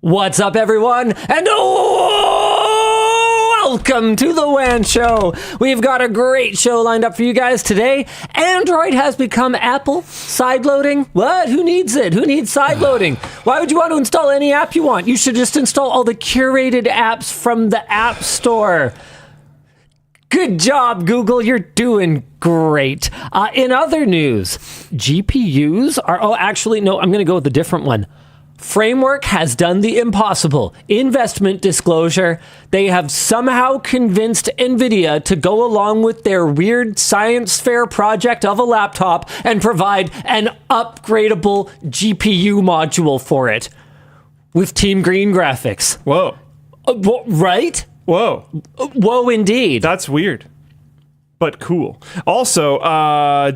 What's up, everyone, and welcome to the WAN Show. We've got a great show lined up for you guys today. Android has become Apple. Sideloading? What? Who needs it? Who needs sideloading? Why would you want to install any app you want? You should just install all the curated apps from the App Store. Good job, Google. You're doing great. In other news, GPUs are... Oh, actually, no, I'm going to go with a different one. Framework has done the impossible. Investment disclosure. They have somehow convinced NVIDIA to go along with their weird science fair project of a laptop and provide an upgradable GPU module for it with Team Green graphics. Whoa. Right? Whoa. Whoa, indeed. That's weird, but cool. Also,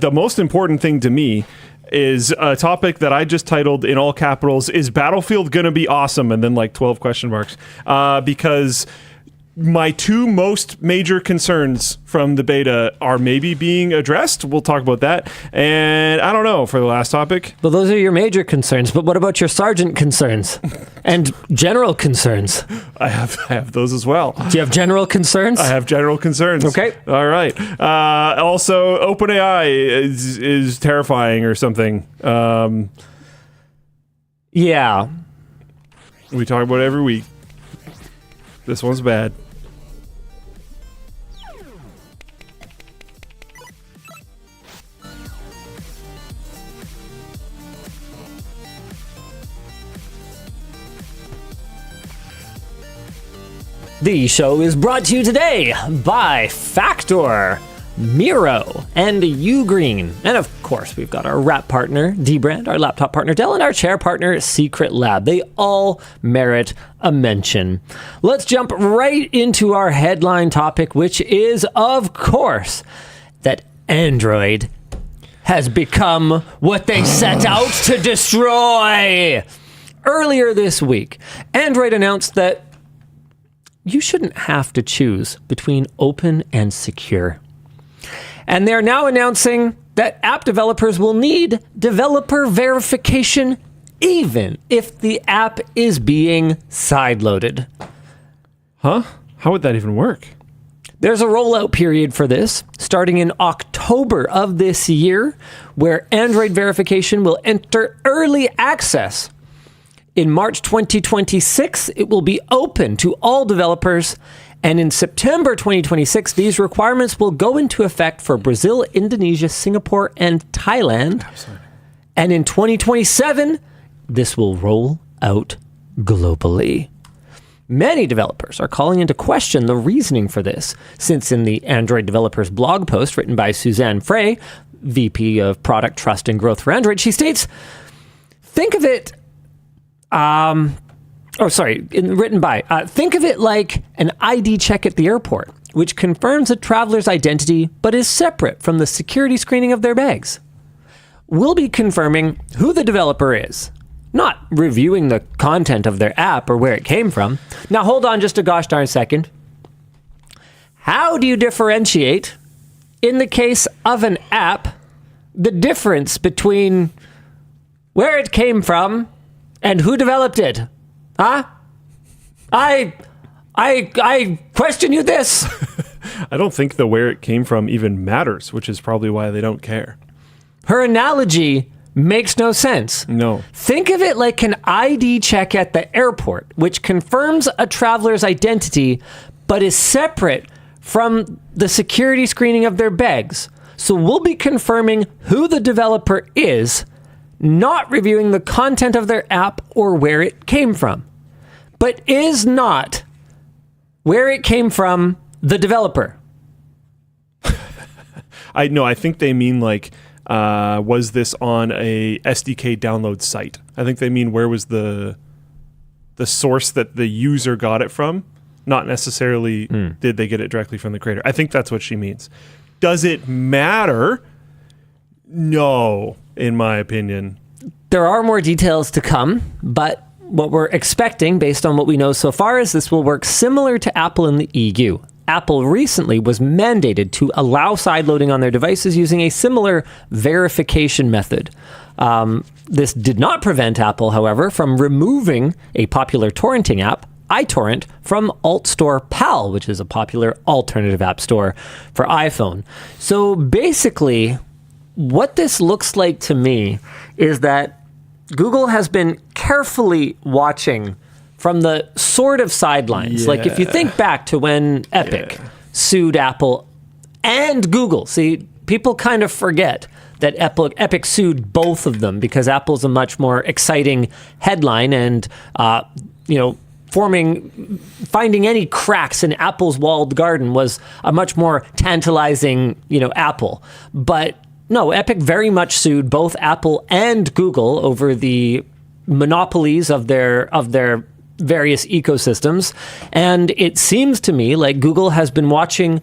the most important thing to me is a topic that I just titled in all capitals, is Battlefield gonna be awesome? And then like 12 question marks. Because my two most major concerns from the beta are maybe being addressed. We'll talk about that. And I don't know for the last topic. Well, those are your major concerns, but what about your sergeant concerns and general concerns? I have those as well. Do you have general concerns? I have general concerns. Okay. All right. Also, OpenAI is terrifying or something. Yeah. We talk about it every week. This one's bad. The show is brought to you today by Factor, Miro, and uGreen. And of course, we've got our wrap partner, Dbrand, our laptop partner, Dell, and our chair partner, Secret Lab. They all merit a mention. Let's jump right into our headline topic, which is, of course, that Android has become what they set out to destroy. Earlier this week, Android announced that you shouldn't have to choose between open and secure. And they're now announcing that app developers will need developer verification even if the app is being sideloaded. Huh? How would that even work? There's a rollout period for this, starting in October of this year, where Android verification will enter early access. In March 2026, it will be open to all developers, and in September 2026, these requirements will go into effect for Brazil, Indonesia, Singapore, and Thailand. Absolutely. And in 2027, this will roll out globally. Many developers are calling into question the reasoning for this, since in the Android developers blog post written by Suzanne Frey, VP of Product Trust and Growth for Android, she states, think of it think of it like an ID check at the airport, which confirms a traveler's identity but is separate from the security screening of their bags. We'll be confirming who the developer is, not reviewing the content of their app or where it came from. Now hold on just a gosh darn second. How do you differentiate, in the case of an app, the difference between where it came from and who developed it? Huh? I question you this. I don't think the where it came from even matters, which is probably why they don't care. Her analogy makes no sense. No. Think of it like an ID check at the airport, which confirms a traveler's identity, but is separate from the security screening of their bags. So we'll be confirming who the developer is, not reviewing the content of their app or where it came from. But is not where it came from the developer. I think they mean like, was this on a SDK download site? I think they mean where was the source that the user got it from, not necessarily did they get it directly from the creator. I think that's what she means. Does it matter? No, in my opinion. There are more details to come, but what we're expecting, based on what we know so far, is this will work similar to Apple in the EU. Apple recently was mandated to allow sideloading on their devices using a similar verification method. This did not prevent Apple, however, from removing a popular torrenting app, iTorrent, from AltStore Pal, which is a popular alternative app store for iPhone. So basically, what this looks like to me is that Google has been carefully watching from the sort of sidelines. Yeah. Like if you think back to when Epic sued Apple and Google. See, people kind of forget that Epic sued both of them because Apple's a much more exciting headline and, finding any cracks in Apple's walled garden was a much more tantalizing, Apple. But no, Epic very much sued both Apple and Google over the monopolies of their various ecosystems. And it seems to me like Google has been watching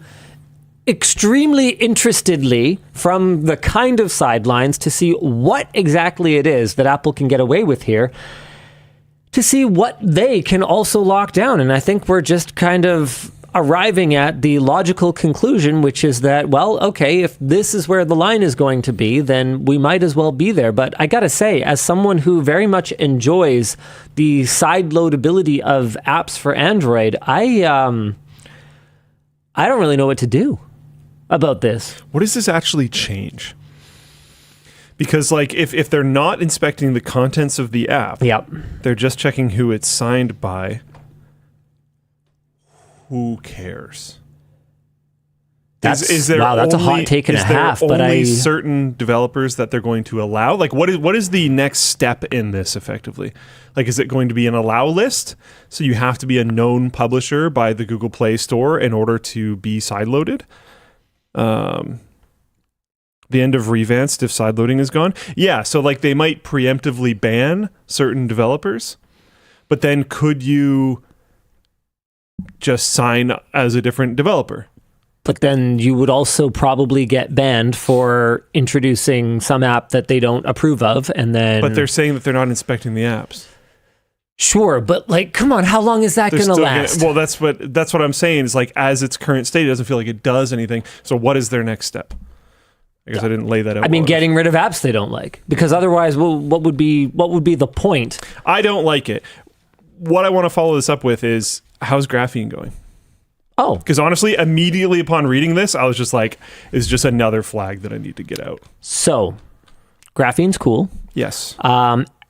extremely interestedly from the kind of sidelines to see what exactly it is that Apple can get away with here, to see what they can also lock down. And I think we're just kind of arriving at the logical conclusion, which is that, well, okay, if this is where the line is going to be, then we might as well be there. But I gotta say, as someone who very much enjoys the side loadability of apps for Android, I don't really know what to do about this. What does this actually change? Because like if they're not inspecting the contents of the app, they're just checking who it's signed by. Who cares? Is there that's only, a hot take and a half. But only certain developers that they're going to allow? Like what is the next step in this effectively? Like is it going to be an allow list? So you have to be a known publisher by the Google Play Store in order to be sideloaded? The end of Revanced if sideloading is gone. Yeah, so like they might preemptively ban certain developers, but then could you just sign as a different developer? But then you would also probably get banned for introducing some app that they don't approve of, and then... But they're saying that they're not inspecting the apps. Sure, but like, come on, how long is that going to last? Well, that's what I'm saying is like, as its current state, it doesn't feel like it does anything. So what is their next step? I guess I didn't lay that out. I mean, getting rid of apps they don't like, because otherwise, what would be the point? I don't like it. What I want to follow this up with is, how's Graphene going? Oh, because honestly, immediately upon reading this, I was just like, it's just another flag that I need to get out. So, Graphene's cool. Yes.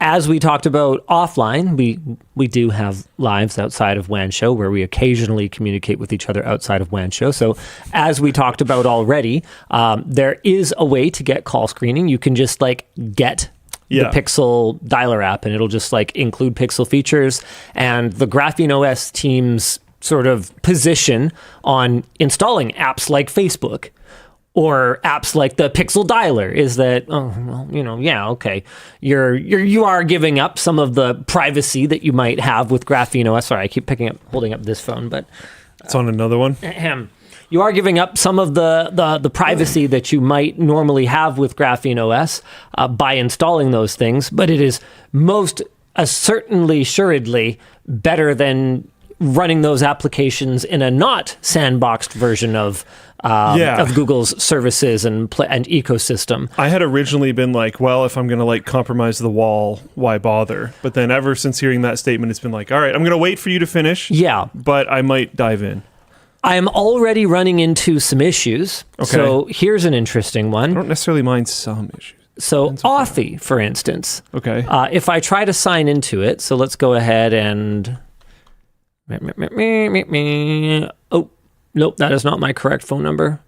As we talked about offline, we do have lives outside of WAN Show where we occasionally communicate with each other outside of WAN Show. So as we talked about already, there is a way to get call screening. You can just like get the Pixel dialer app and it'll just like include Pixel features, and the GrapheneOS team's sort of position on installing apps like Facebook or apps like the Pixel Dialer is that, you are giving up some of the privacy that you might have with GrapheneOS. Sorry, I keep holding up this phone, but it's on another one. You are giving up some of the privacy that you might normally have with GrapheneOS by installing those things, but it is most assuredly better than running those applications in a not sandboxed version of Google's services and ecosystem. I had originally been like, well, if I'm going to like compromise the wall, why bother? But then ever since hearing that statement, it's been like, all right, I'm going to wait for you to finish. Yeah. But I might dive in. I am already running into some issues. Okay. So here's an interesting one. I don't necessarily mind some issues. So Authy, for instance. Okay. If I try to sign into it, so let's go ahead and... Oh, nope, that is not my correct phone number.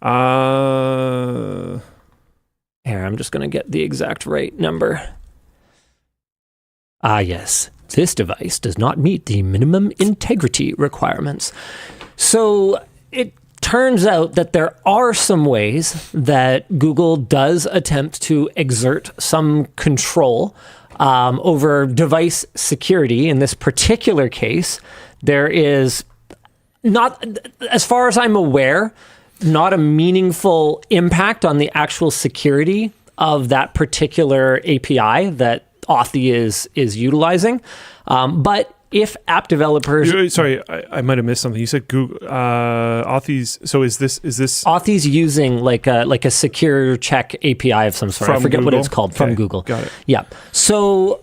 Here, I'm just going to get the exact right number. Yes. This device does not meet the minimum integrity requirements. So it turns out that there are some ways that Google does attempt to exert some control over device security. In this particular case, there is not, as far as I'm aware, not a meaningful impact on the actual security of that particular API that Authy is utilizing. But if app developers... Sorry, I might have missed something. You said Google Authy's. So is this Authy's using like a secure check API of some sort. I forget what it's called. Okay, from Google. Got it. Yeah. So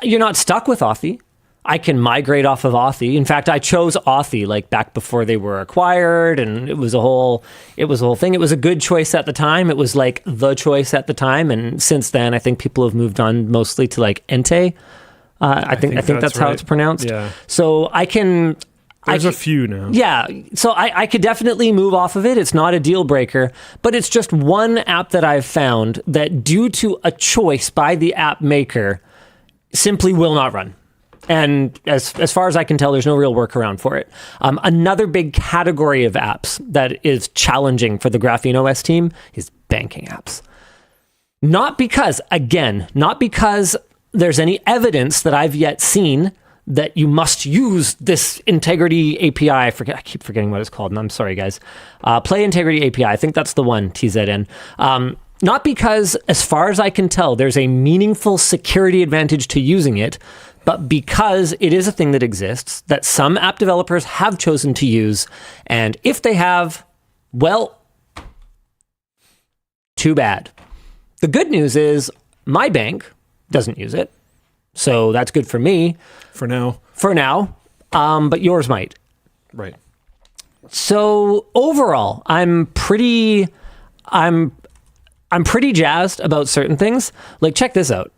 you're not stuck with Authy. I can migrate off of Authy. In fact, I chose Authy like back before they were acquired, and it was a whole thing. It was a good choice at the time. It was like the choice at the time, and since then, I think people have moved on mostly to like Ente. I think that's how it's pronounced. Yeah. So I can. There's a few now. Yeah. So I could definitely move off of it. It's not a deal breaker, but it's just one app that I've found that, due to a choice by the app maker, simply will not run. And as far as I can tell, there's no real workaround for it. Another big category of apps that is challenging for the GrapheneOS team is banking apps. Not because there's any evidence that I've yet seen that you must use this integrity API. I keep forgetting what it's called, and I'm sorry, guys. Play Integrity API. I think that's the one, TZN. Not because, as far as I can tell, there's a meaningful security advantage to using it, but because it is a thing that exists, that some app developers have chosen to use. And if they have, well, too bad. The good news is my bank doesn't use it. So that's good for me. For now. But yours might. Right. So overall, I'm pretty jazzed about certain things. Like, check this out.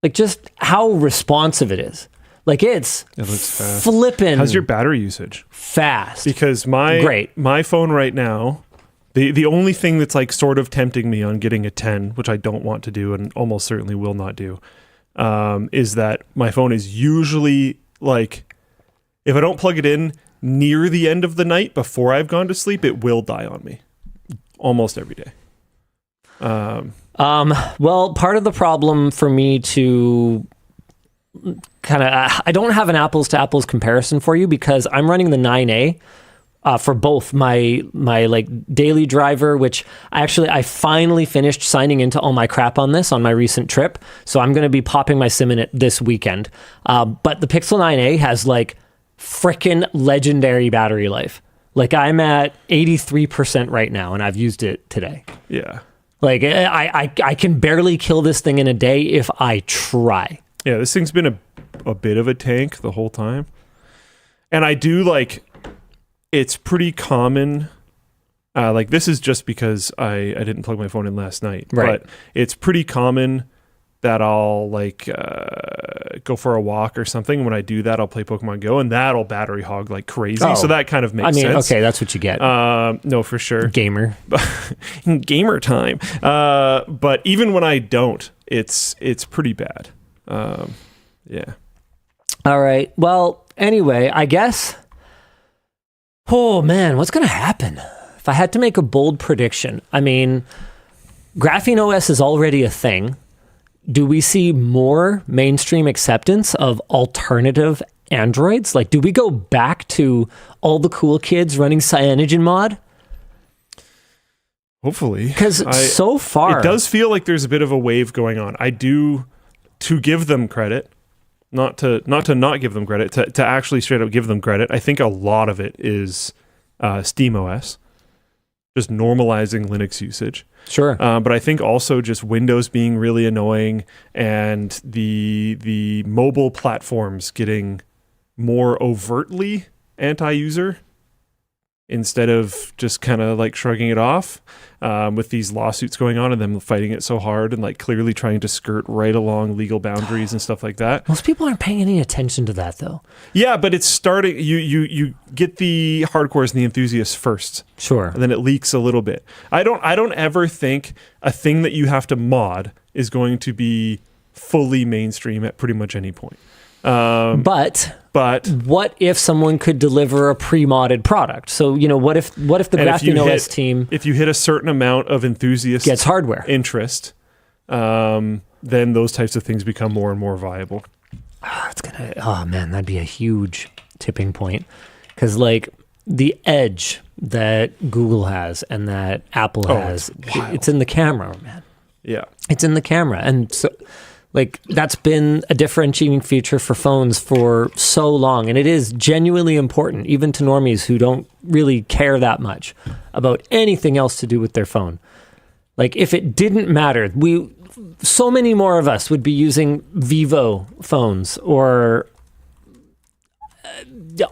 Like, just how responsive it is. Like, it looks fast. Flippin'. How's your battery usage? Fast. Because my phone right now, the only thing that's like sort of tempting me on getting a 10, which I don't want to do and almost certainly will not do, is that my phone is usually like, if I don't plug it in near the end of the night before I've gone to sleep, it will die on me almost every day. Well, part of the problem for me to kind of, I don't have an apples to apples comparison for you because I'm running the 9A for both my like daily driver, which I finally finished signing into all my crap on this on my recent trip. So I'm going to be popping my SIM in it this weekend. But the Pixel 9A has like frickin' legendary battery life. Like, I'm at 83% right now, and I've used it today. Yeah. Like, I can barely kill this thing in a day if I try. Yeah, this thing's been a bit of a tank the whole time. And I do like, it's pretty common. Like, this is just because I didn't plug my phone in last night. Right. But it's pretty common that I'll like go for a walk or something. When I do that, I'll play Pokemon Go, and that'll battery hog like crazy. Oh. So that kind of makes sense. Okay, that's what you get. No, for sure. Gamer. Gamer time. But even when I don't, it's pretty bad. Yeah. All right. Well, anyway, I guess. Oh man, what's gonna happen if I had to make a bold prediction? I mean, GrapheneOS is already a thing. Do we see more mainstream acceptance of alternative Androids? Like, do we go back to all the cool kids running CyanogenMod? Hopefully. Because so far... It does feel like there's a bit of a wave going on. I do, to give them credit, not to not give them credit, to actually straight up give them credit, I think a lot of it is SteamOS. Just normalizing Linux usage. Sure. But I think also just Windows being really annoying and the mobile platforms getting more overtly anti-user instead of just kind of like shrugging it off, with these lawsuits going on and them fighting it so hard and like clearly trying to skirt right along legal boundaries and stuff like that. Most people aren't paying any attention to that though. Yeah, but it's starting, you get the hardcores and the enthusiasts first. Sure. And then it leaks a little bit. I don't ever think a thing that you have to mod is going to be fully mainstream at pretty much any point. But what if someone could deliver a pre-modded product? So, what if the GrapheneOS team... If you hit a certain amount of enthusiast gets hardware interest, then those types of things become more and more viable. Oh man, that'd be a huge tipping point. Because like the edge that Google has and that Apple has, it's in the camera, man. Yeah. It's in the camera. And so Like, that's been a differentiating feature for phones for so long, and it is genuinely important, even to normies who don't really care that much about anything else to do with their phone. Like, if it didn't matter, so many more of us would be using Vivo phones or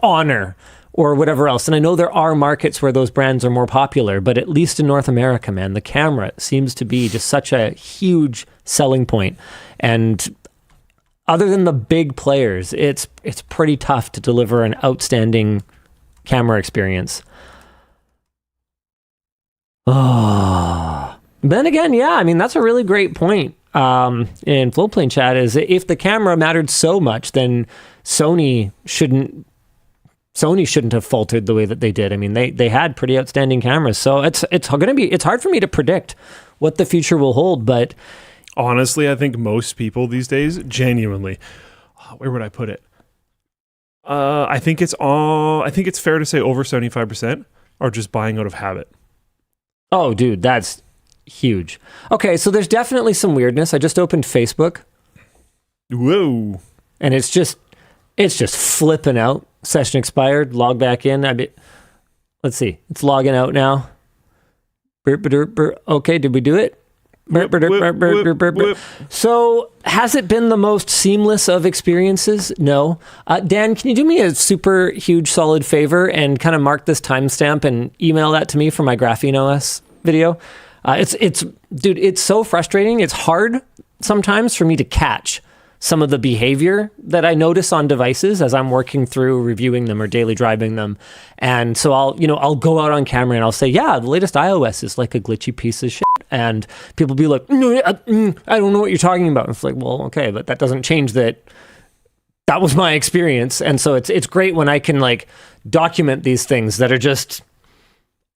Honor or whatever else. And I know there are markets where those brands are more popular, but at least in North America, man, the camera seems to be just such a huge selling point. And other than the big players, it's pretty tough to deliver an outstanding camera experience. Oh. Then again, yeah, I mean, that's a really great point in Floatplane chat, is if the camera mattered so much, then Sony shouldn't have faltered the way that they did. I mean, they had pretty outstanding cameras. So it's hard for me to predict what the future will hold, but honestly, I think most people these days, genuinely, where would I put it? I think it's fair to say over 75% are just buying out of habit. Oh, dude, that's huge. Okay, so there's definitely some weirdness. I just opened Facebook. Whoa. And it's just flipping out. Session expired, log back in. Let's see. It's logging out now. Okay, did we do it? So, has it been the most seamless of experiences? No. Dan, can you do me a super huge solid favor and kind of mark this timestamp and email that to me for my GrapheneOS video? It's so frustrating. It's hard sometimes for me to catch some of the behavior that I notice on devices as I'm working through reviewing them or daily driving them. And so I'll go out on camera and I'll say, yeah, the latest iOS is like a glitchy piece of shit. And people be like, no, I don't know what you're talking about. And it's like, well, okay, but that doesn't change that was my experience. And so it's great when I can like document these things that are just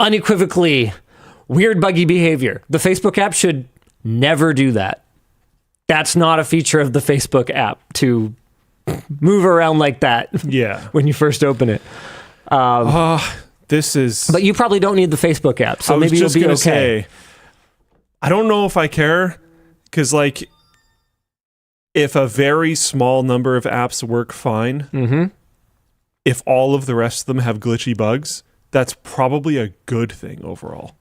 unequivocally weird, buggy behavior. The Facebook app should never do that. That's not a feature of the Facebook app to move around like that. Yeah. When you first open it. This is. But you probably don't need the Facebook app, so maybe you'll be okay. Say, I don't know if I care, because like, if a very small number of apps work fine, if all of the rest of them have glitchy bugs, that's probably a good thing overall.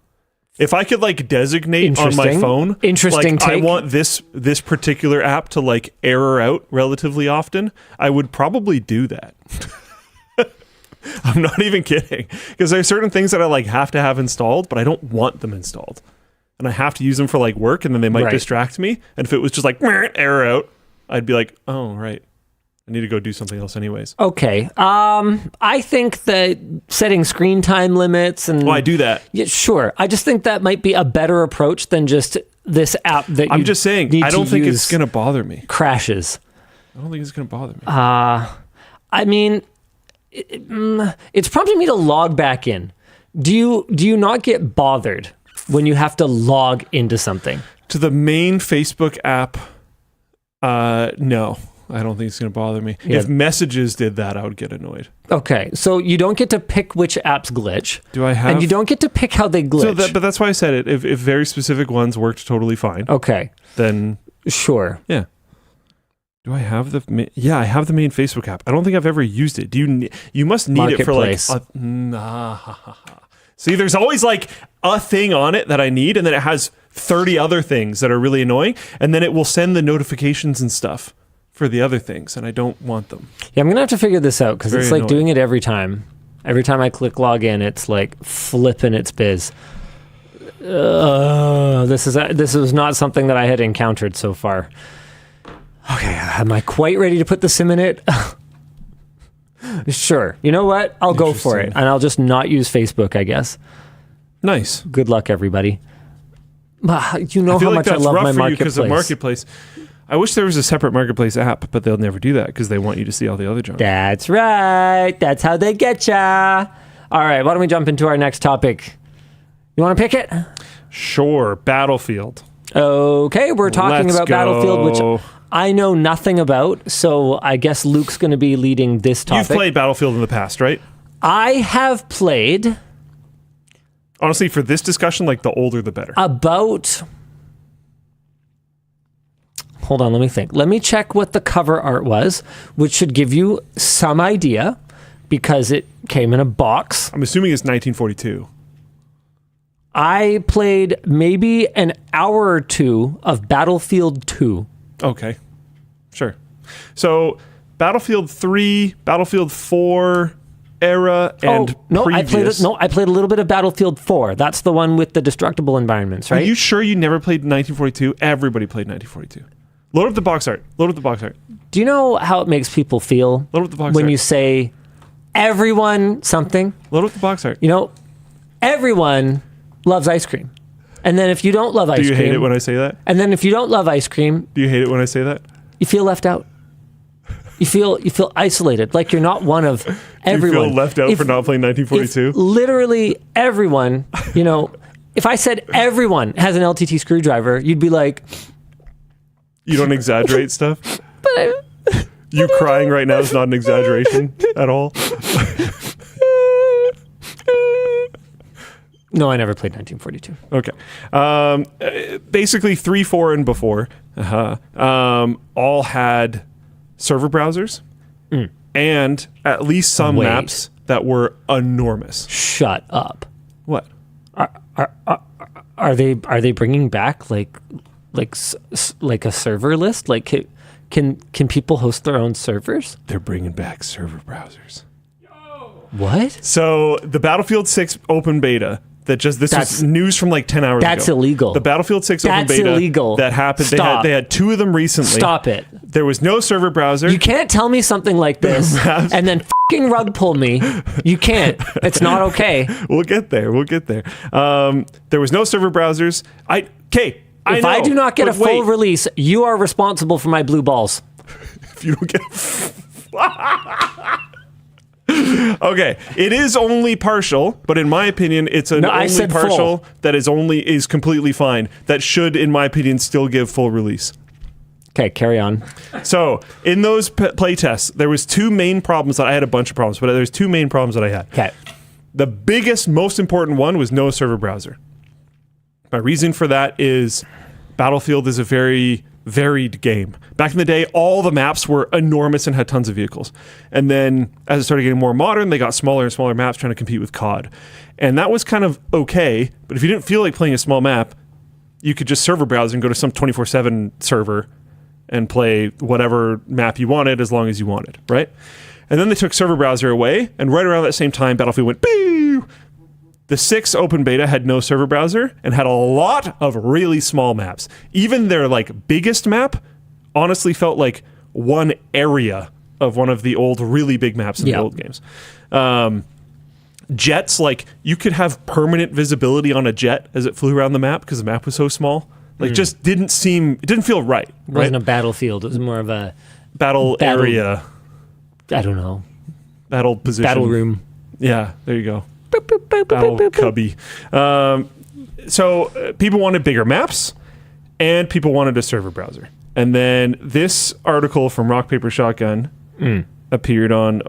If I could like designate on my phone, like, I want this particular app to like error out relatively often, I would probably do that. I'm not even kidding, because there's certain things that I like have to have installed, but I don't want them installed, and I have to use them for like work, and then they might distract me. And if it was just like error out, I'd be like, oh right, I need to go do something else anyways. Okay. I think that setting screen time limits and... Well, I do that. Yeah, sure. I just think that might be a better approach than just this app that I'm just saying, I don't think it's going to bother me. Crashes. I don't think it's going to bother me. I mean, it's prompting me to log back in. Do you not get bothered when you have to log into something? To the main Facebook app, no. I don't think it's going to bother me. Yeah. If Messages did that, I would get annoyed. Okay, so you don't get to pick which apps glitch. Do I have? And you don't get to pick how they glitch. But that's why I said it. If very specific ones worked totally fine. Okay. Then sure. Yeah. Do I have the? Yeah, I have the main Facebook app. I don't think I've ever used it. You must need it for like. See, there's always like a thing on it that I need, and then it has 30 other things that are really annoying, and then it will send the notifications and stuff for the other things, and I don't want them. Yeah, I'm going to have to figure this out, because it's like annoying. doing it every time. Every time I click login, it's like flipping its biz. This is not something that I had encountered so far. Okay, am I quite ready to put the SIM in it? Sure. You know what? I'll go for it, and I'll just not use Facebook, I guess. Nice. Good luck, everybody. You know how much I love my marketplace. Because of marketplace. I wish there was a separate marketplace app, but they'll never do that because they want you to see all the other junk. That's right. That's how they get ya. All right, why don't we jump into our next topic? You want to pick it? Sure. Battlefield. Okay, we're talking about Battlefield, which I know nothing about, so I guess Luke's going to be leading this topic. You've played Battlefield in the past, right? I have played... Honestly, for this discussion, like the older the better. Hold Hold on, let me think. Let me check what the cover art was, which should give you some idea because it came in a box. I'm assuming it's 1942. I played maybe an hour or two of Battlefield 2. Okay, sure. So Battlefield 3, Battlefield 4 era, and previous. I played a little bit of Battlefield 4. That's the one with the destructible environments, right? Are you sure you never played 1942? Everybody played 1942. Load up the box art. Do you know how it makes people feel Load up the box when art. you say everyone something? Load up the box art. You know, everyone loves ice cream. And then if you don't love ice cream... Do you hate it when I say that? And then if you don't love ice cream... Do you hate it when I say that? You feel left out. You feel isolated, like you're not one of everyone. You feel left out for not playing 1942? Literally everyone, you know, if I said everyone has an LTT screwdriver, you'd be like... You don't exaggerate stuff? You crying right now is not an exaggeration at all? No, I never played 1942. Okay. Basically, 3, 4, and before all had server browsers and at least some maps that were enormous. Shut up. What? Are they bringing back like a server list? Like can people host their own servers? They're bringing back server browsers. What? So the Battlefield 6 open beta was news from like 10 hours ago. That's illegal. The Battlefield 6 open beta illegal. that happened. Stop. They had 2 of them recently. Stop it. There was no server browser. You can't tell me something like this and then fucking rug pull me. You can't. It's not okay. We'll get there. There was no server browsers. If I do not get a full release, you are responsible for my blue balls. If you don't get... Okay, it is only partial, but in my opinion, it's only partial full. that is completely fine. That should, in my opinion, still give full release. Okay, carry on. So, in those play tests, there was 2 main problems that I had a bunch of problems, but there's 2 main problems that I had. Okay. The biggest, most important one was no server browser. My reason for that is Battlefield is a very varied game. Back in the day, all the maps were enormous and had tons of vehicles. And then as it started getting more modern, they got smaller and smaller maps trying to compete with COD. And that was kind of okay, but if you didn't feel like playing a small map, you could just server browse and go to some 24/7 server and play whatever map you wanted as long as you wanted, right? And then they took server browser away, and right around that same time, Battlefield went, boo! The 6 open beta had no server browser and had a lot of really small maps. Even their like biggest map honestly felt like one area of one of the old really big maps in the old games. Jets, like you could have permanent visibility on a jet as it flew around the map because the map was so small. Like it didn't feel right. It wasn't a battlefield. It was more of a battle area. I don't know. Battle position. Battle room. Yeah, there you go. Battle cubby. So people wanted bigger maps and people wanted a server browser. And then this article from Rock Paper Shotgun appeared on,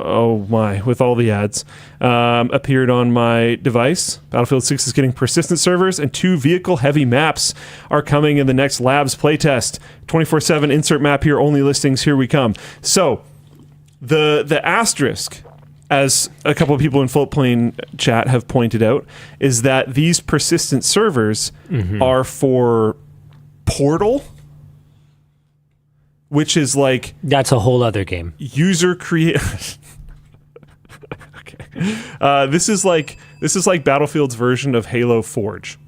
with all the ads, appeared on my device. Battlefield 6 is getting persistent servers and 2 vehicle-heavy maps are coming in the next Labs playtest. 24/7 insert map here, only listings, here we come. So the asterisk, as a couple of people in Floatplane chat have pointed out, is that these persistent servers are for Portal, which is like... That's a whole other game. User create... Okay. This is like Battlefield's version of Halo Forge.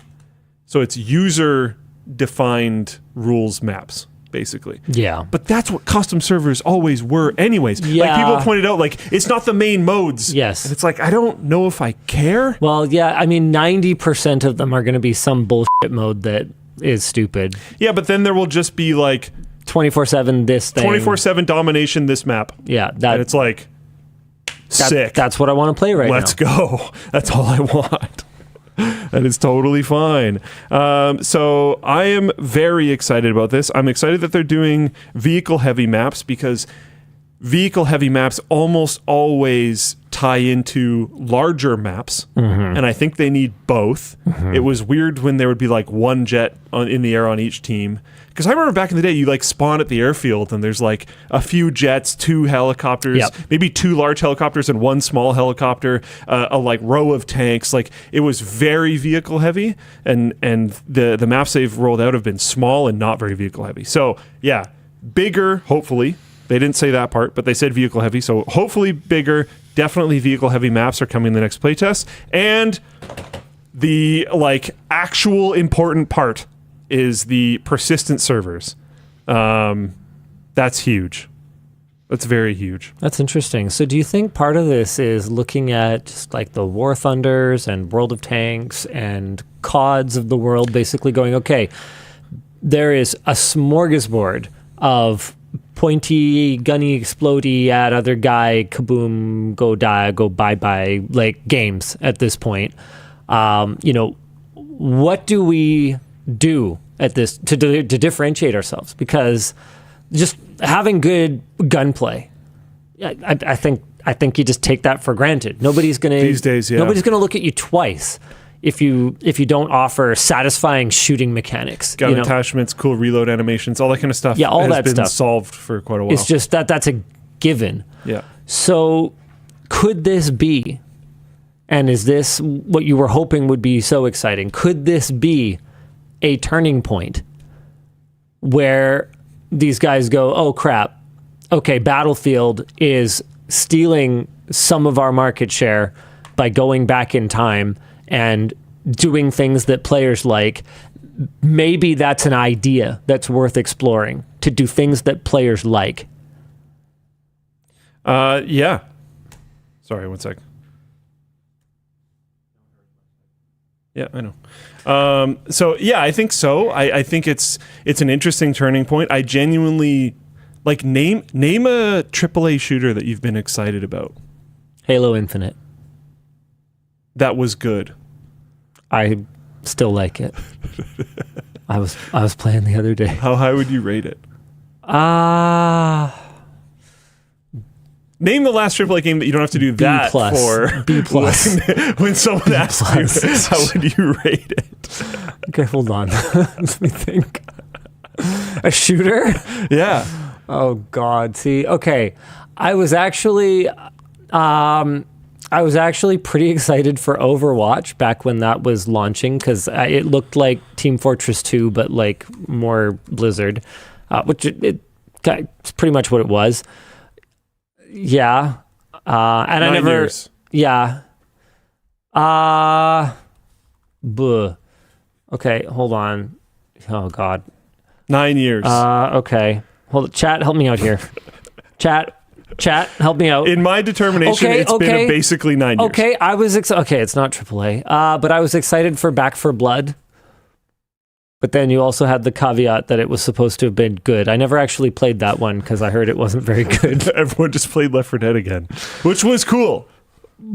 So it's user-defined rules maps, basically. Yeah. But that's what custom servers always were anyways. Yeah. Like people pointed out, like, it's not the main modes. Yes. And it's like, I don't know if I care. Well, yeah, I mean, 90% of them are going to be some bullshit mode that is stupid. Yeah, but then there will just be like... 24/7 this thing. 24/7 domination this map. Yeah. And it's like, sick. That's what I want to play right now. Let's go. That's all I want. And it's totally fine. So I am very excited about this. I'm excited that they're doing vehicle-heavy maps because vehicle-heavy maps almost always tie into larger maps, and I think they need both. It was weird when there would be like one jet in the air on each team, because I remember back in the day you like spawn at the airfield and there's like a few jets, 2 helicopters, maybe 2 large helicopters and 1 small helicopter, a like row of tanks. Like it was very vehicle heavy, and the maps they've rolled out have been small and not very vehicle heavy. So yeah, bigger, hopefully. They didn't say that part, but they said vehicle heavy. So hopefully bigger, definitely vehicle heavy maps are coming in the next playtest. And the like actual important part is the persistent servers. That's huge. That's very huge. That's interesting. So do you think part of this is looking at just like the War Thunders and World of Tanks and CODs of the world, basically going, okay, there is a smorgasbord of pointy, gunny, explodey at other guy, kaboom, go die, go bye-bye, like games at this point. What do we do at this to differentiate ourselves? Because just having good gunplay, I think you just take that for granted. Nobody's gonna these days, yeah. Nobody's gonna look at you twice if you don't offer satisfying shooting mechanics. Gun attachments, cool reload animations, all that kind of stuff. Yeah, all has that been stuff solved for quite a while. It's just that's a given. Yeah. So could this be, and is this what you were hoping would be so exciting? Could this be a turning point where these guys go, oh crap, okay, Battlefield is stealing some of our market share by going back in time and doing things that players like. Maybe that's an idea that's worth exploring, to do things that players like. Yeah. Sorry, one sec. Yeah, I know. So yeah, I think so. I think it's an interesting turning point. I genuinely like name a AAA shooter that you've been excited about. Halo Infinite. That was good. I still like it. I was playing the other day. How high would you rate it? Name the last AAA game that you don't have to do that for. B plus. When someone asks you, how would you rate it? Okay, hold on. Let me think. A shooter? Yeah. Oh God. See, okay. I was actually pretty excited for Overwatch back when that was launching, because it looked like Team Fortress 2, but like more Blizzard, which it's pretty much what it was. Yeah. And 9 I never... years. Yeah. Okay, hold on. Oh, God. 9 years. Okay. Hold on. Chat, help me out here. Chat, help me out. In my determination, it's been basically 9 years. Okay, I was okay, it's not AAA, but I was excited for Back 4 Blood. But then you also had the caveat that it was supposed to have been good. I never actually played that one because I heard it wasn't very good. Everyone just played Left 4 Dead again, which was cool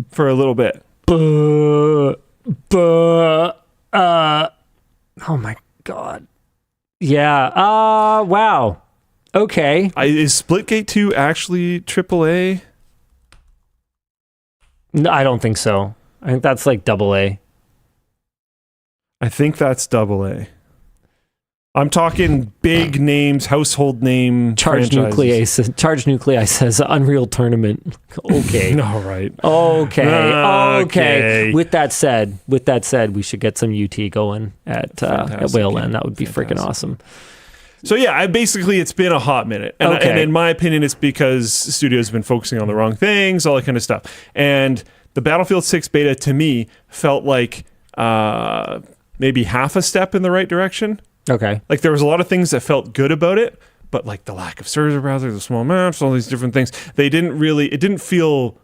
for a little bit. Oh my God. Yeah. Wow. Okay. Is Splitgate 2 actually AAA? No, I don't think so. I think that's like AA. I think that's AA. I'm talking big names, household name Charge Nuclei says Unreal Tournament. Okay. All right. Okay. With that said, we should get some UT going at Whaleland. That would be freaking awesome. So yeah, it's been a hot minute. And in my opinion, it's because the studio's been focusing on the wrong things, all that kind of stuff. And the Battlefield 6 beta, to me, felt like maybe half a step in the right direction. Okay. Like there was a lot of things that felt good about it, but like the lack of server browsers, the small maps, all these different things, it didn't feel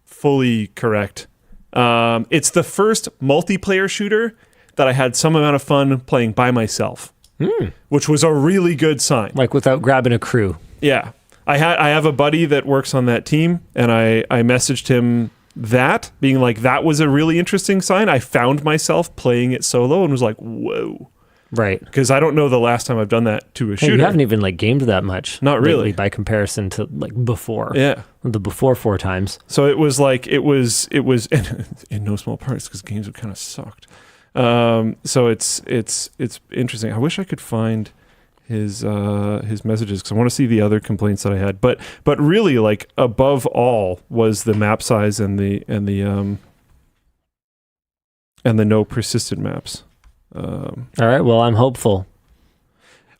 fully correct. It's the first multiplayer shooter that I had some amount of fun playing by myself, which was a really good sign. Like without grabbing a crew. Yeah. I have a buddy that works on that team, and I messaged him that, being like, that was a really interesting sign. I found myself playing it solo and was like, whoa. Right. Because I don't know the last time I've done that to a Hey, shooter. you haven't even like gamed that much. Not really. lately by comparison to like before. Yeah. The before 4 times. So it was in no small parts because games have kind of sucked. So it's interesting. I wish I could find his messages because I want to see the other complaints that I had. But really, like above all was the map size and the no persistent maps. All right. Well, I'm hopeful.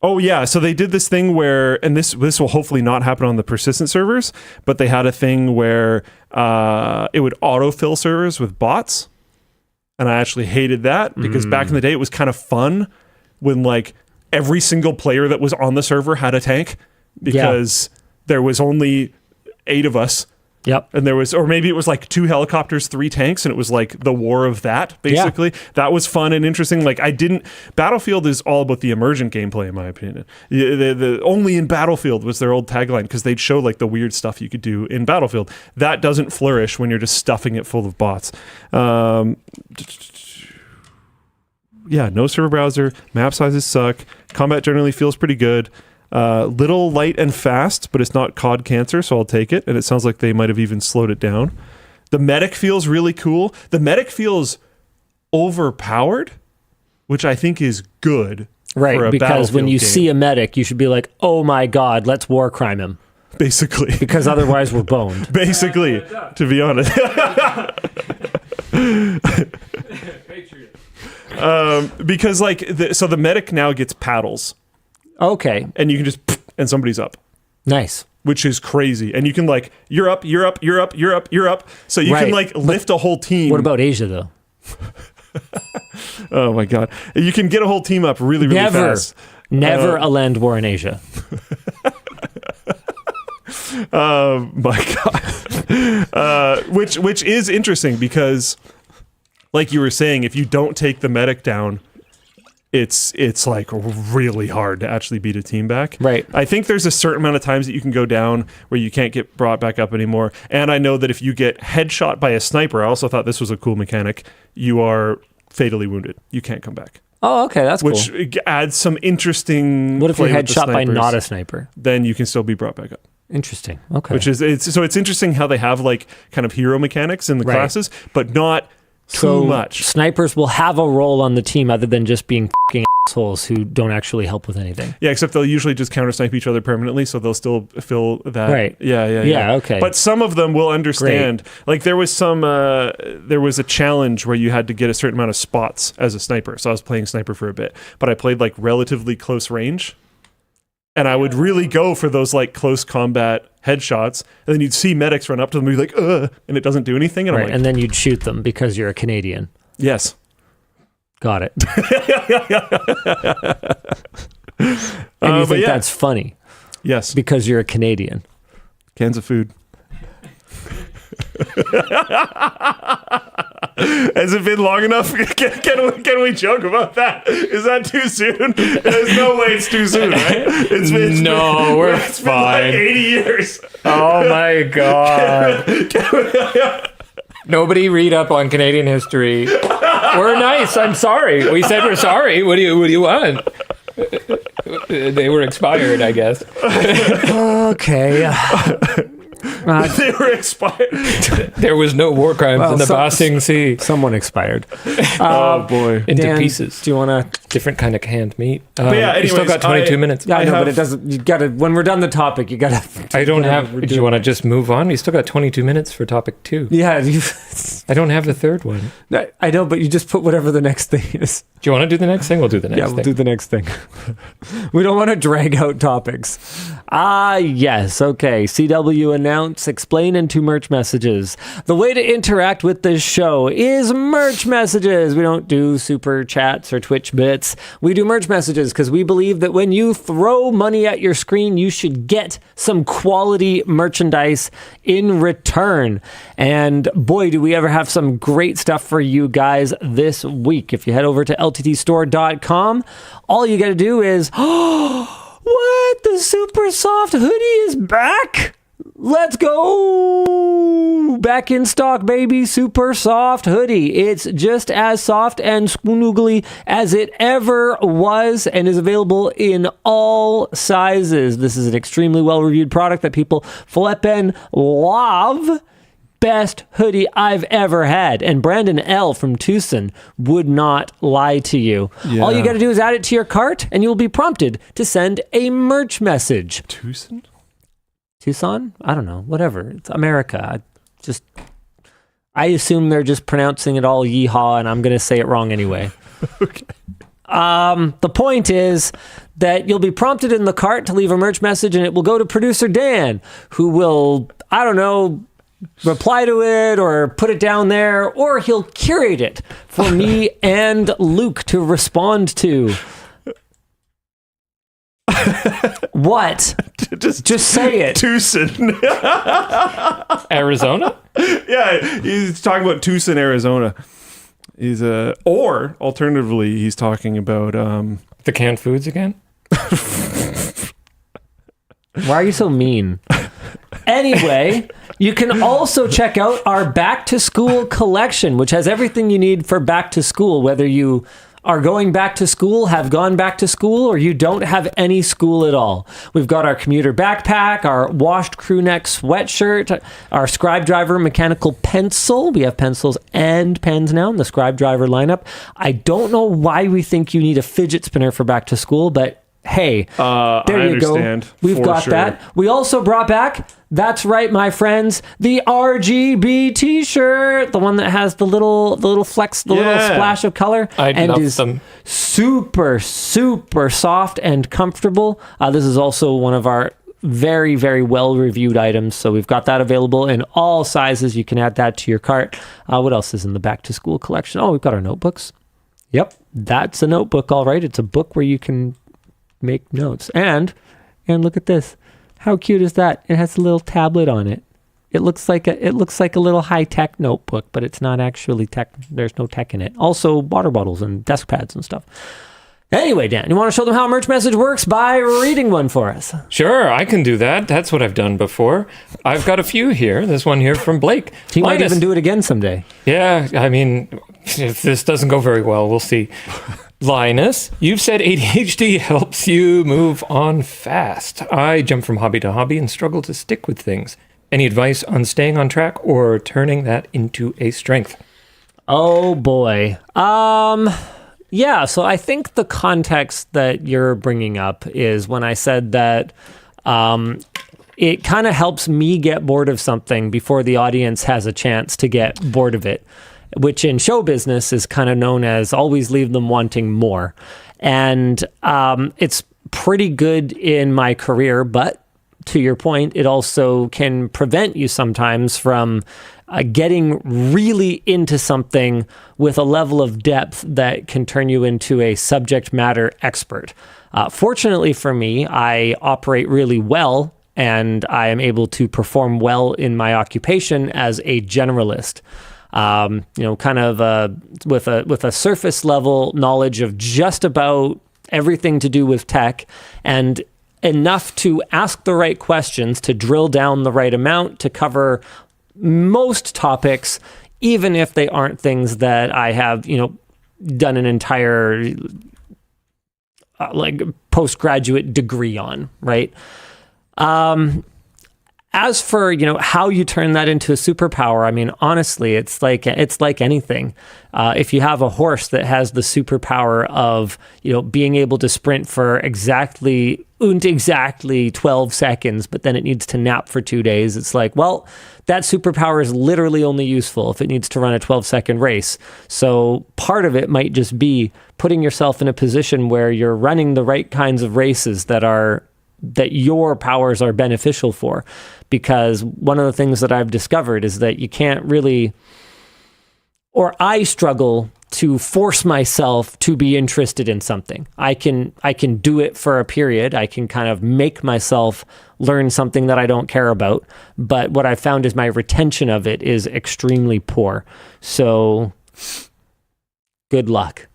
Oh yeah, so they did this thing where, and this will hopefully not happen on the persistent servers, but they had a thing where it would autofill servers with bots, and I actually hated that because back in the day it was kind of fun when like every single player that was on the server had a tank because there was only 8 of us. Yep. And there was, or maybe it was like 2 helicopters, 3 tanks, and it was like the war of that, basically. Yeah. That was fun and interesting. Like Battlefield is all about the emergent gameplay, in my opinion. The only in Battlefield was their old tagline, because they'd show like the weird stuff you could do in Battlefield. That doesn't flourish when you're just stuffing it full of bots. Yeah, no server browser, map sizes suck, combat generally feels pretty good. Little light and fast, but it's not COD cancer, so I'll take it. And it sounds like they might have even slowed it down. The medic feels really cool. The medic feels overpowered, which I think is good. Right, because when you see a medic, you should be like, oh my God, let's war crime him. Basically. Because otherwise we're boned. Basically, to be honest. Because like, so the medic now gets paddles. Okay. And you can just, and somebody's up. Nice. Which is crazy. And you can like, you're up. So you can like lift a whole team. What about Asia though? Oh my God. You can get a whole team up really fast. Never a land war in Asia. My God. Which is interesting because like you were saying, if you don't take the medic down, it's like really hard to actually beat a team back. Right. I think there's a certain amount of times that you can go down where you can't get brought back up anymore. And I know that if you get headshot by a sniper, I also thought this was a cool mechanic, you are fatally wounded. You can't come back. Oh, okay, that's cool. Which adds some interesting. What if you're headshot by not a sniper? Then you can still be brought back up. Interesting. Okay. Which is it's interesting how they have like kind of hero mechanics in the classes, but not too much. Snipers will have a role on the team other than just being fucking assholes who don't actually help with anything. Yeah, except they'll usually just counter snipe each other permanently, so they'll still fill that. Right. Yeah, okay. But some of them will understand. Great. Like there was a challenge where you had to get a certain amount of spots as a sniper. So I was playing sniper for a bit, but I played like relatively close range. And I would really go for those like close combat headshots, and then you'd see medics run up to them and be like, ugh, and it doesn't do anything. And I'm like, and then you'd shoot them because you're a Canadian. Yes. Got it. And you think that's funny. Yes. Because you're a Canadian. Cans of food. Has it been long enough? Can we joke about that? Is that too soon? There's no way it's too soon, right? We're fine. Been like 80 years. Oh my God. Nobody read up on Canadian history. We're nice. I'm sorry. We said we're sorry. What do you want? They were expired, I guess. Okay. They were expired. There was no war crimes in the Bossing Sea. Someone expired. Oh boy! Into Dan, pieces. Do you want to? Different kind of canned meat. But yeah, anyways, you still got 22 minutes. Yeah, I know, but it doesn't. You got to. When we're done the topic, you got to. I don't have. Do you want to just move on? You still got 22 minutes for topic 2. Yeah, I don't have the third one. I know, but you just put whatever the next thing is. Do you want to do the next thing? We'll do the next thing. Yeah, we'll do the next thing. We don't want to drag out topics. Yes. Okay. CW announce, explain into merch messages. The way to interact with this show is merch messages. We don't do super chats or Twitch bits. We do merch messages because we believe that when you throw money at your screen, you should get some quality merchandise in return. And boy, do we ever have some great stuff for you guys this week. If you head over to LTTStore.com, all you got to do is, what? The super soft hoodie is back? Let's go! Back in stock, baby. Super soft hoodie. It's just as soft and squoogly as it ever was and is available in all sizes. This is an extremely well-reviewed product that people flippin' love. Best hoodie I've ever had. And Brandon L. from Tucson would not lie to you. Yeah. All you got to do is add it to your cart and you'll be prompted to send a merch message. Tucson? Tucson? I don't know. Whatever. It's America. I assume they're just pronouncing it all yeehaw, and I'm going to say it wrong anyway. Okay. The point is that you'll be prompted in the cart to leave a merch message, and it will go to producer Dan, who will, I don't know, reply to it or put it down there, or he'll curate it for me and Luke to respond to. What? Just say it. Tucson. Arizona? Yeah, he's talking about Tucson, Arizona. Or alternatively, he's talking about The canned foods again? Why are you so mean? Anyway, you can also check out our back to school collection, which has everything you need for back to school, whether you are going back to school, have gone back to school, or you don't have any school at all. We've got our commuter backpack, our washed crew neck sweatshirt, our scribe driver mechanical pencil. We have pencils and pens now in the scribe driver lineup. I don't know why we think you need a fidget spinner for back to school, but hey, there you go. We've got that. We also brought back, that's right, my friends, the RGB t-shirt, the one that has the little flex, little splash of color, and is them. super soft and comfortable. This is also one of our very, very well-reviewed items, so we've got that available in all sizes. You can add that to your cart. What else is in the back-to-school collection? Oh, we've got our notebooks. Yep, that's a notebook, all right. It's a book where you can make notes. And look at this. How cute is that? It has a little tablet on it. It looks like a little high-tech notebook, but it's not actually tech. There's no tech in it. Also, water bottles and desk pads and stuff. Anyway, Dan, you want to show them how a merch message works by reading one for us? Sure, I can do that. That's what I've done before. I've got a few here. This one here from Blake. He might even do it again someday. Yeah, I mean, if this doesn't go very well, we'll see. Linus, you've said ADHD helps you move on fast. I jump from hobby to hobby and struggle to stick with things. Any advice on staying on track or turning that into a strength? Oh boy. Yeah, so I think the context that you're bringing up is when I said that it kind of helps me get bored of something before the audience has a chance to get bored of it, which in show business is kind of known as always leave them wanting more. And it's pretty good in my career, but to your point, it also can prevent you sometimes from getting really into something with a level of depth that can turn you into a subject matter expert. Fortunately for me, I operate really well and I am able to perform well in my occupation as a generalist. Kind of with a surface level knowledge of just about everything to do with tech and enough to ask the right questions, to drill down the right amount, to cover most topics, even if they aren't things that I have, done an entire postgraduate degree on, right? As for, how you turn that into a superpower, I mean, honestly, it's like anything. If you have a horse that has the superpower of, being able to sprint for exactly 12 seconds, but then it needs to nap for 2 days, it's like, well, that superpower is literally only useful if it needs to run a 12-second race. So part of it might just be putting yourself in a position where you're running the right kinds of races that your powers are beneficial for. Because one of the things that I've discovered is that you can't really, or I struggle to force myself to be interested in something. I can do it for a period. I can kind of make myself learn something that I don't care about. But what I've found is my retention of it is extremely poor. So good luck.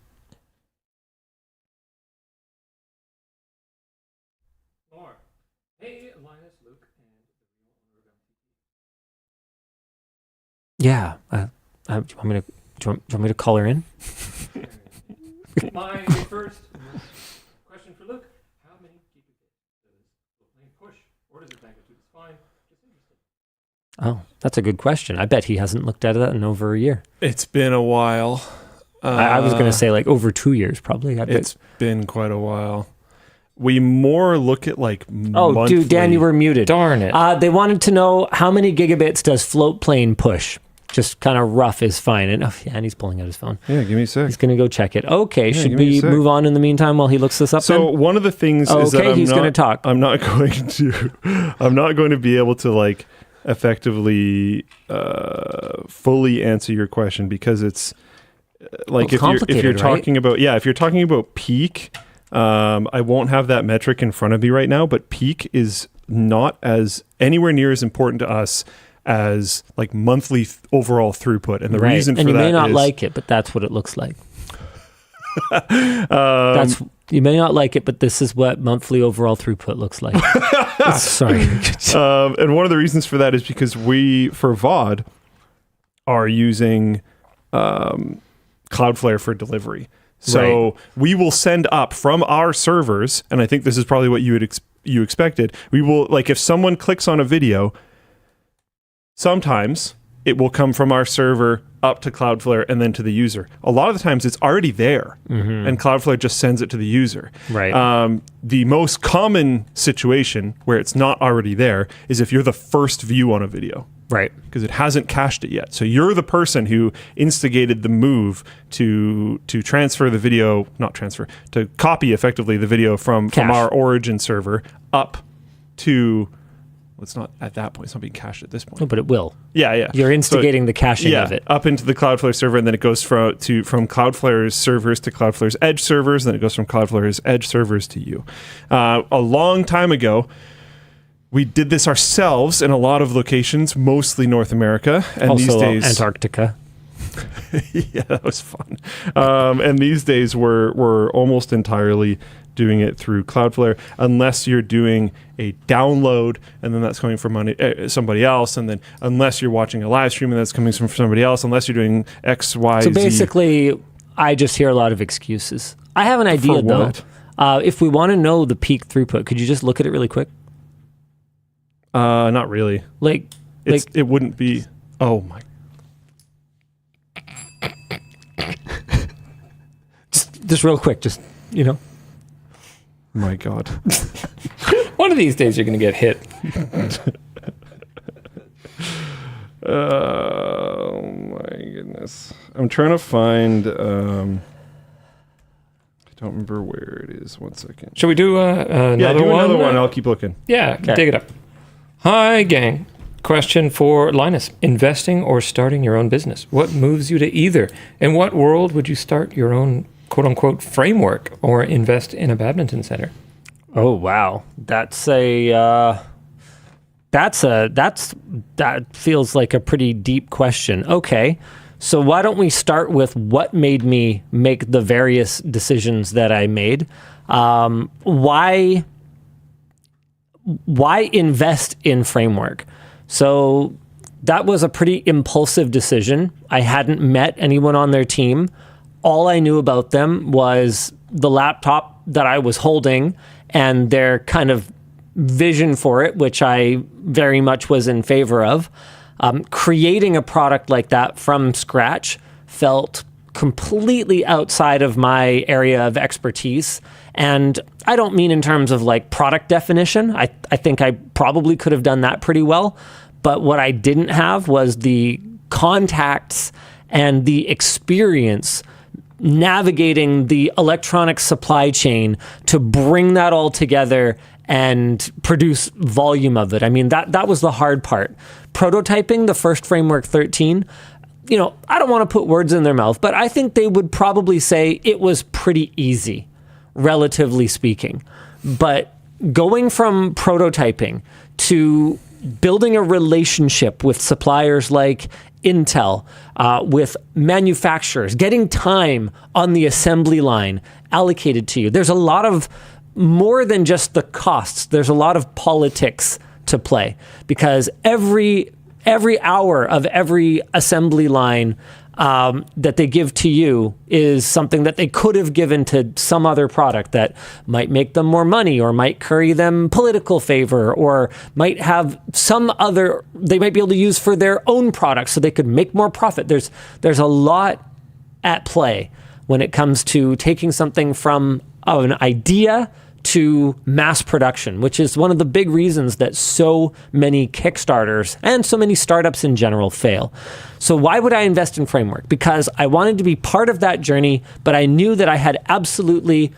Yeah. Do you want me to call her in? My first question for Luke: how many gigabits does Floatplane push? Orders of magnitude is fine. Just interested. Oh, that's a good question. I bet he hasn't looked at that in over a year. It's been a while. I was going to say like over 2 years, probably. It's been quite a while. We more look at like Oh, dude, Dan, you were muted. Darn it. They wanted to know how many gigabits does Floatplane push? Just kind of rough is fine. And he's pulling out his phone. Yeah, give me a sec. He's going to go check it. Okay, should give me we a sec. move on in the meantime while he looks this up? So then? one of the things is that he's going to talk. I'm not going to be able to like effectively fully answer your question because it's like if you're talking about if you're talking about peak, I won't have that metric in front of me right now, but peak is not as anywhere near as important to us as like monthly overall throughput, and the reason for that is... And you may not like it, but that's what it looks like. You may not like it, but this is what monthly overall throughput looks like. Sorry. And one of the reasons for that is because we, for VOD, are using Cloudflare for delivery. So we will send up from our servers, and I think this is probably what you expected. We will, like if someone clicks on a video, sometimes it will come from our server up to Cloudflare and then to the user. A lot of the times it's already there, and Cloudflare just sends it to the user. Right. The most common situation where it's not already there is if you're the first view on a video. Right. Because it hasn't cached it yet. So you're the person who instigated the move to transfer the video, to copy effectively the video from our origin server up to... It's not at that point. It's not being cached at this point. No, but it will. Yeah. You're instigating the caching of it. Up into the Cloudflare server, and then it goes from Cloudflare's servers to Cloudflare's edge servers, then it goes from Cloudflare's edge servers to you. A long time ago, we did this ourselves in a lot of locations, mostly North America, and also these days Antarctica. Yeah, that was fun. And these days we're almost entirely doing it through Cloudflare, unless you're doing a download and then that's coming from somebody else, and then unless you're watching a live stream and that's coming from somebody else, unless you're doing X, Y, So Z. basically, I just hear a lot of excuses. I have an idea, though. If we want to know the peak throughput, could you just look at it really quick? Not really. It wouldn't be... Oh, my... just real quick, My God. One of these days you're going to get hit. Oh my goodness. I'm trying to find... I don't remember where it is. 1 second. Shall we do another do one? another one. I'll keep looking. Yeah, dig it up. Hi, gang. Question for Linus. Investing or starting your own business? What moves you to either? In what world would you start your own quote-unquote framework or invest in a badminton center? Oh, wow. That feels like a pretty deep question. Okay, so why don't we start with what made me make the various decisions that I made? Why invest in framework? So that was a pretty impulsive decision. I hadn't met anyone on their team. All I knew about them was the laptop that I was holding and their kind of vision for it, which I very much was in favor of. Creating a product like that from scratch felt completely outside of my area of expertise. And I don't mean in terms of like product definition. I think I probably could have done that pretty well. But what I didn't have was the contacts and the experience navigating the electronic supply chain to bring that all together and produce volume of it. I mean, that was the hard part. Prototyping the first Framework 13, I don't want to put words in their mouth, but I think they would probably say it was pretty easy, relatively speaking. But going from prototyping to building a relationship with suppliers like Intel, with manufacturers, getting time on the assembly line allocated to you. There's a lot of more than just the costs. There's a lot of politics to play because every every hour of every assembly line that they give to you is something that they could have given to some other product that might make them more money or might curry them political favor or might have some other, they might be able to use for their own products so they could make more profit. There's a lot at play when it comes to taking something from an idea to mass production, which is one of the big reasons that so many Kickstarters and so many startups in general fail. So why would I invest in Framework? Because I wanted to be part of that journey, but I knew that I had absolutely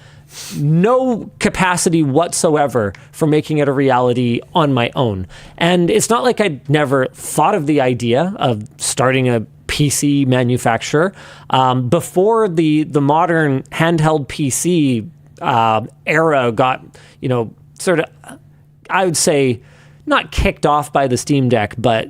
no capacity whatsoever for making it a reality on my own. And it's not like I'd never thought of the idea of starting a PC manufacturer. Before the modern handheld PC era got, sort of, I would say, not kicked off by the Steam Deck, but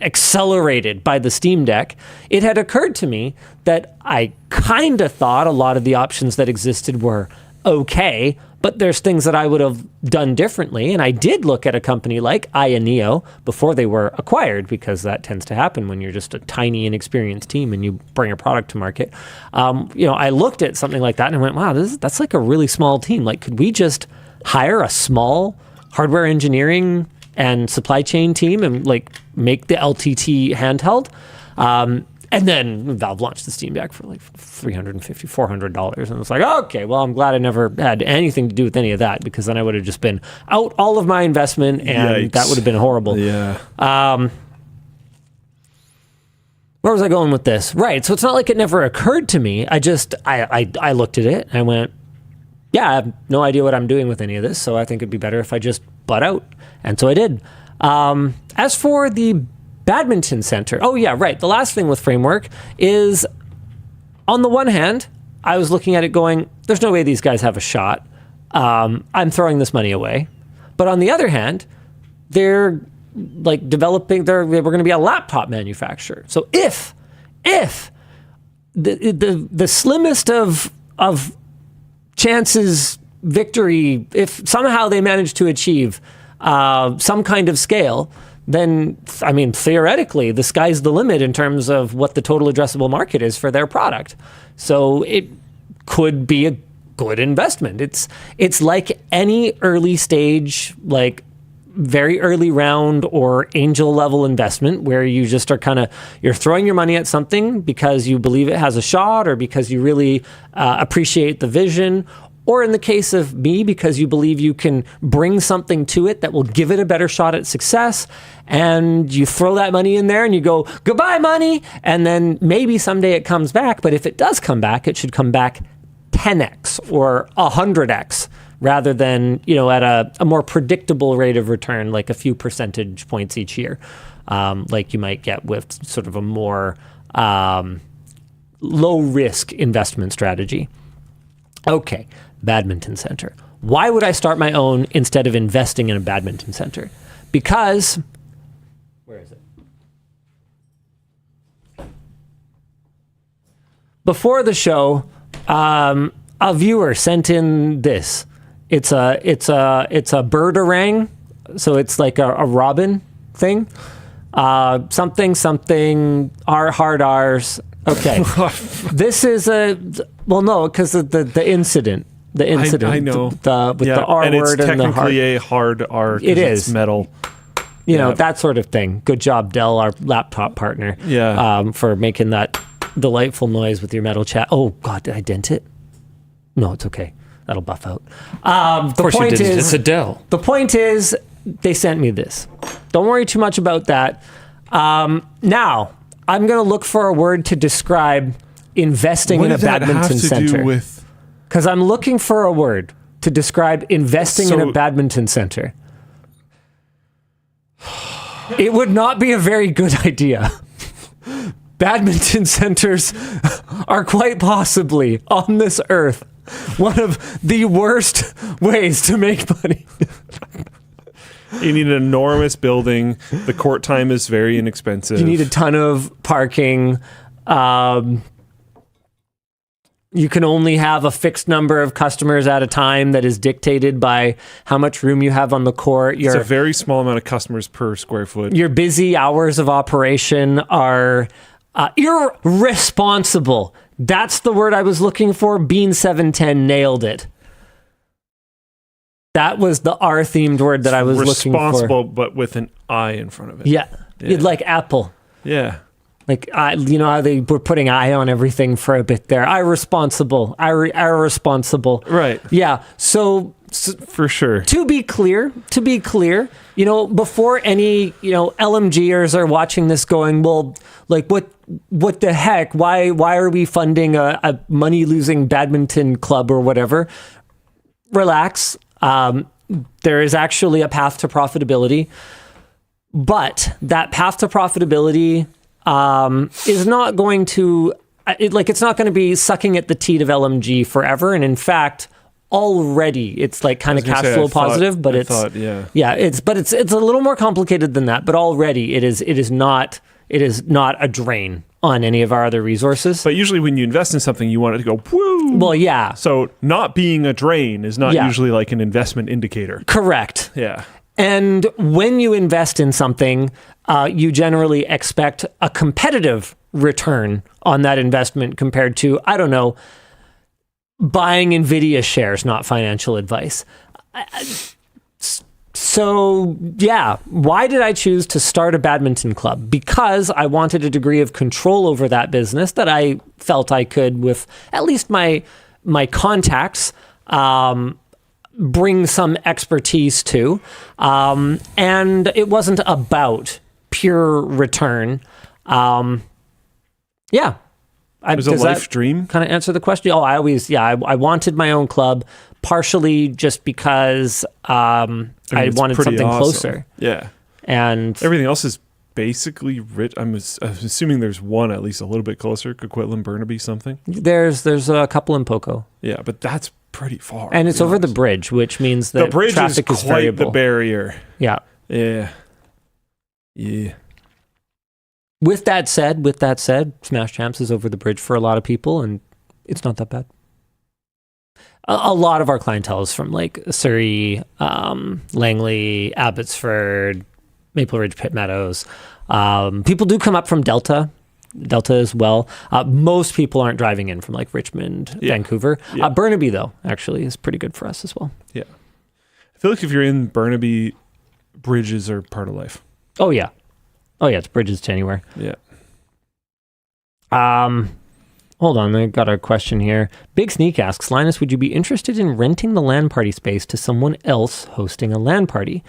accelerated by the Steam Deck, it had occurred to me that I kind of thought a lot of the options that existed were okay, but there's things that I would have done differently. And I did look at a company like Ioneo before they were acquired, because that tends to happen when you're just a tiny, inexperienced team and you bring a product to market. I looked at something like that and I went, wow, that's like a really small team. Like, could we just hire a small hardware engineering and supply chain team and like make the LTT handheld? And then Valve launched the Steam Deck for like $350, $400. And I was like, okay, well, I'm glad I never had anything to do with any of that, because then I would have just been out all of my investment and that would have been horrible. Yeah. Where was I going with this? Right. So it's not like it never occurred to me. I looked at it and I went, yeah, I have no idea what I'm doing with any of this. So I think it'd be better if I just butt out. And so I did. As for the Badminton Center. Oh, yeah, right. The last thing with Framework is, on the one hand, I was looking at it going, there's no way these guys have a shot. I'm throwing this money away. But on the other hand, they're like developing, we're going to be a laptop manufacturer. So if the slimmest of chances victory, if somehow they manage to achieve some kind of scale, then, I mean, theoretically, the sky's the limit in terms of what the total addressable market is for their product. So it could be a good investment. It's like any early stage, like very early round or angel level investment, where you just are you're throwing your money at something because you believe it has a shot, or because you really appreciate the vision, or in the case of me, because you believe you can bring something to it that will give it a better shot at success, and you throw that money in there and you go, goodbye money, and then maybe someday it comes back. But if it does come back, it should come back 10x or 100x, rather than, at a more predictable rate of return, like a few percentage points each year, like you might get with sort of a more low risk investment strategy. Okay. Badminton Center. Why would I start my own instead of investing in a badminton center? Because, where is it? Before the show, a viewer sent in this. It's a bird-a-rang, so it's like a robin thing. Something hard R's. Okay. This is because of the incident. The incident. I know. With the R and word it's and the technically a hard R. It is. It's metal. That sort of thing. Good job, Dell, our laptop partner. Yeah. For making that delightful noise with your metal chat. Oh, God, did I dent it? No, it's okay. That'll buff out. Of course you didn't. It's a Dell. The point is, they sent me this. Don't worry too much about that. Now, I'm going to look for a word to describe investing in a badminton center. Because I'm looking for a word to describe investing in a badminton center. It would not be a very good idea. Badminton centers are quite possibly, on this earth, one of the worst ways to make money. You need an enormous building. The court time is very inexpensive. You need a ton of parking. You can only have a fixed number of customers at a time that is dictated by how much room you have on the court. It's a very small amount of customers per square foot. Your busy hours of operation are irresponsible. That's the word I was looking for. Bean710 nailed it. That was the R-themed word that I was looking for. Responsible, but with an I in front of it. Yeah. Like Apple. Yeah. Like, you know how they were putting I on everything for a bit there. Irresponsible. Right. Yeah. So for sure. To be clear, you know, before any, you know, LMGers are watching this going, well, like what the heck? Why are we funding a money-losing badminton club or whatever? Relax. There is actually a path to profitability, but that path to profitability is not going to, it's not going to be sucking at the teat of LMG forever. And in fact, already it's like kind of cash flow positive, but it's a little more complicated than that. But already it is not a drain on any of our other resources. But usually when you invest in something, you want it to go woo. Well, yeah. So not being a drain is not usually like an investment indicator. Correct. Yeah. And when you invest in something, you generally expect a competitive return on that investment compared to, I don't know, buying NVIDIA shares, not financial advice. So, yeah, why did I choose to start a badminton club? Because I wanted a degree of control over that business that I felt I could, with at least my contacts, bring some expertise to. And it wasn't about pure return. It was a life dream. Kind of answer the question. Oh, I wanted my own club, partially just because I wanted something closer. Yeah. And everything else is basically rich. I'm assuming there's one at least a little bit closer, Coquitlam, Burnaby, something. There's a couple in Poco. Yeah, but that's pretty far. And it's over the bridge, which means that the bridge traffic is quite variable. The barrier. Yeah. Yeah. Yeah. With that said, Smash Champs is over the bridge for a lot of people, and it's not that bad. A lot of our clientele is from like Surrey, Langley, Abbotsford, Maple Ridge, Pitt Meadows. People do come up from Delta as well. Most people aren't driving in from like Richmond, Vancouver. Yeah. Burnaby, though, actually is pretty good for us as well. Yeah. I feel like if you're in Burnaby, bridges are part of life. Oh, yeah. It's bridges to anywhere. Yeah. Hold on, I got a question here. Big Sneak asks, Linus, would you be interested in renting the LAN party space to someone else hosting a LAN party?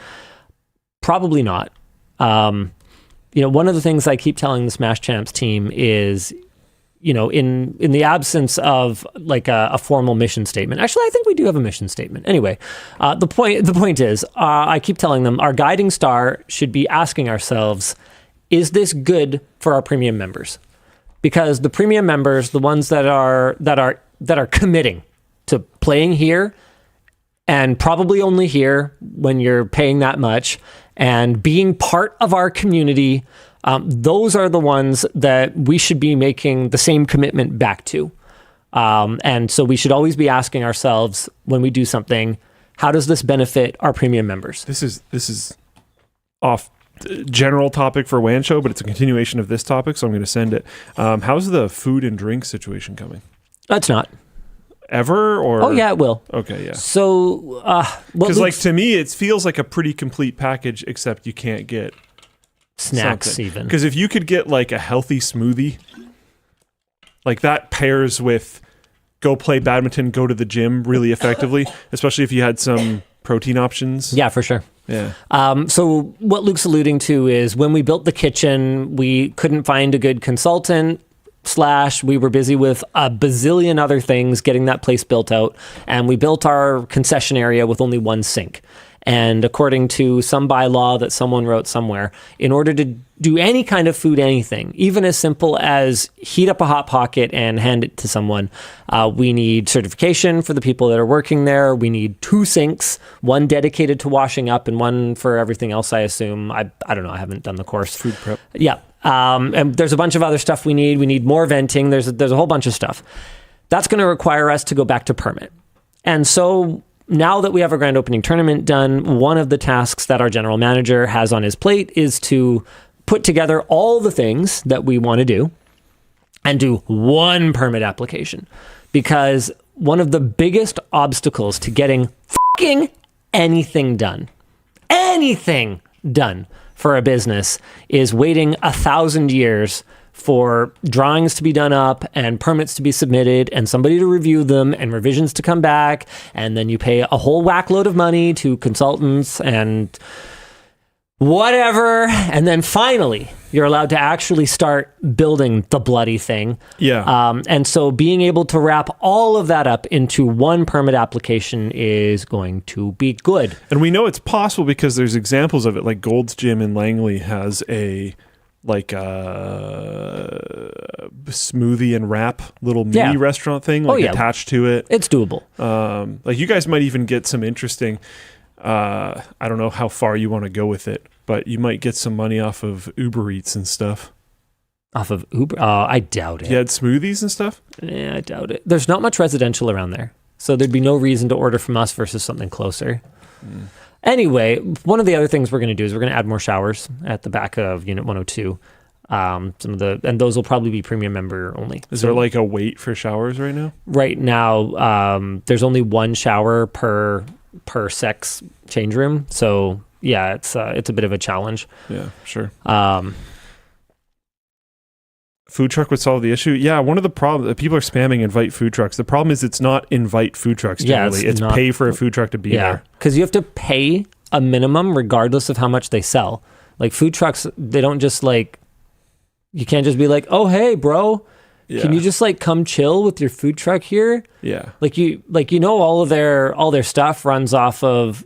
Probably not. One of the things I keep telling the Smash Champs team is, in the absence of like a formal mission statement. Actually, I think we do have a mission statement. Anyway, the point is, I keep telling them our guiding star should be asking ourselves, is this good for our premium members? Because the premium members, the ones that are committing to playing here, and probably only here when you're paying that much, and being part of our community, those are the ones that we should be making the same commitment back to. And so we should always be asking ourselves when we do something, how does this benefit our premium members? This is off general topic for WAN Show, but it's a continuation of this topic, so I'm going to send it. How's the food and drink situation coming? That's not. Ever? Or? Oh, yeah, it will. Okay, yeah. So, because to me, it feels like a pretty complete package, except you can't get snacks something. Even. Because if you could get like a healthy smoothie, like that pairs with go play badminton, go to the gym really effectively, especially if you had some protein options. Yeah, for sure. Yeah. So what Luke's alluding to is when we built the kitchen, we couldn't find a good consultant / we were busy with a bazillion other things getting that place built out. And we built our concession area with only one sink. And according to some bylaw that someone wrote somewhere, in order to do any kind of food, anything, even as simple as heat up a Hot Pocket and hand it to someone, we need certification for the people that are working there. We need 2 sinks, one dedicated to washing up and one for everything else, I assume. I don't know. I haven't done the course. Food prep. Yeah. And there's a bunch of other stuff we need. We need more venting. There's a whole bunch of stuff. that's going to require us to go back to permit. And so now that we have our grand opening tournament done, one of the tasks that our general manager has on his plate is to put together all the things that we want to do and do one permit application. Because one of the biggest obstacles to getting fucking anything done for a business is waiting 1,000 years for drawings to be done up and permits to be submitted and somebody to review them and revisions to come back. And then you pay a whole whack load of money to consultants and whatever. And then finally, you're allowed to actually start building the bloody thing. Yeah. And so being able to wrap all of that up into one permit application is going to be good. And we know it's possible because there's examples of it. Like Gold's Gym in Langley has a smoothie and wrap little mini restaurant thing attached to it. It's doable. Like you guys might even get some interesting, I don't know how far you want to go with it, but you might get some money off of Uber Eats and stuff. Off of Uber? I doubt it. You had smoothies and stuff? Yeah, I doubt it. There's not much residential around there. So there'd be no reason to order from us versus something closer. Anyway, one of the other things we're going to do is we're going to add more showers at the back of Unit 102. And those will probably be premium member only. Is there like a wait for showers right now? Right now, there's only one shower per sex change room. So yeah, it's a bit of a challenge. Yeah, sure. Food truck would solve the issue. Yeah, one of the problems, people are spamming invite food trucks. The problem is it's not invite food trucks generally. It's pay for a food truck to be there. Because you have to pay a minimum regardless of how much they sell. Like food trucks, they don't just you can't just be like, oh, hey, bro, can you just come chill with your food truck here? Yeah. All of their stuff runs off of,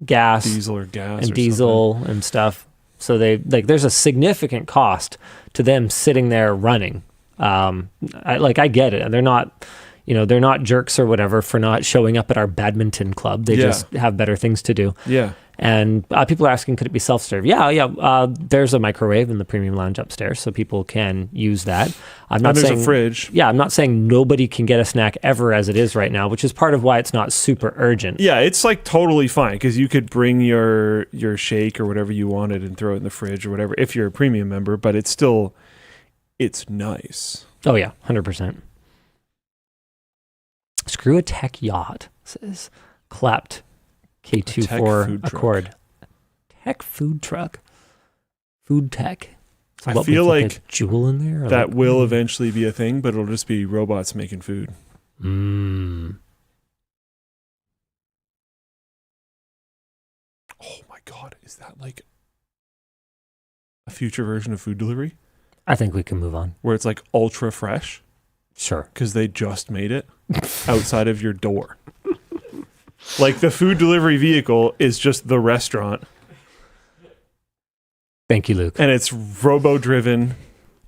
gas. Diesel or gas. And diesel and stuff. So there's a significant cost to them sitting there running. I get it. And they're not jerks or whatever for not showing up at our badminton club. They just have better things to do. Yeah. And people are asking, could it be self-serve? Yeah. There's a microwave in the premium lounge upstairs, so people can use that. There's a fridge. Yeah, I'm not saying nobody can get a snack ever as it is right now, which is part of why it's not super urgent. Yeah, it's totally fine because you could bring your shake or whatever you wanted and throw it in the fridge or whatever if you're a premium member, but it's nice. Oh yeah, 100%. Screw a tech yacht, says clapped K24 Accord. Tech food truck. Food tech. So I feel like a jewel in there? That will eventually be a thing, but it'll just be robots making food. Oh my God. Is that a future version of food delivery? I think we can move on. Where it's ultra fresh? Sure. Because they just made it outside of your door. The food delivery vehicle is just the restaurant. Thank you, Luke. And it's robo-driven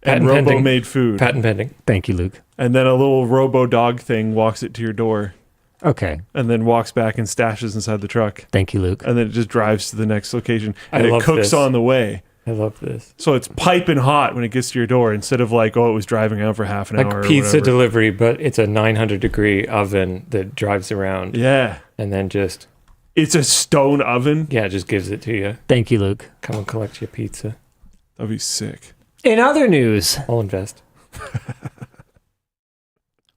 and robo-made food. Patent pending. Thank you, Luke. And then a little robo-dog thing walks it to your door. Okay. And then walks back and stashes inside the truck. Thank you, Luke. And then it just drives to the next location. And it cooks this. on the way. I love this. So it's piping hot when it gets to your door instead of it was driving out for half an hour. Like pizza delivery, but it's a 900-degree oven that drives around. Yeah. And then just... It's a stone oven? Yeah, it just gives it to you. Thank you, Luke. Come and collect your pizza. That'd be sick. In other news... I'll invest.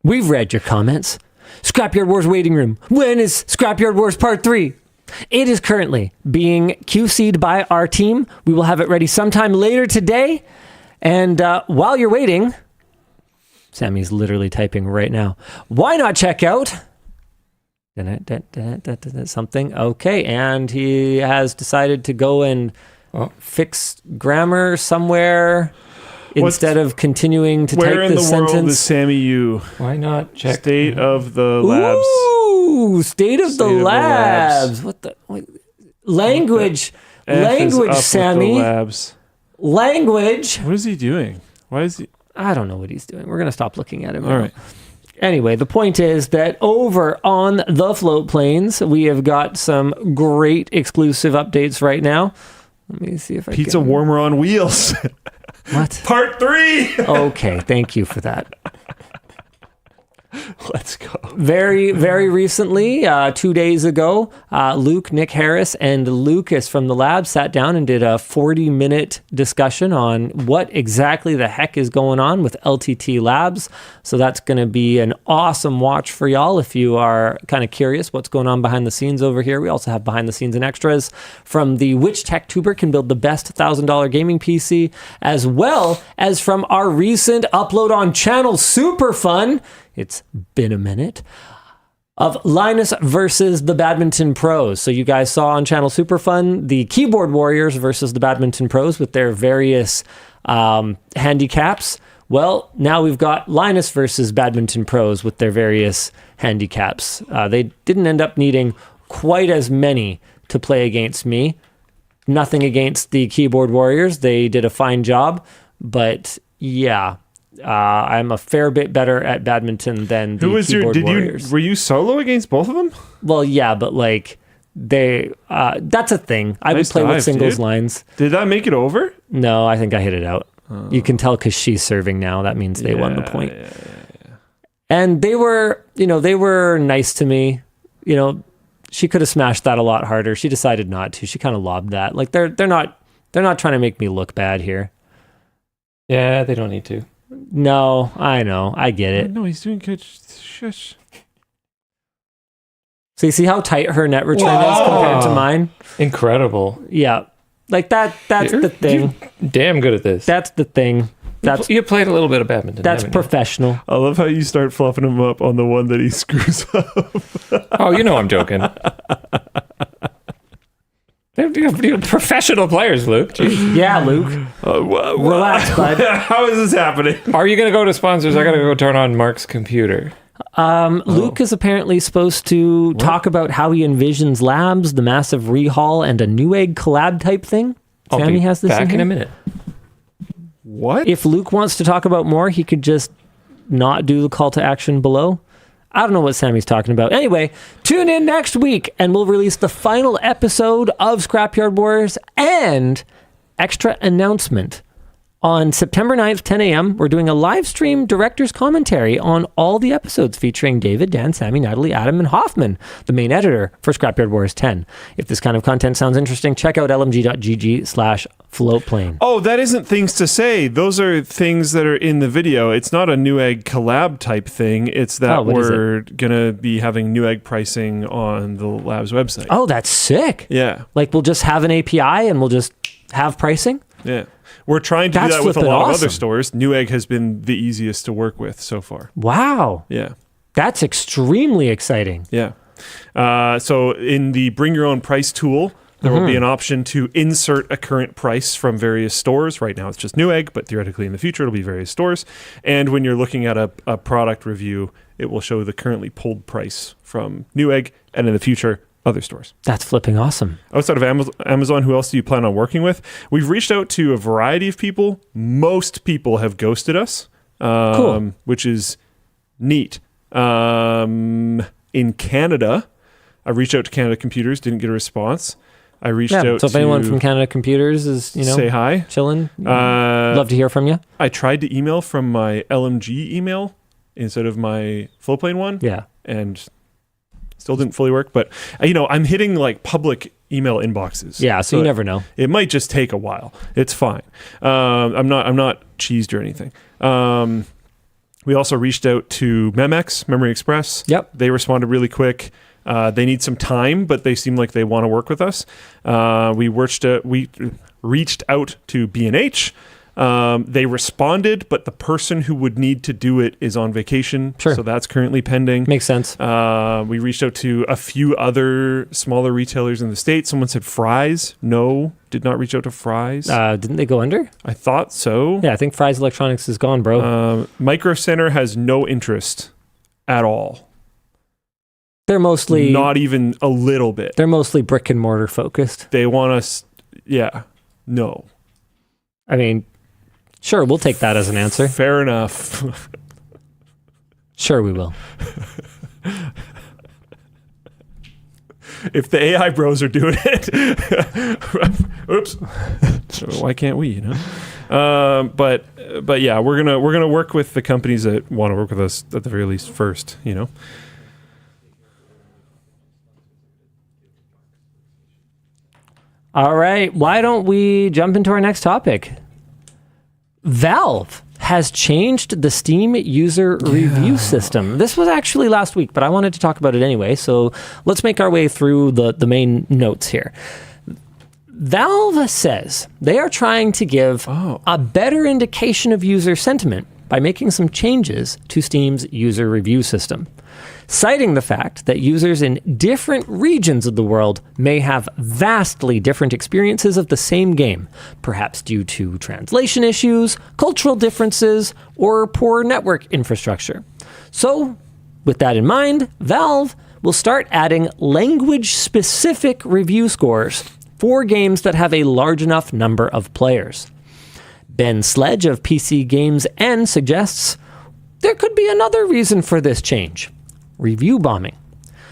We've read your comments. Scrapyard Wars waiting room. When is Scrapyard Wars Part 3? It is currently being QC'd by our team. We will have it ready sometime later today. And while you're waiting, Sammy's literally typing right now. Why not check out something? Okay, and he has decided to go and fix grammar somewhere instead of continuing to type the sentence. Where in the world is Sammy U? Why not check State of the Labs? Ooh, State of the Labs. What the language? Language, Sammy. Language. What is he doing? Why is he? I don't know what he's doing. We're going to stop looking at him. All right. Anyway, the point is that over on the Floatplanes, we have got some great exclusive updates right now. Let me see if I Pizza warmer on wheels. What? Part 3. Okay, thank you for that. Let's go. Very, very recently, 2 days ago, Luke, Nick Harris, and Lucas from the lab sat down and did a 40-minute discussion on what exactly the heck is going on with LTT Labs. So that's going to be an awesome watch for y'all if you are kind of curious what's going on behind the scenes over here. We also have behind the scenes and extras from the Which Tech Tuber Can Build the Best $1,000 Gaming PC, as well as from our recent upload on Channel Super Fun. It's been a minute. Of Linus versus the Badminton Pros. So you guys saw on Channel Super Fun the keyboard warriors versus the badminton pros with their various handicaps. Well, now we've got Linus versus badminton pros with their various handicaps. They didn't end up needing quite as many to play against me. Nothing against the keyboard warriors. They did a fine job, but yeah. I'm a fair bit better at badminton than the keyboard warriors. Were you solo against both of them? Well, yeah, but like that's a thing. I would play with singles lines. Did that make it over? No, I think I hit it out. You can tell because she's serving now. That means they won the point. Yeah. And they were nice to me. You know, she could have smashed that a lot harder. She decided not to. She kind of lobbed that. Like they're not trying to make me look bad here. Yeah, they don't need to. No, I know. I get it. No, he's doing good. Shush. So you see how tight her net return is compared to mine? Incredible. Yeah. Like that's the thing. You're damn good at this. That's the thing. You played a little bit of badminton. That's professional. I love how you start fluffing him up on the one that he screws up. Oh, you know I'm joking. You're professional players, Luke. Jeez. Yeah, Luke. Relax, bud. How is this happening? Are you going to go to sponsors? I got to go turn on Mark's computer. Luke is apparently supposed to talk about how he envisions labs, the massive rehaul, and a Newegg collab type thing. Sammy has this back in a minute. What? If Luke wants to talk about more, he could just not do the call to action below. I don't know what Sammy's talking about. Anyway, tune in next week and we'll release the final episode of Scrapyard Wars and extra announcement. On September 9th, 10 a.m., we're doing a live stream director's commentary on all the episodes featuring David, Dan, Sammy, Natalie, Adam, and Hoffman, the main editor for Scrapyard Wars 10. If this kind of content sounds interesting, check out lmg.gg/floatplane. Oh, that isn't things to say. Those are things that are in the video. It's not a Newegg collab type thing. It's that we're going to be having Newegg pricing on the Labs website. Oh, that's sick. Yeah. Like we'll just have an API and we'll just have pricing? Yeah. We're trying to do that with a lot of other stores. Newegg has been the easiest to work with so far. Wow. Yeah. That's extremely exciting. Yeah. So in the Bring Your Own Price tool, there will be an option to insert a current price from various stores. Right now it's just Newegg, but theoretically in the future it'll be various stores. And when you're looking at a product review, it will show the currently pulled price from Newegg, and in the future, other stores. That's flipping awesome. Outside of Amazon, who else do you plan on working with? We've reached out to a variety of people. Most people have ghosted us, cool. Which is neat. In Canada, I reached out to Canada Computers, didn't get a response. I reached out so if anyone from Canada Computers is, say hi, chilling, love to hear from you. I tried to email from my LMG email instead of my Floatplane one. Yeah. And still didn't fully work, but I'm hitting like public email inboxes. Yeah, so you never know. It might just take a while. It's fine. I'm not cheesed or anything. We also reached out to Memex, Memory Express. Yep. They responded really quick. They need some time, but they seem like they want to work with us. We reached out to B&H. They responded, but the person who would need to do it is on vacation. Sure. So that's currently pending. Makes sense. We reached out to a few other smaller retailers in the States. Someone said Fry's. No, did not reach out to Fry's. Didn't they go under? I thought so. Yeah, I think Fry's Electronics is gone, bro. Micro Center has no interest at all. They're mostly... Not even a little bit. They're mostly brick and mortar focused. They want us... Yeah. No. I mean... Sure, we'll take that as an answer. Fair enough. Sure, we will. if the AI bros are doing it, oops, why can't we? You know, but yeah, we're gonna work with the companies that want to work with us at the very least first. You know. All right, why don't we jump into our next topic? Valve has changed the Steam user review system. This was actually last week, but I wanted to talk about it anyway, so let's make our way through the main notes here. Valve says they are trying to give a better indication of user sentiment by making some changes to Steam's user review system, citing the fact that users in different regions of the world may have vastly different experiences of the same game, perhaps due to translation issues, cultural differences, or poor network infrastructure. So, with that in mind, Valve will start adding language-specific review scores for games that have a large enough number of players. Ben Sledge of PC Games N suggests there could be another reason for this change: review bombing.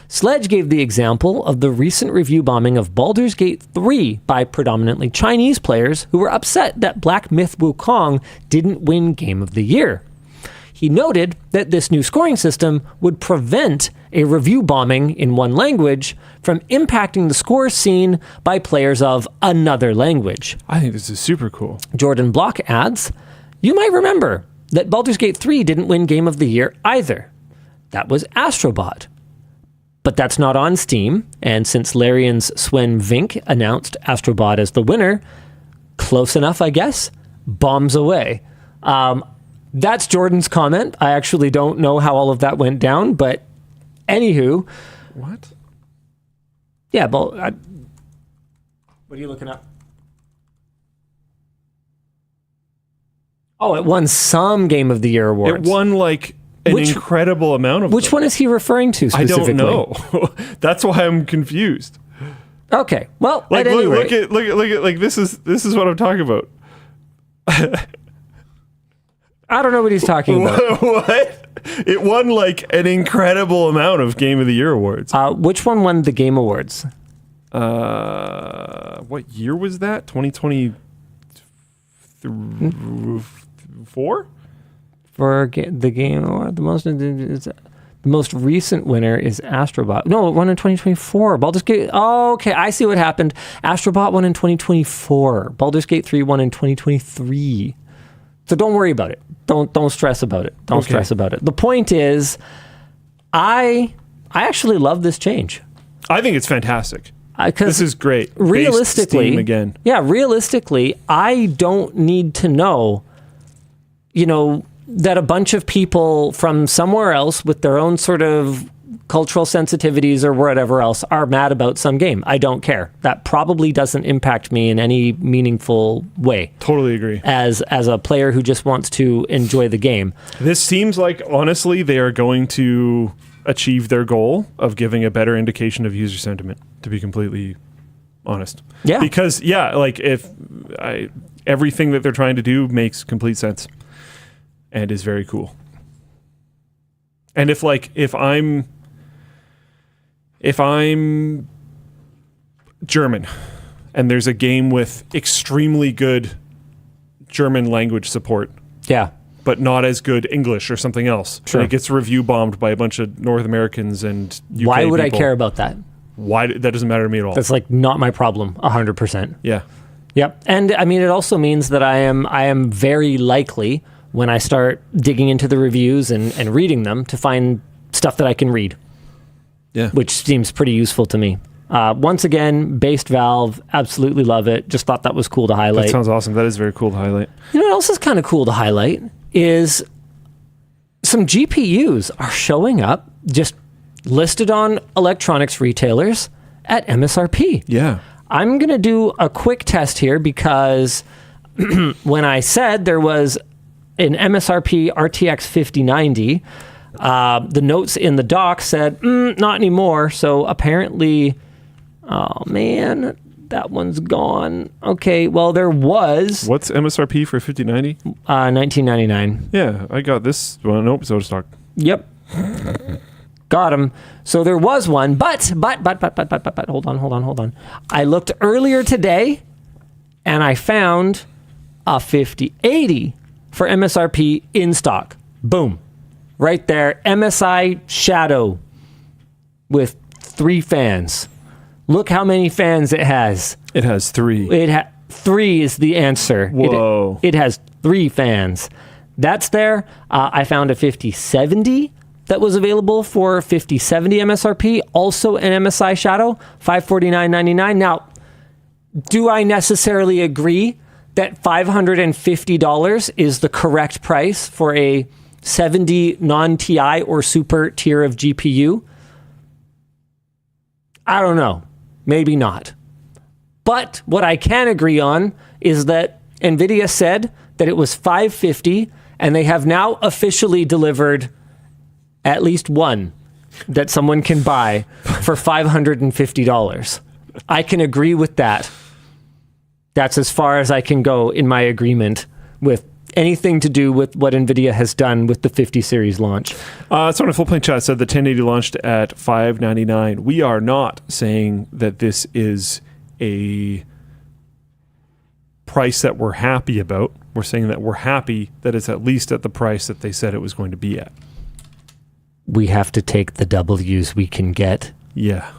Sledge gave the example of the recent review bombing of Baldur's Gate 3 by predominantly Chinese players who were upset that Black Myth Wukong didn't win Game of the Year. He noted that this new scoring system would prevent a review bombing in one language from impacting the scores seen by players of another language. I think this is super cool. Jordan Block adds, "You might remember that Baldur's Gate 3 didn't win Game of the Year either. That was Astrobot. But that's not on Steam, and since Larian's Sven Vink announced Astrobot as the winner, close enough, I guess, bombs away." That's Jordan's comment. I actually don't know how all of that went down, but anywho. What? Yeah, but what are you looking up? Oh, it won some Game of the Year awards. It won like an incredible amount of Which them. one is he referring to specifically? I don't know. That's why I'm confused. Okay, well, Like, at any rate. look at like this is what I'm talking about. I don't know what he's talking about. What? It won like an incredible amount of Game of the Year awards. Which one won the Game Awards? What year was that? 2024? For the Game Award, the most recent winner is Astrobot. No, it won in 2024. Baldur's Gate. Oh, okay, I see what happened. Astrobot won in 2024. Baldur's Gate 3 won in 2023. So don't worry about it. Don't stress about it. Don't stress about it. The point is, I actually love this change. I think it's fantastic. This is great. Realistically, Steam again. Yeah, realistically, I don't need to know, that a bunch of people from somewhere else with their own sort of cultural sensitivities or whatever else are mad about some game. I don't care. That probably doesn't impact me in any meaningful way. Totally agree. As a player who just wants to enjoy the game. This seems like, honestly, they are going to achieve their goal of giving a better indication of user sentiment, to be completely honest. Yeah. Because, everything that they're trying to do makes complete sense and is very cool. And if I'm German and there's a game with extremely good German language support, yeah, but not as good English or something else, sure, and it gets review bombed by a bunch of North Americans and UK why would people, I care about that? Why? That doesn't matter to me at all. That's not my problem. 100%. Yeah. Yep. And I mean, it also means that I am very likely, when I start digging into the reviews and reading them, to find stuff that I can read. Yeah. Which seems pretty useful to me. Once again, based Valve, absolutely love it. Just thought that was cool to highlight. That sounds awesome. That is very cool to highlight. You know what else is kind of cool to highlight is some GPUs are showing up just listed on electronics retailers at MSRP. Yeah. I'm going to do a quick test here because when I said there was an MSRP RTX 5090, the notes in the doc said, not anymore. So apparently, oh man, that one's gone. Okay, well, there was. What's MSRP for 5090? $19.99. Yeah, I got this one. Nope, it's out of stock. Yep. Got him. So there was one, but, hold on. I looked earlier today, and I found a 5080 for MSRP in stock. Boom. Right there. MSI Shadow with 3 fans. Look how many fans it has. It has 3. 3 is the answer. Whoa. It has 3 fans. That's there. I found a 5070 that was available for 5070 MSRP, also an MSI Shadow, $549.99. Now, do I necessarily agree that $550 is the correct price for a 70 non-TI or super tier of GPU? I don't know. Maybe not. But what I can agree on is that NVIDIA said that it was $550, and they have now officially delivered at least one that someone can buy for $550. I can agree with that. That's as far as I can go in my agreement with anything to do with what NVIDIA has done with the 50 series launch. Someone in Floatplane chat said the 1080 launched at $599. We are not saying that this is a price that we're happy about. We're saying that we're happy that it's at least at the price that they said it was going to be at. We have to take the W's we can get. Yeah.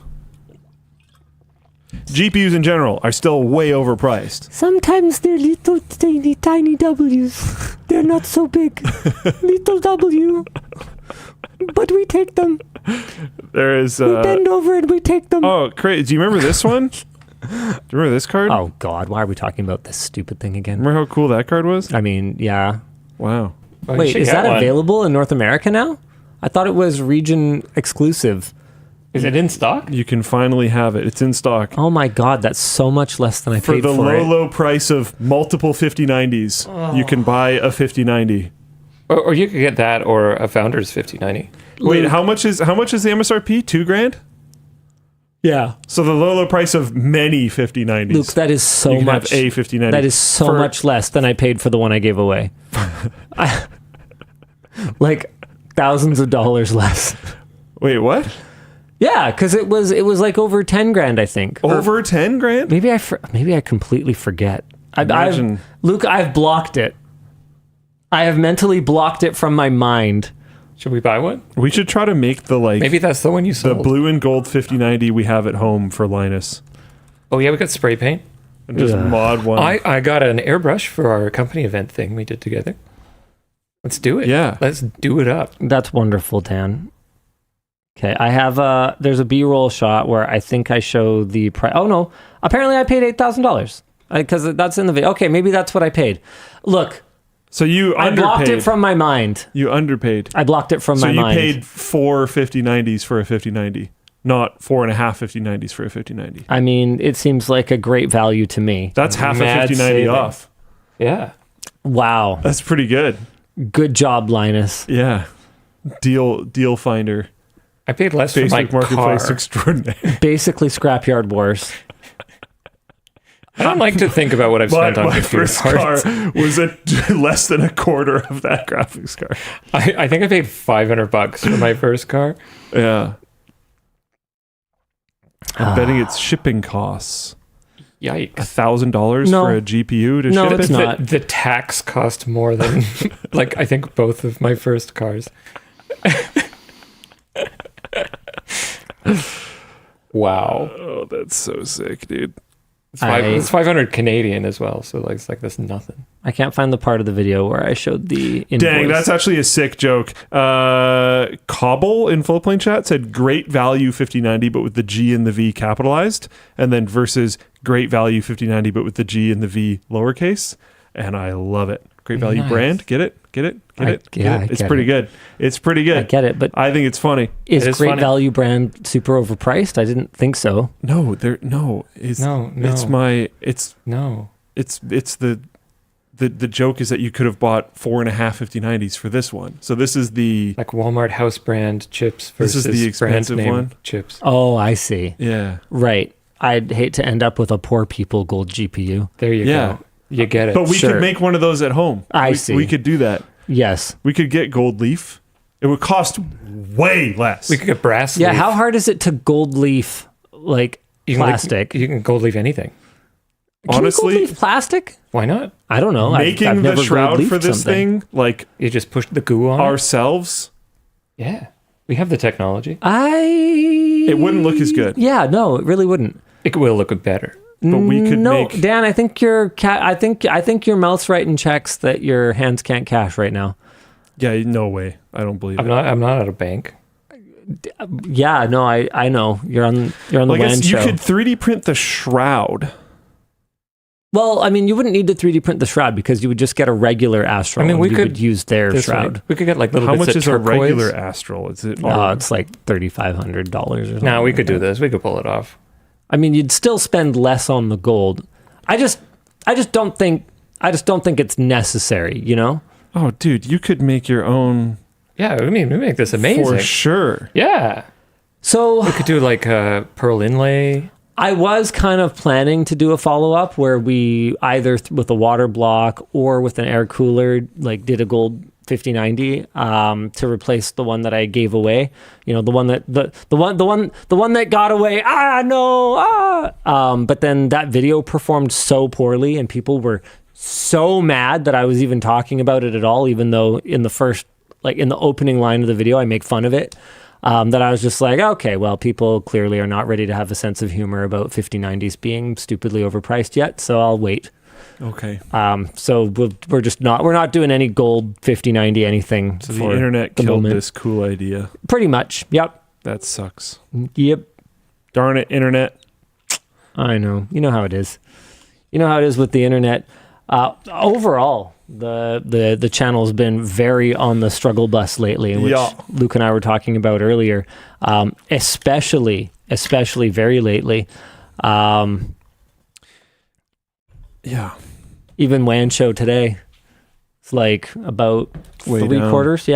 GPUs in general are still way overpriced. Sometimes they're little tiny W's. They're not so big. Little W. But we take them. There is... we bend over and we take them. Oh, crazy. Do you remember this one? Do you remember this card? Oh, God. Why are we talking about this stupid thing again? Remember how cool that card was? I mean, yeah. Wow. Well, Wait, is that available in North America now? I thought it was region exclusive. Is it in stock? You can finally have it. It's in stock. Oh my God, that's so much less than I For paid the for it. low price of multiple 5090s, you can buy a 5090. Or you could get that or a Founders 5090. Wait, how much is the MSRP? $2,000? Yeah. So the low price of many 5090s. Luke, that is so you can much. have a 5090. That is so much less than I paid for the one I gave away. Like thousands of dollars less. Wait, what? Yeah, because it was like over 10 grand, I think. Over 10 grand? Maybe I completely forget. Imagine. Luke, I've blocked it. I have mentally blocked it from my mind. Should we buy one? We should try to make the Maybe that's the one you the sold. blue and gold 5090 we have at home for Linus. Oh yeah, we got spray paint. And just mod one. I got an airbrush for our company event thing we did together. Let's do it. Yeah. Let's do it up. That's wonderful, Dan. Okay, I have there's a B-roll shot where I think I show the price. Oh no, apparently I paid $8,000 because that's in the video. Okay, maybe that's what I paid. Look, so you I underpaid. blocked it from my mind. You underpaid. I blocked it from my mind. So you paid 4 5090s for a 5090, not 4.5 5090s for a 5090. I mean, it seems like a great value to me. That's half Mad a 5090 saving. off. Yeah. Wow. That's pretty good. Good job, Linus. Yeah. Deal finder. I paid less for my Facebook Marketplace car. extraordinary. Basically, Scrapyard Wars. I don't like to think about what I've spent on My computer first parts. car was less than a quarter of that graphics card. I think I paid $500 for my first car. Yeah. I'm betting it's shipping costs. Yikes. $1,000 No. for a GPU to No, ship it's it? not. The tax cost more than, like, I think both of my first cars. Wow. Oh, that's so sick, dude. It's 500 Canadian as well, so like it's like that's nothing. I can't find the part of the video where I showed the invoice. Dang, that's actually a sick joke. Cobble in Floatplane chat said great value 5090, but with the G and the V capitalized, and then versus great value 5090, but with the G and the V lowercase. And I love it. Great value Nice. brand. Get it? I It's get pretty it. good. It's pretty good. I get it, but I think it's funny. is It is Great funny. Value brand super overpriced? I didn't think so. No, it's No. it's the joke is that you could have bought 4.5 5090s for this one. So this is the Like Walmart house brand chips This versus is the expensive brand name one? chips. Oh, I see. yeah. Right. I'd hate to end up with a poor people gold GPU. There you Yeah. go. You get it. But we Sure. could make one of those at home. I see. We could do that. Yes. We could get gold leaf It would cost way less. We could get brass Yeah, leaf. how hard is it to gold leaf like plastic? You can gold leaf anything. Can you Honestly, gold leaf plastic? Why not? I don't know. making I've the never shroud gold-leafed for this something. thing, like You just push the goo on it? ourselves, Yeah. We have the technology. it wouldn't look as good. Yeah, no, it really wouldn't. It will look better. But we could No, make. Dan, I think I think your mouth's writing checks that your hands can't cash right now. Yeah, no way. I don't believe it. I'm not at a bank. Yeah, no, I know. You're on the Well, I WAN guess you Show. could 3D print the shroud. Well, I mean, you wouldn't need to 3D print the shroud because you would just get a regular Astral. I mean, and we you could would use their This way. shroud. We could get like little How bits much of is a turquoise. regular Astral? Is it? It's like $3,500 or something. No, we like could do that. this. We could pull it off. I mean, you'd still spend less on the gold. I just don't think it's necessary. You know? Oh, dude, you could make your own Yeah, I mean, we make this amazing. for sure. Yeah. So We could do like a pearl inlay. I was kind of planning to do a follow-up where we either with a water block or with an air cooler, like did a gold 5090 to replace the one that I gave away. You know, the one that the one that got away. But then that video performed so poorly, and people were so mad that I was even talking about it at all, even though in the opening line of the video I make fun of it. That I was just like, okay, well, people clearly are not ready to have a sense of humor about 5090s being stupidly overpriced yet, so I'll wait. Okay. So we're not doing any gold 5090 anything. So for the internet the killed moment. this cool idea. Pretty much. Yep. That sucks. Yep. Darn it, internet. I know. You know how it is. You know how it is with the internet. Overall, the channel's been very on the struggle bus lately, which Yeah. Luke and I were talking about earlier. Especially very lately. Yeah. Even WAN Show today, it's like about Way three down. quarters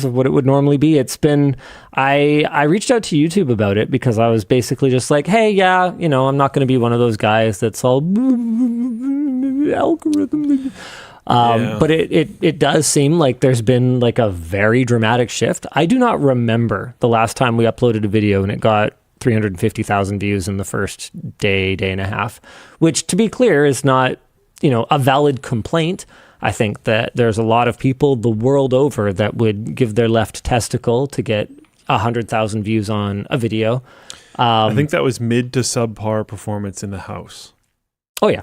of what it would normally be. It's been, I reached out to YouTube about it because I was basically just like, hey, yeah, you know, I'm not going to be one of those guys that's all algorithm. Yeah. But it does seem like there's been like a very dramatic shift. I do not remember the last time we uploaded a video and it got 350,000 views in the first day and a half, which, to be clear, is not, you know, a valid complaint. I think that there's a lot of people the world over that would give their left testicle to get 100,000 views on a video. I think that was mid to subpar performance in the house. Oh yeah.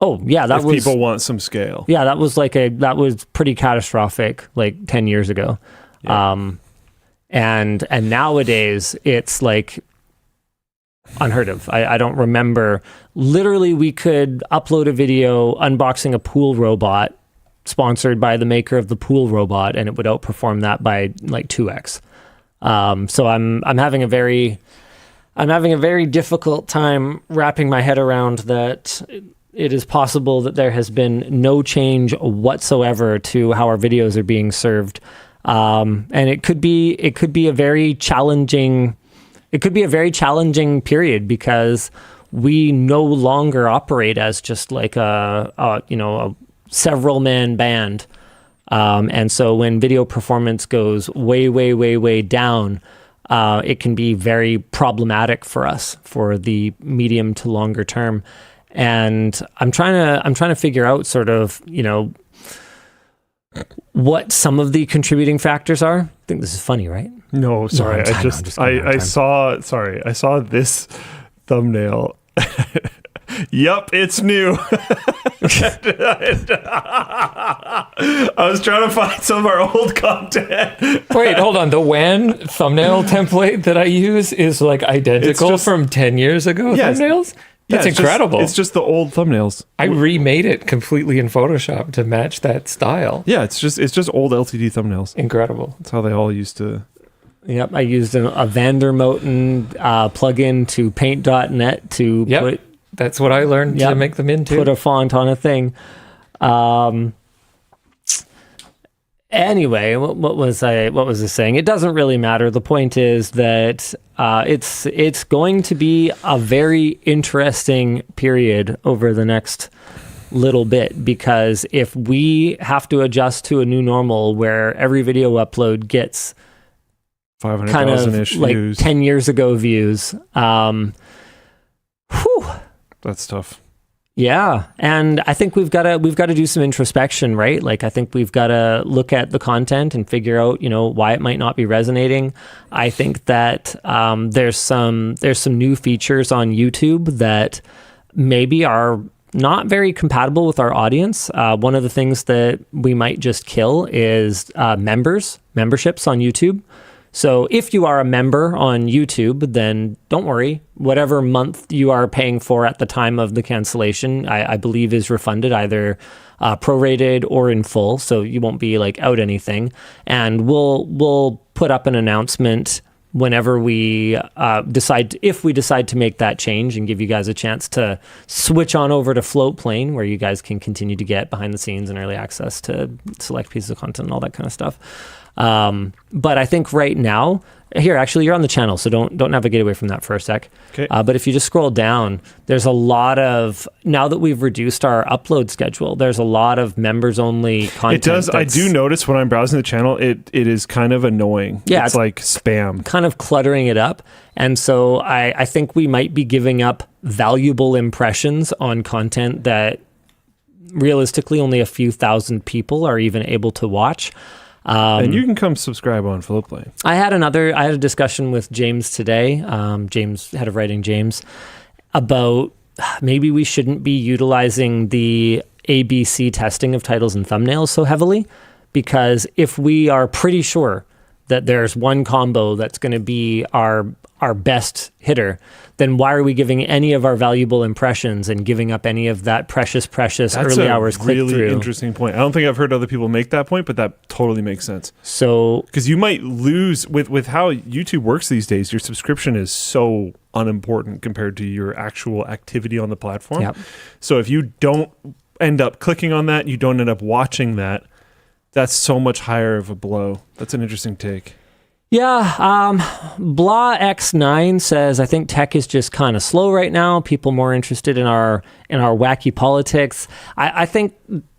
Oh yeah, that if was people want some scale. yeah, that was pretty catastrophic like 10 years ago. Yeah. And nowadays it's like unheard of. I don't remember. Literally, we could upload a video unboxing a pool robot sponsored by the maker of the pool robot, and it would outperform that by like 2x. So I'm having a very difficult time wrapping my head around that it is possible that there has been no change whatsoever to how our videos are being served. And it could be a very challenging period because we no longer operate as just like a several man band. And so when video performance goes way down, it can be very problematic for us for the medium to longer term. And I'm trying to figure out sort of, you know, what some of the contributing factors are. I think this is funny, right? No, sorry. I'm I saw this thumbnail. Yup, it's new. I was trying to find some of our old content. Wait, hold on. The WAN thumbnail template that I use is like identical from 10 years ago thumbnails? That's incredible. It's just the old thumbnails. I remade it completely in Photoshop to match that style. Yeah, it's just old LTD thumbnails. Incredible. That's how they all used to. Yep, I used a Vandermoten plugin to paint.net to put That's what I learned to make them into. put a font on a thing. Anyway, what was I saying? It doesn't really matter. The point is that it's going to be a very interesting period over the next little bit, because if we have to adjust to a new normal where every video upload gets 500,000-ish like views. 10 years ago views, That's tough. yeah, and I think we've got to do some introspection, right? Like, I think we've got to look at the content and figure out, why it might not be resonating. I think that there's some new features on YouTube that maybe are not very compatible with our audience. One of the things that we might just kill is memberships on YouTube. So if you are a member on YouTube, then don't worry. Whatever month you are paying for at the time of the cancellation, I believe is refunded, either prorated or in full. So you won't be like out anything. And we'll put up an announcement whenever we decide to make that change, and give you guys a chance to switch on over to Floatplane, where you guys can continue to get behind the scenes and early access to select pieces of content and all that kind of stuff. But I think right now, here, actually, you're on the channel, so don't navigate away from that for a sec. Okay. But if you just scroll down, there's a lot of, now that we've reduced our upload schedule, there's a lot of members-only content. It does. I do notice when I'm browsing the channel, it is kind of annoying. Yeah, it's like spam. Kind of cluttering it up. And so I think we might be giving up valuable impressions on content that realistically only a few thousand people are even able to watch. And you can come subscribe on Floatplane. I had a discussion with James today, James, head of writing James, about maybe we shouldn't be utilizing the ABC testing of titles and thumbnails so heavily, because if we are pretty sure that there's one combo that's going to be our best hitter, then why are we giving any of our valuable impressions and giving up any of that precious That's early hours click through? That's a really interesting point. I don't think I've heard other people make that point, but that totally makes sense. So, because you might lose with how YouTube works these days, your subscription is so unimportant compared to your actual activity on the platform. Yep. So if you don't end up clicking on that, you don't end up watching that, that's so much higher of a blow. That's an interesting take. Yeah, Blah X9 says, I think tech is just kind of slow right now. People more interested in our wacky politics. I think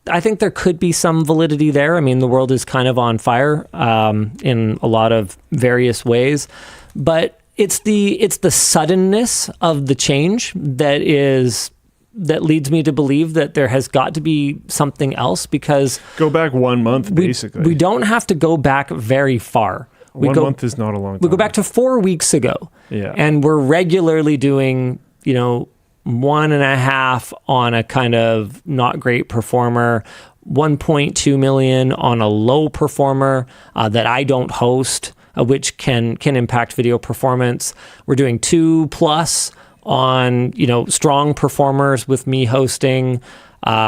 there could be some validity there. I mean, the world is kind of on fire in a lot of various ways, but it's the suddenness of the change that leads me to believe that there has got to be something else, because go back 1 month, basically. We don't have to go back very far. 1 month is not a long time. We go back to 4 weeks ago. Yeah. And we're regularly doing, 1.5 on a kind of not great performer, 1.2 million on a low performer that I don't host, which can impact video performance. We're doing 2+ on, strong performers with me hosting.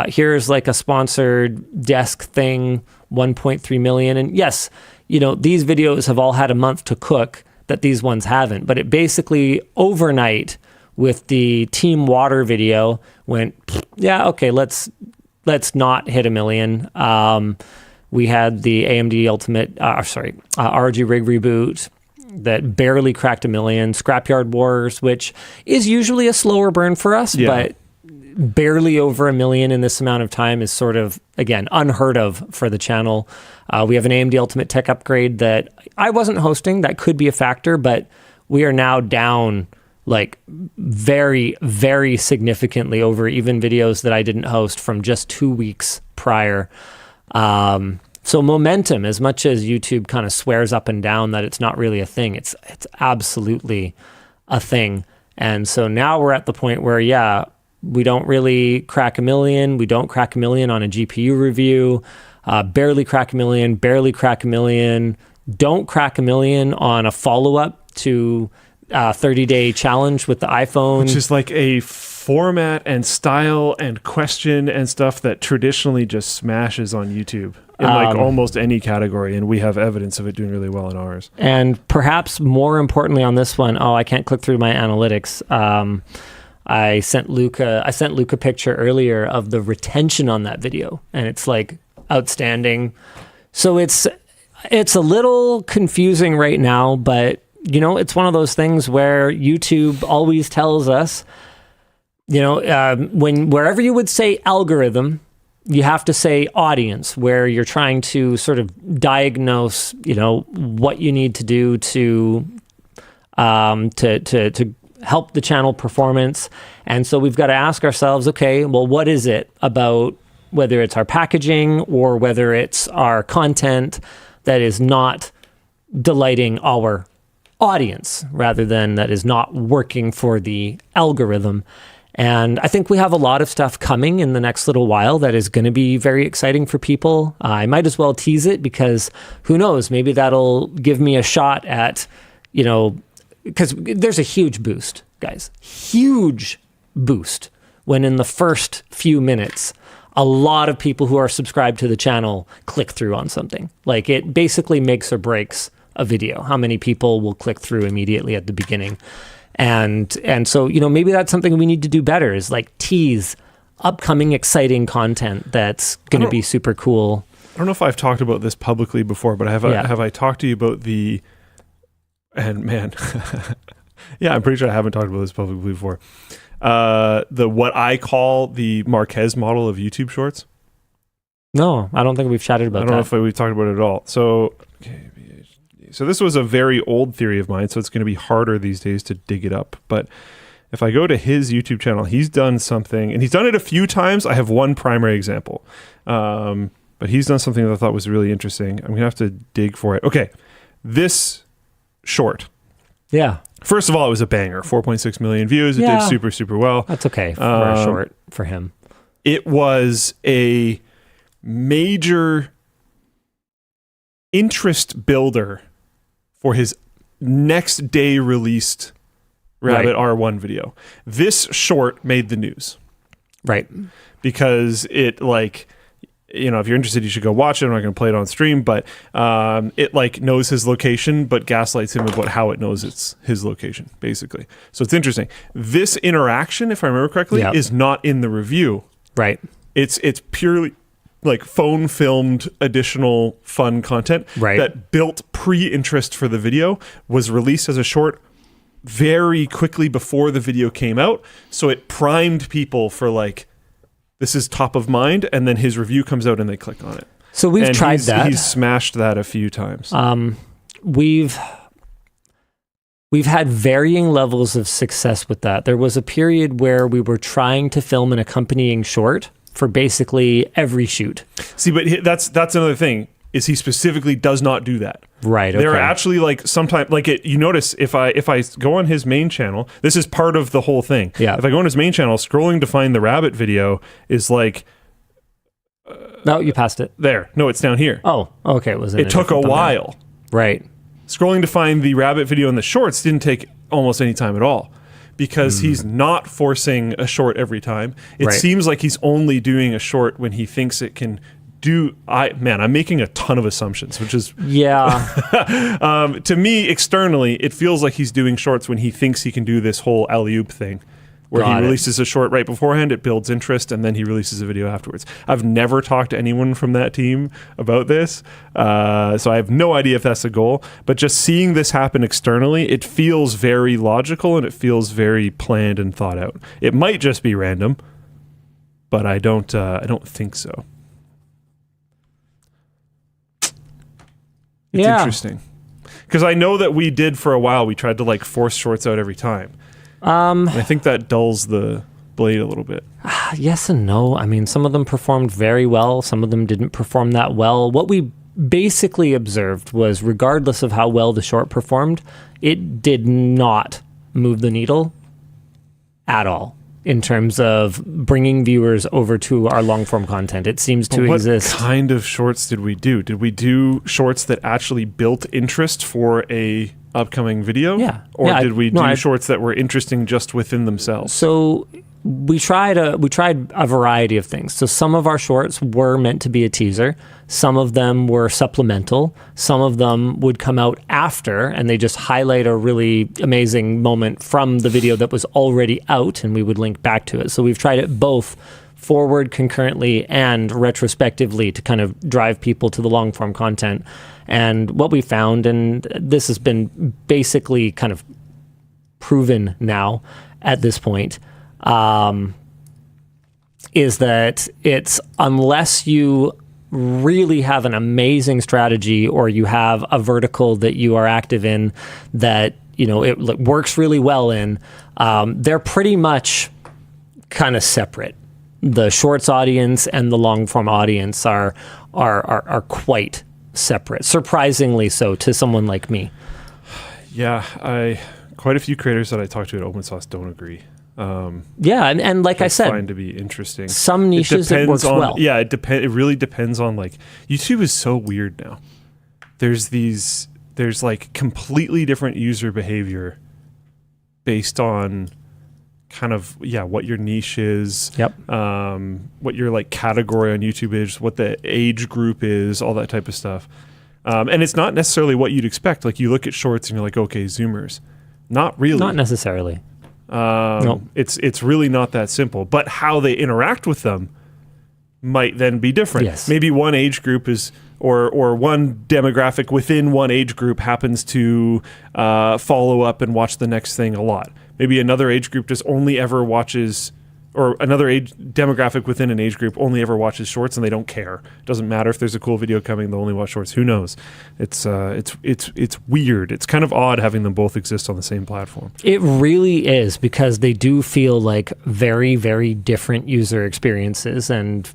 Here's like a sponsored desk thing, 1.3 million. And yes, these videos have all had a month to cook that these ones haven't. But it basically overnight with the Team Water video went, yeah, okay, let's not hit 1 million. We had the AMD ROG Rig reboot that barely cracked 1 million. Scrapyard Wars, which is usually a slower burn for us, but barely over 1 million in this amount of time is sort of, again, unheard of for the channel. We have an AMD Ultimate Tech upgrade that I wasn't hosting. That could be a factor, but we are now down like very, very significantly over even videos that I didn't host from just 2 weeks prior. So momentum, as much as YouTube kind of swears up and down that it's not really a thing, it's absolutely a thing. And so now we're at the point where, we don't really crack 1 million. We don't crack 1 million on a GPU review. Barely crack 1 million. Barely crack 1 million. Don't crack 1 million on a follow-up to 30-day challenge with the iPhone. Which is like a format and style and question and stuff that traditionally just smashes on YouTube in like almost any category, and we have evidence of it doing really well in ours. And perhaps more importantly on this one, I can't click through my analytics. I sent Luke a picture earlier of the retention on that video, and it's like outstanding. So it's a little confusing right now, but it's one of those things where YouTube always tells us Wherever you would say algorithm, you have to say audience, where you're trying to sort of diagnose, what you need to do to help the channel performance. And so we've got to ask ourselves, okay, well, what is it about, whether it's our packaging or whether it's our content, that is not delighting our audience, rather than that is not working for the algorithm. And I think we have a lot of stuff coming in the next little while that is going to be very exciting for people. I might as well tease it, because who knows, maybe that'll give me a shot at, because there's a huge boost, guys, huge boost, when in the first few minutes, a lot of people who are subscribed to the channel click through on something. Like, it basically makes or breaks a video, how many people will click through immediately at the beginning. And so, maybe that's something we need to do better, is like tease upcoming exciting content that's going to be super cool. I don't know if I've talked about this publicly before, but have I talked to you about and man, yeah, I'm pretty sure I haven't talked about this publicly before. What I call the Marquez model of YouTube Shorts. No, I don't think we've chatted about that. I don't know if we've talked about it at all. So this was a very old theory of mine, so it's going to be harder these days to dig it up. But if I go to his YouTube channel, he's done something, and he's done it a few times. I have one primary example. But he's done something that I thought was really interesting. I'm going to have to dig for it. Okay, this short. Yeah. First of all, it was a banger. 4.6 million views. It did super, super well. That's okay for a short for him. It was a major interest builder for his next day released Rabbit R1 video. This short made the news. Right. Because it, if you're interested, you should go watch it. I'm not going to play it on stream, but it knows his location, but gaslights him about how it knows it's his location, basically. So it's interesting. This interaction, if I remember correctly, is not in the review. Right. It's purely phone filmed additional fun content that built pre-interest for the video, was released as a short very quickly before the video came out. So it primed people for this is top of mind, and then his review comes out and they click on it. So we've tried that. He's smashed that a few times. We've had varying levels of success with that. There was a period where we were trying to film an accompanying short for basically every shoot. See, but that's another thing, is he specifically does not do that. Right. There are actually sometimes you notice if I go on his main channel, this is part of the whole thing. Yeah. If I go on his main channel, scrolling to find the rabbit video is no, you passed it. There. No, it's down here. Oh, okay. It took a while. Right. Scrolling to find the rabbit video in the shorts didn't take almost any time at all, because he's not forcing a short every time. It seems like he's only doing a short when he thinks it can do. I'm making a ton of assumptions, which is to me externally, it feels like he's doing shorts when he thinks he can do this whole alley-oop thing, where he releases a short right beforehand, it builds interest, and then he releases a video afterwards. I've never talked to anyone from that team about this, so I have no idea if that's the goal. But just seeing this happen externally, it feels very logical and it feels very planned and thought out. It might just be random, but I don't think so. It's interesting, because I know that we did for a while. We tried to force shorts out every time. And I think that dulls the blade a little bit. Yes and no. I mean, some of them performed very well. Some of them didn't perform that well. What we basically observed was, regardless of how well the short performed, it did not move the needle at all in terms of bringing viewers over to our long-form content. It seems to exist. What kind of shorts did we do? Did we do shorts that actually built interest for a upcoming video? Yeah. Or did we do shorts that were interesting just within themselves? So we tried a variety of things. So some of our shorts were meant to be a teaser. Some of them were supplemental. Some of them would come out after, and they just highlight a really amazing moment from the video that was already out, and we would link back to it. So we've tried it both forward concurrently and retrospectively to kind of drive people to the long form content. And what we found, and this has been basically kind of proven now at this point, is that it's unless you really have an amazing strategy or you have a vertical that you are active in that, it works really well in, they're pretty much kind of separate. The shorts audience and the long form audience are quite separate, surprisingly so to someone like me. Yeah, quite a few creators that I talk to at Open Source don't agree. And like I said, find to be interesting. Some niches it works well. Yeah, it really depends on YouTube is so weird now. There's like completely different user behavior based on kind of what your niche is. Yep. What your like category on YouTube is, what the age group is, all that type of stuff. And it's not necessarily what you'd expect. Like you look at shorts and you're like, okay, Zoomers. Not really. Not necessarily. No. It's really not that simple. But how they interact with them might then be different. Yes. Maybe one age group is, or one demographic within one age group happens to follow up and watch the next thing a lot. Maybe another age group just only ever watches, or another age demographic within an age group only ever watches shorts and they don't care. It doesn't matter if there's a cool video coming, they'll only watch shorts. Who knows? It's weird. It's kind of odd having them both exist on the same platform. It really is, because they do feel like very, very different user experiences. And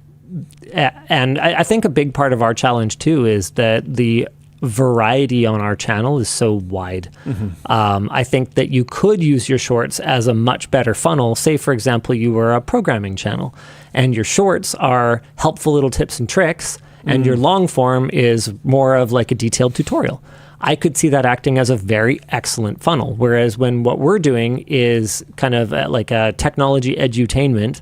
I think a big part of our challenge too is that the variety on our channel is so wide. Mm-hmm. I think that you could use your shorts as a much better funnel. Say, for example, you were a programming channel and your shorts are helpful little tips and tricks, and your long form is more of like a detailed tutorial. I could see that acting as a very excellent funnel. Whereas when what we're doing is kind of like a technology edutainment,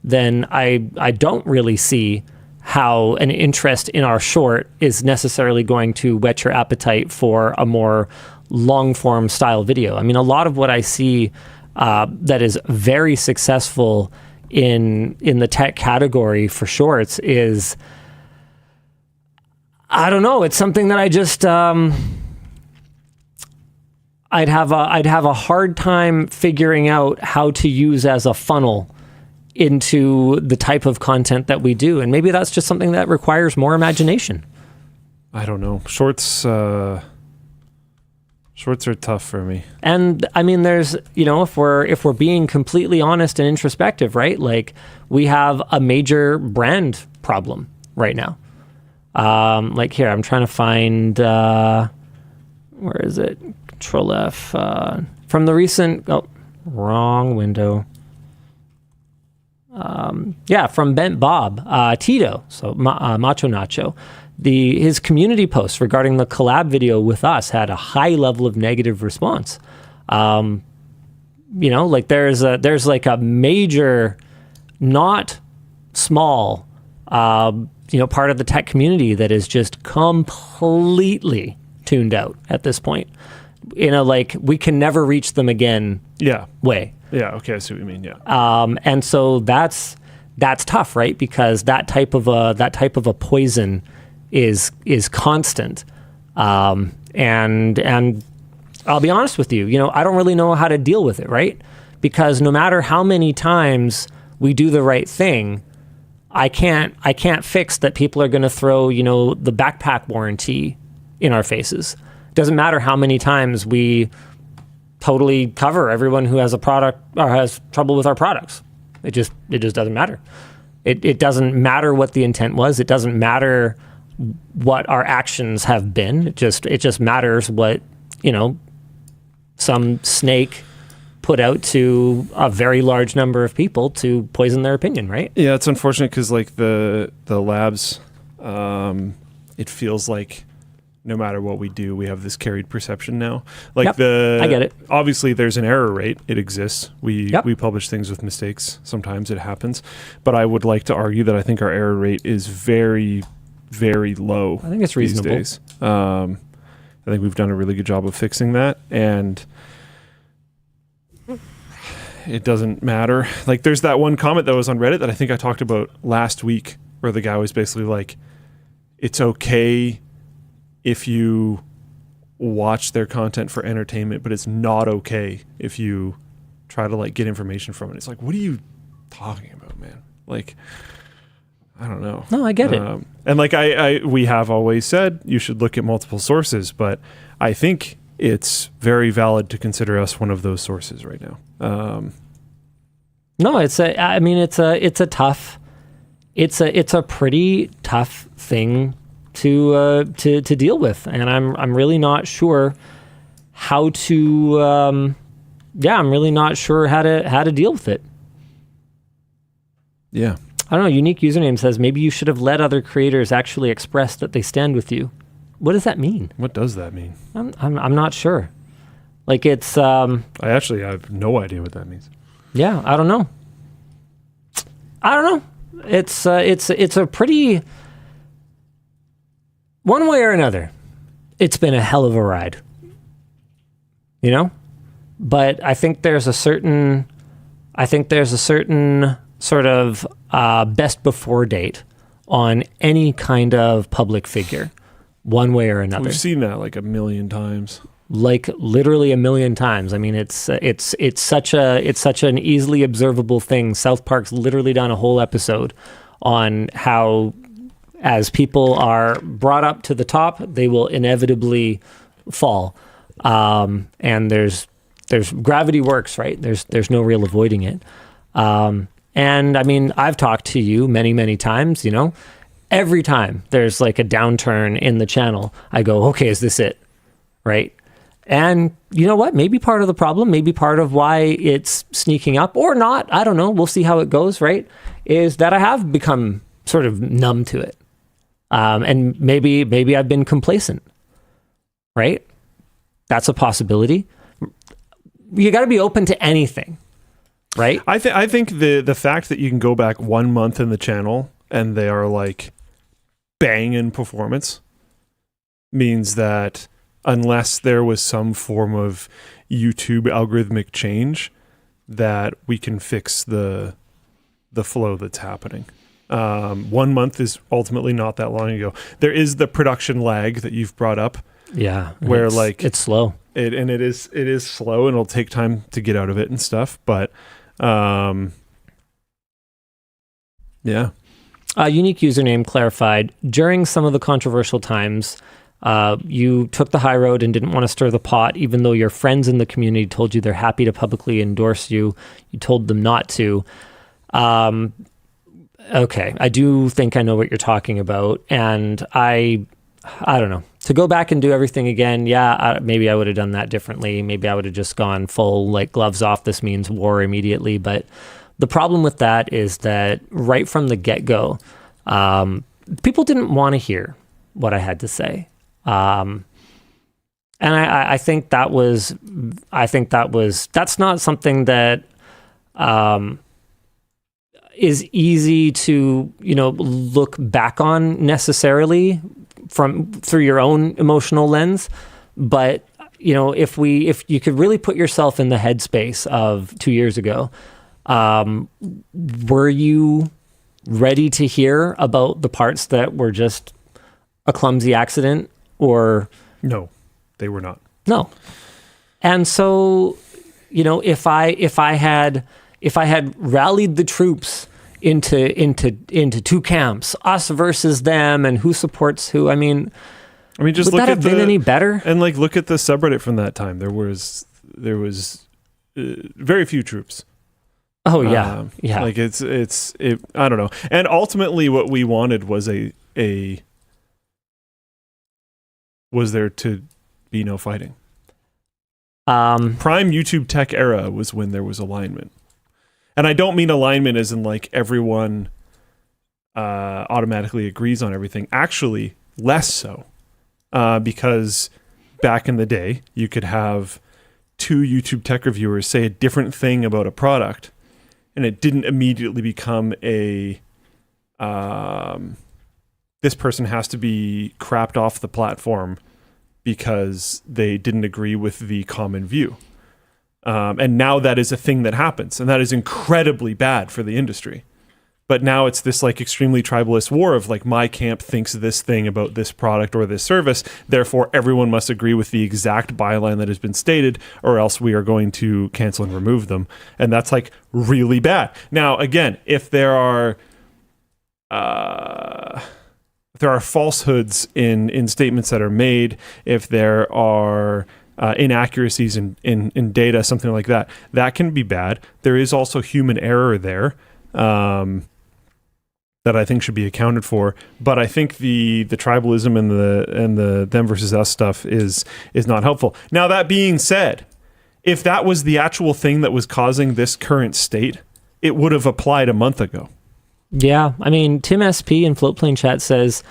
then I don't really see how an interest in our short is necessarily going to whet your appetite for a more long-form style video. I mean, a lot of what I see that is very successful in the tech category for shorts is, I don't know, it's something that I just I'd have a hard time figuring out how to use as a funnel into the type of content that we do. And maybe that's just something that requires more imagination. I don't know. Shorts are tough for me. And I mean, there's, if we're being completely honest and introspective, right? Like we have a major brand problem right now. Like here, I'm trying to find, where is it? Control F, from the recent, wrong window. From Bent Bob, Tito, so Macho Nacho. His community post regarding the collab video with us had a high level of negative response. Like there's like a major, not small, part of the tech community that is just completely tuned out at this point. Like we can never reach them again. Way. Yeah. Okay. I see what you mean. Yeah. And so that's tough, right? Because that type of a poison is constant. And I'll be honest with you, I don't really know how to deal with it, right? Because no matter how many times we do the right thing, I can't fix that people are going to throw, the backpack warranty in our faces. Doesn't matter how many times we totally cover everyone who has a product or has trouble with our products. It just doesn't matter. It doesn't matter what the intent was. It doesn't matter what our actions have been. It just matters what, some snake put out to a very large number of people to poison their opinion, right? Yeah, it's unfortunate because like the labs, it feels like no matter what we do, we have this carried perception now. Like I get it. Obviously there's an error rate. It exists. We publish things with mistakes. Sometimes it happens. But I would like to argue that I think our error rate is very, very low. I think it's reasonable. These days. I think we've done a really good job of fixing that. And it doesn't matter. Like there's that one comment that was on Reddit that I think I talked about last week where the guy was basically like, it's okay if you watch their content for entertainment, but it's not okay if you try to like get information from it. It's like, what are you talking about, man? Like, I don't know. No, I get it. And like we have always said, you should look at multiple sources, but I think it's very valid to consider us one of those sources right now. No, it's a pretty tough thing to deal with, and I'm really not sure how to. I'm really not sure how to deal with it. Yeah. I don't know. Unique username says maybe you should have let other creators actually express that they stand with you. What does that mean? What does that mean? I'm not sure. Like it's. I actually have no idea what that means. Yeah, I don't know. It's a pretty. One way or another, it's been a hell of a ride. You know, but I think there's a certain sort of best before date on any kind of public figure, one way or another. We've seen that like a million times. Like literally a million times. I mean, it's such an easily observable thing. South Park's literally done a whole episode on how, as people are brought up to the top, they will inevitably fall. And there's gravity works, right? There's no real avoiding it. And I mean, I've talked to you many, many times, you know, every time there's like a downturn in the channel, I go, okay, is this it? Right. And you know what? Maybe part of the problem, maybe part of why it's sneaking up or not, I don't know. We'll see how it goes, right? Is that I have become sort of numb to it. And maybe I've been complacent, right? That's a possibility. You got to be open to anything, right? I think the fact that you can go back 1 month in the channel and they are like bang in performance means that unless there was some form of YouTube algorithmic change, that we can fix the flow that's happening. 1 month is ultimately not that long ago. There is the production lag that you've brought up. Yeah. Where it's slow. It is slow and it'll take time to get out of it and stuff. But yeah. Unique username clarified, during some of the controversial times, you took the high road and didn't want to stir the pot, even though your friends in the community told you they're happy to publicly endorse you. You told them not to. Okay, I do think I know what you're talking about, and I don't know. To go back and do everything again, maybe I would have done that differently. Maybe I would have just gone full, like, gloves off, this means war immediately. But the problem with that is that right from the get-go, people didn't want to hear what I had to say. And I think that's not something that is easy to, look back on necessarily through your own emotional lens. But, if you could really put yourself in the headspace of 2 years ago, were you ready to hear about the parts that were just a clumsy accident? Or no, they were not. No. And so, if I had rallied the troops into two camps, us versus them, and who supports who, just would that look have at been any better? And like, look at the subreddit from that time. There was very few troops. Oh yeah, yeah. Like it. I don't know. And ultimately, what we wanted was was there to be no fighting. Prime YouTube tech era was when there was alignment. And I don't mean alignment as in like everyone automatically agrees on everything. Actually, less so. Because back in the day, you could have two YouTube tech reviewers say a different thing about a product, and it didn't immediately become this person has to be crapped off the platform because they didn't agree with the common view. And now that is a thing that happens, and that is incredibly bad for the industry. But now it's this like extremely tribalist war of like my camp thinks this thing about this product or this service, therefore everyone must agree with the exact byline that has been stated, or else we are going to cancel and remove them. And that's like really bad. Now, again, if there are falsehoods in statements that are made, if there are inaccuracies in data, something like that, that can be bad. There is also human error there. That I think should be accounted for, but I think the tribalism and the them versus us stuff is not helpful. Now, that being said, if that was the actual thing that was causing this current state, it would have applied a month ago. Yeah, I mean, Tim SP in Floatplane chat says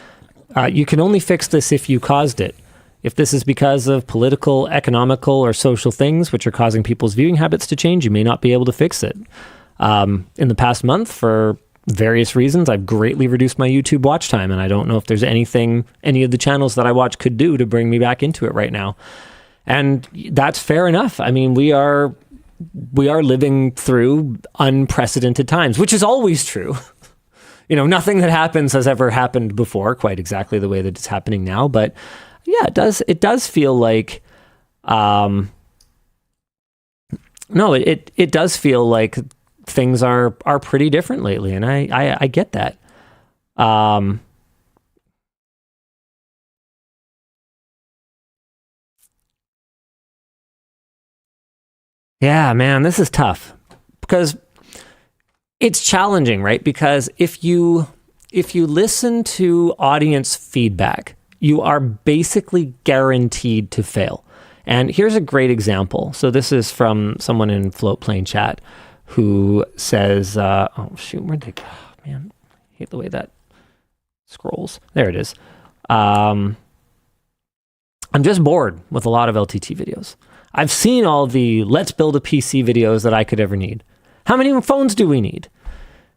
you can only fix this if you caused it. If this is because of political, economical, or social things which are causing people's viewing habits to change, you may not be able to fix it. In the past month, for various reasons, I've greatly reduced my YouTube watch time, and I don't know if there's anything any of the channels that I watch could do to bring me back into it right now. And that's fair enough. I mean, we are living through unprecedented times, which is always true. You know, nothing that happens has ever happened before, quite exactly the way that it's happening now. But yeah, it does feel like no, it does feel like things are pretty different lately, and I get that. Yeah, man, this is tough because it's challenging, right? Because if you listen to audience feedback, you are basically guaranteed to fail. And here's a great example. So this is from someone in Floatplane chat who says, oh shoot, where'd they go? Oh, man, I hate the way that scrolls. There it is. I'm just bored with a lot of LTT videos. I've seen all the let's build a PC videos that I could ever need. How many phones do we need?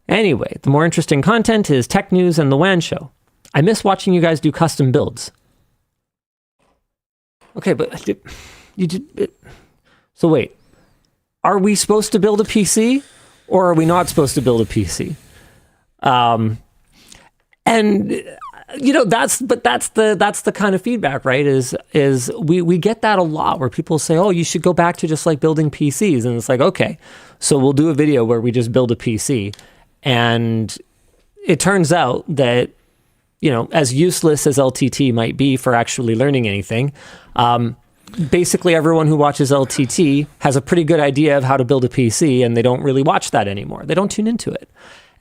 Anyway, the more interesting content is tech news and the WAN Show. I miss watching you guys do custom builds. Okay, but you did. So wait. Are we supposed to build a PC, or are we not supposed to build a PC? And you know, that's the kind of feedback, right? Is we get that a lot where people say, oh, you should go back to just like building PCs, and it's like, okay, so we'll do a video where we just build a PC, and it turns out that, you know, as useless as LTT might be for actually learning anything, basically everyone who watches LTT has a pretty good idea of how to build a PC, and they don't really watch that anymore. They don't tune into it.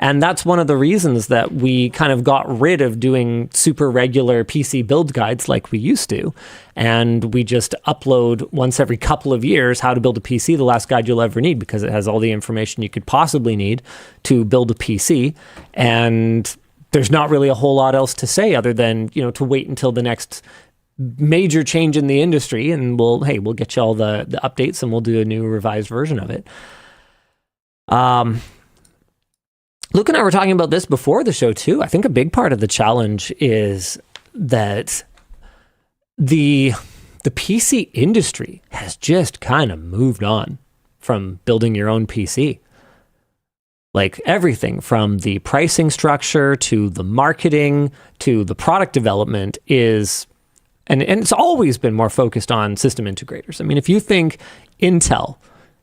And that's one of the reasons that we kind of got rid of doing super regular PC build guides like we used to. And we just upload once every couple of years how to build a PC, the last guide you'll ever need, because it has all the information you could possibly need to build a PC. And there's not really a whole lot else to say other than, you know, to wait until the next major change in the industry, and we'll get you all the updates, and we'll do a new revised version of it. Luke and I were talking about this before the show too. I think a big part of the challenge is that the PC industry has just kind of moved on from building your own PC. Like everything from the pricing structure to the marketing to the product development is, and it's always been more focused on system integrators. I mean, if you think Intel,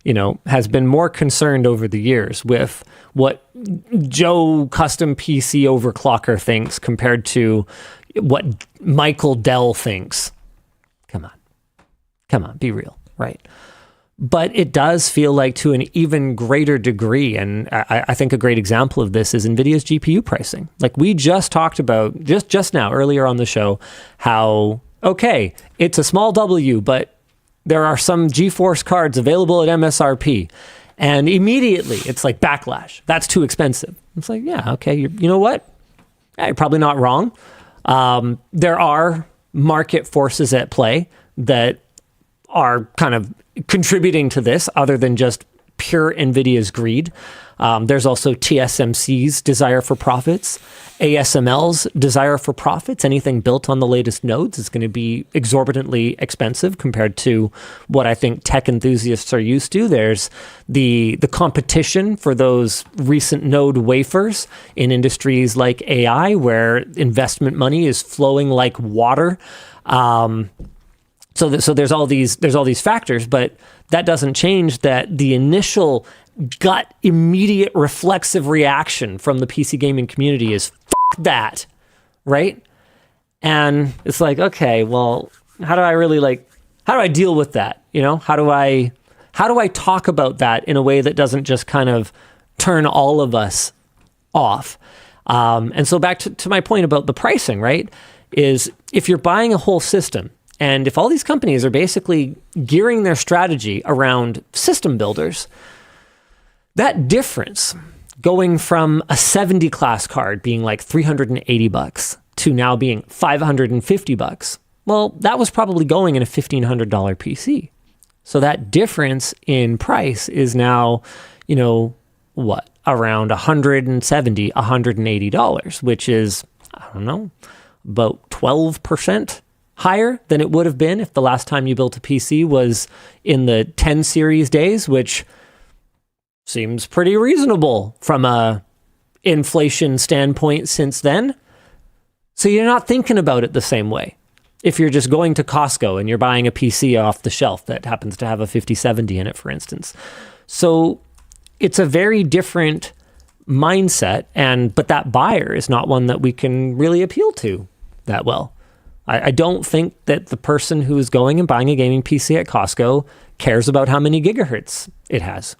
you know, has been more concerned over the years with what Joe custom PC overclocker thinks compared to what Michael Dell thinks. Come on, be real, right? But it does feel like to an even greater degree, and I think a great example of this is NVIDIA's GPU pricing. Like we just talked about just now earlier on the show, how, okay, it's a small W, but there are some GeForce cards available at MSRP. And immediately it's like backlash. That's too expensive. It's like, yeah, okay, you know what? Yeah, you're probably not wrong. There are market forces at play that are kind of contributing to this other than just pure NVIDIA's greed. There's also TSMC's desire for profits, ASML's desire for profits. Anything built on the latest nodes is going to be exorbitantly expensive compared to what I think tech enthusiasts are used to. There's the competition for those recent node wafers in industries like AI, where investment money is flowing like water. So there's all these factors, but that doesn't change that the initial gut, immediate reflexive reaction from the PC gaming community is "F that," right? And it's like, okay, well, how do I deal with that? You know, how do I talk about that in a way that doesn't just kind of turn all of us off? And so back to my point about the pricing, right? Is if you're buying a whole system, and if all these companies are basically gearing their strategy around system builders, that difference going from a 70 class card being like $380 to now being $550, well, that was probably going in a $1,500 PC. So that difference in price is now, you know, what, around $170, $180, which is, I don't know, about 12% higher than it would have been if the last time you built a PC was in the 10 series days, which seems pretty reasonable from a inflation standpoint since then. So you're not thinking about it the same way. If you're just going to Costco and you're buying a PC off the shelf that happens to have a 5070 in it, for instance. So it's a very different mindset, but that buyer is not one that we can really appeal to that well. I don't think that the person who is going and buying a gaming PC at Costco cares about how many gigahertz it has.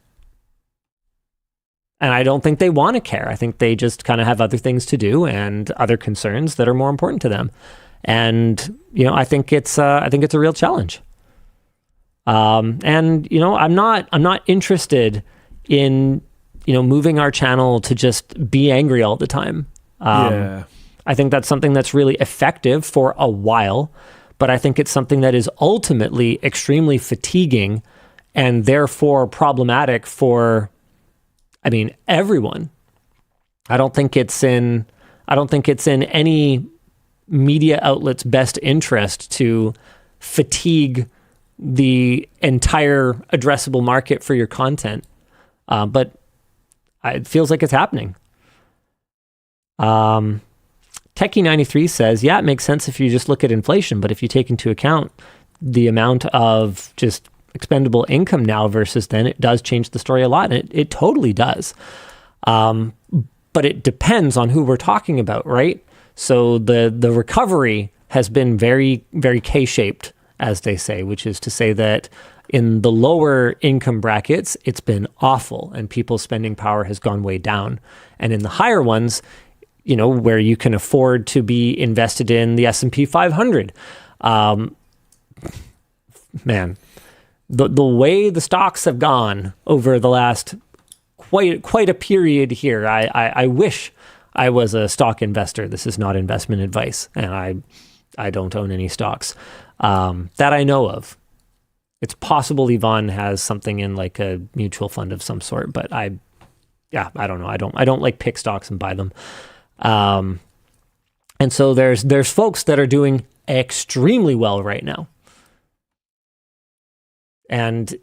And I don't think they want to care. I think they just kind of have other things to do and other concerns that are more important to them. And, you know, I think it's a real challenge. And, you know, I'm not interested in, you know, moving our channel to just be angry all the time. Yeah. I think that's something that's really effective for a while, but I think it's something that is ultimately extremely fatiguing and therefore problematic for, I mean, everyone. I don't think it's in any media outlet's best interest to fatigue the entire addressable market for your content. But it feels like it's happening. Techie93 says, yeah, it makes sense if you just look at inflation, but if you take into account the amount of just expendable income now versus then, it does change the story a lot. And it totally does. But it depends on who we're talking about, right? So the recovery has been very, very K-shaped, as they say, which is to say that in the lower income brackets, it's been awful and people's spending power has gone way down. And in the higher ones, you know, where you can afford to be invested in the S&P 500. Man, the way the stocks have gone over the last quite a period here, I wish I was a stock investor. This is not investment advice, and I don't own any stocks that I know of. It's possible Yvonne has something in like a mutual fund of some sort, but I don't know. I don't like pick stocks and buy them. And so there's folks that are doing extremely well right now. And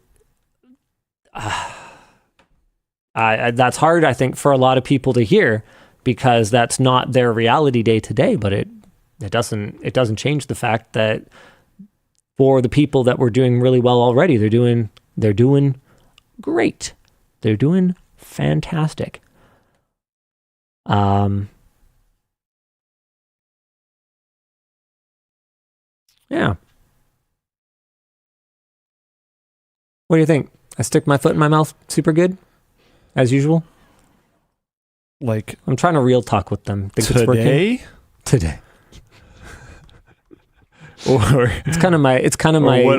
that's hard, I think, for a lot of people to hear because that's not their reality day to day, but it doesn't change the fact that for the people that were doing really well already, they're doing great. They're doing fantastic. Yeah. What do you think? I stick my foot in my mouth super good, as usual? Like, I'm trying to real talk with them. Think today? It's working? Today. Or it's kind of my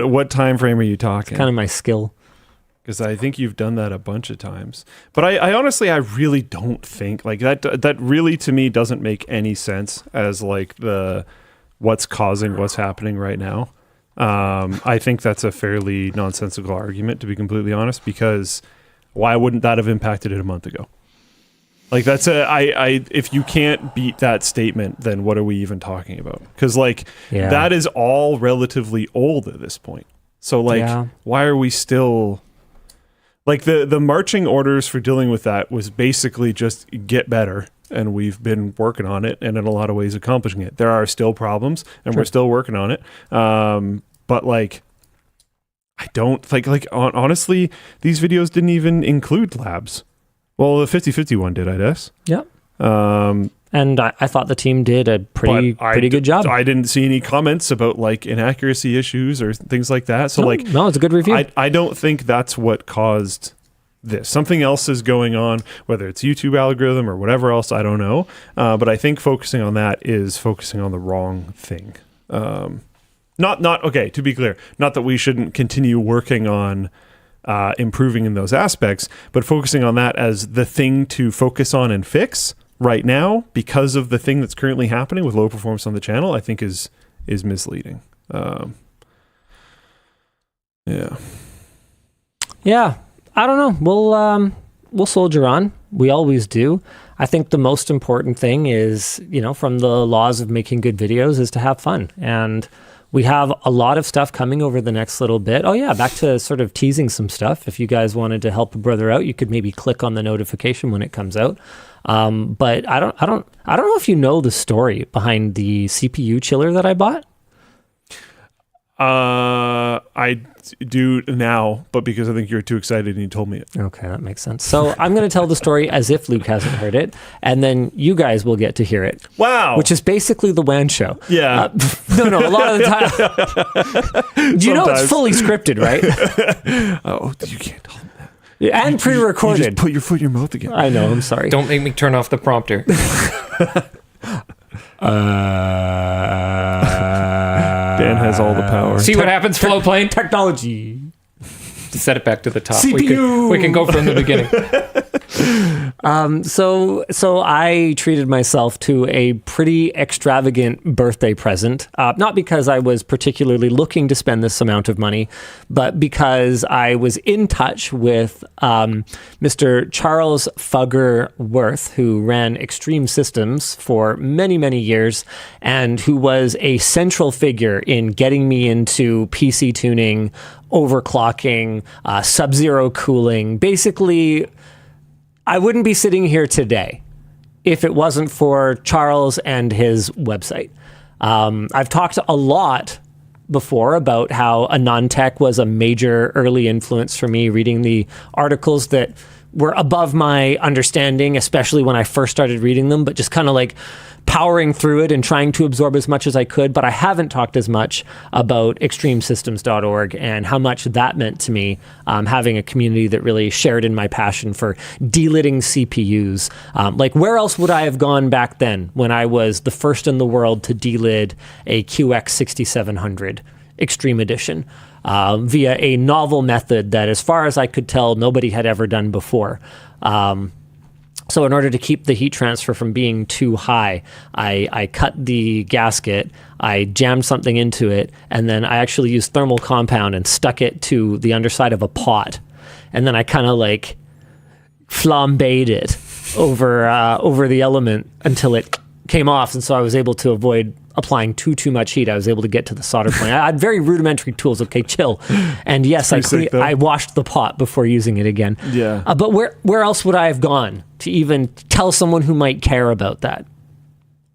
what time frame are you talking? Kind of my skill. Because I think you've done that a bunch of times. But I honestly, I really don't think like that really to me doesn't make any sense as like what's causing what's happening right now. I think that's a fairly nonsensical argument, to be completely honest, because Why wouldn't that have impacted it a month ago? Like that's if you can't beat that statement, then what are we even talking about? Because like that is all relatively old at this point. So like why are we still like the marching orders for dealing with that was basically just get better, and we've been working on it and in a lot of ways accomplishing it. There are still problems and we're still working on it. But like I don't like honestly, these videos didn't even include labs. Well, the 50/50 one did, I guess. Yep. And I thought the team did a pretty good job. I didn't see any comments about like inaccuracy issues or things like that. So no, it's a good review. I don't think that's what caused this. Something else is going on, whether it's YouTube algorithm or whatever else, I don't know. But I think focusing on that is focusing on the wrong thing. Okay, to be clear, not that we shouldn't continue working on improving in those aspects, but focusing on that as the thing to focus on and fix right now because of the thing that's currently happening with low performance on the channel, I think is misleading. Yeah, I don't know. We'll soldier on. We always do. I think the most important thing is, from the laws of making good videos is to have fun. And we have a lot of stuff coming over the next little bit. Oh yeah, back to sort of teasing some stuff. If you guys wanted to help a brother out, you could maybe click on the notification when it comes out. But I don't know if you know the story behind the CPU chiller that I bought. I do now, but because I think you're too excited and you told me it. Okay, that makes sense. So I'm going to tell the story as if Luke hasn't heard it, and then you guys will get to hear it. Wow. Which is basically the WAN Show. Yeah. No, a lot of the time. You know it's fully scripted, right? Oh, you can't tell them that. Yeah, and pre-recorded. You just put your foot in your mouth again. I know, I'm sorry. Don't make me turn off the prompter. Dan has all the power. See what happens, Floatplane? Technology. Set it back to the top. CPU. We can go from the beginning. So I treated myself to a pretty extravagant birthday present, not because I was particularly looking to spend this amount of money, but because I was in touch with Mr. Charles Fugger Worth, who ran Extreme Systems for many, many years, and who was a central figure in getting me into PC tuning, overclocking, sub-zero cooling. Basically, I wouldn't be sitting here today if it wasn't for Charles and his website. I've talked a lot before about how AnandTech was a major early influence for me, reading the articles that were above my understanding, especially when I first started reading them, but just kind of like powering through it and trying to absorb as much as I could. But I haven't talked as much about extremesystems.org and how much that meant to me, having a community that really shared in my passion for delitting CPUs. Like, where else would I have gone back then when I was the first in the world to delid a QX6700 Extreme Edition via a novel method that, as far as I could tell, nobody had ever done before. So in order to keep the heat transfer from being too high, I cut the gasket, I jammed something into it, and then I actually used thermal compound and stuck it to the underside of a pot. And then I kind of like flambéed it over the element until it came off. And so I was able to avoid applying too much heat. I was able to get to the solder point. I had very rudimentary tools. Okay, chill. And yes, I washed the pot before using it again. Yeah. But where else would I have gone to even tell someone who might care about that?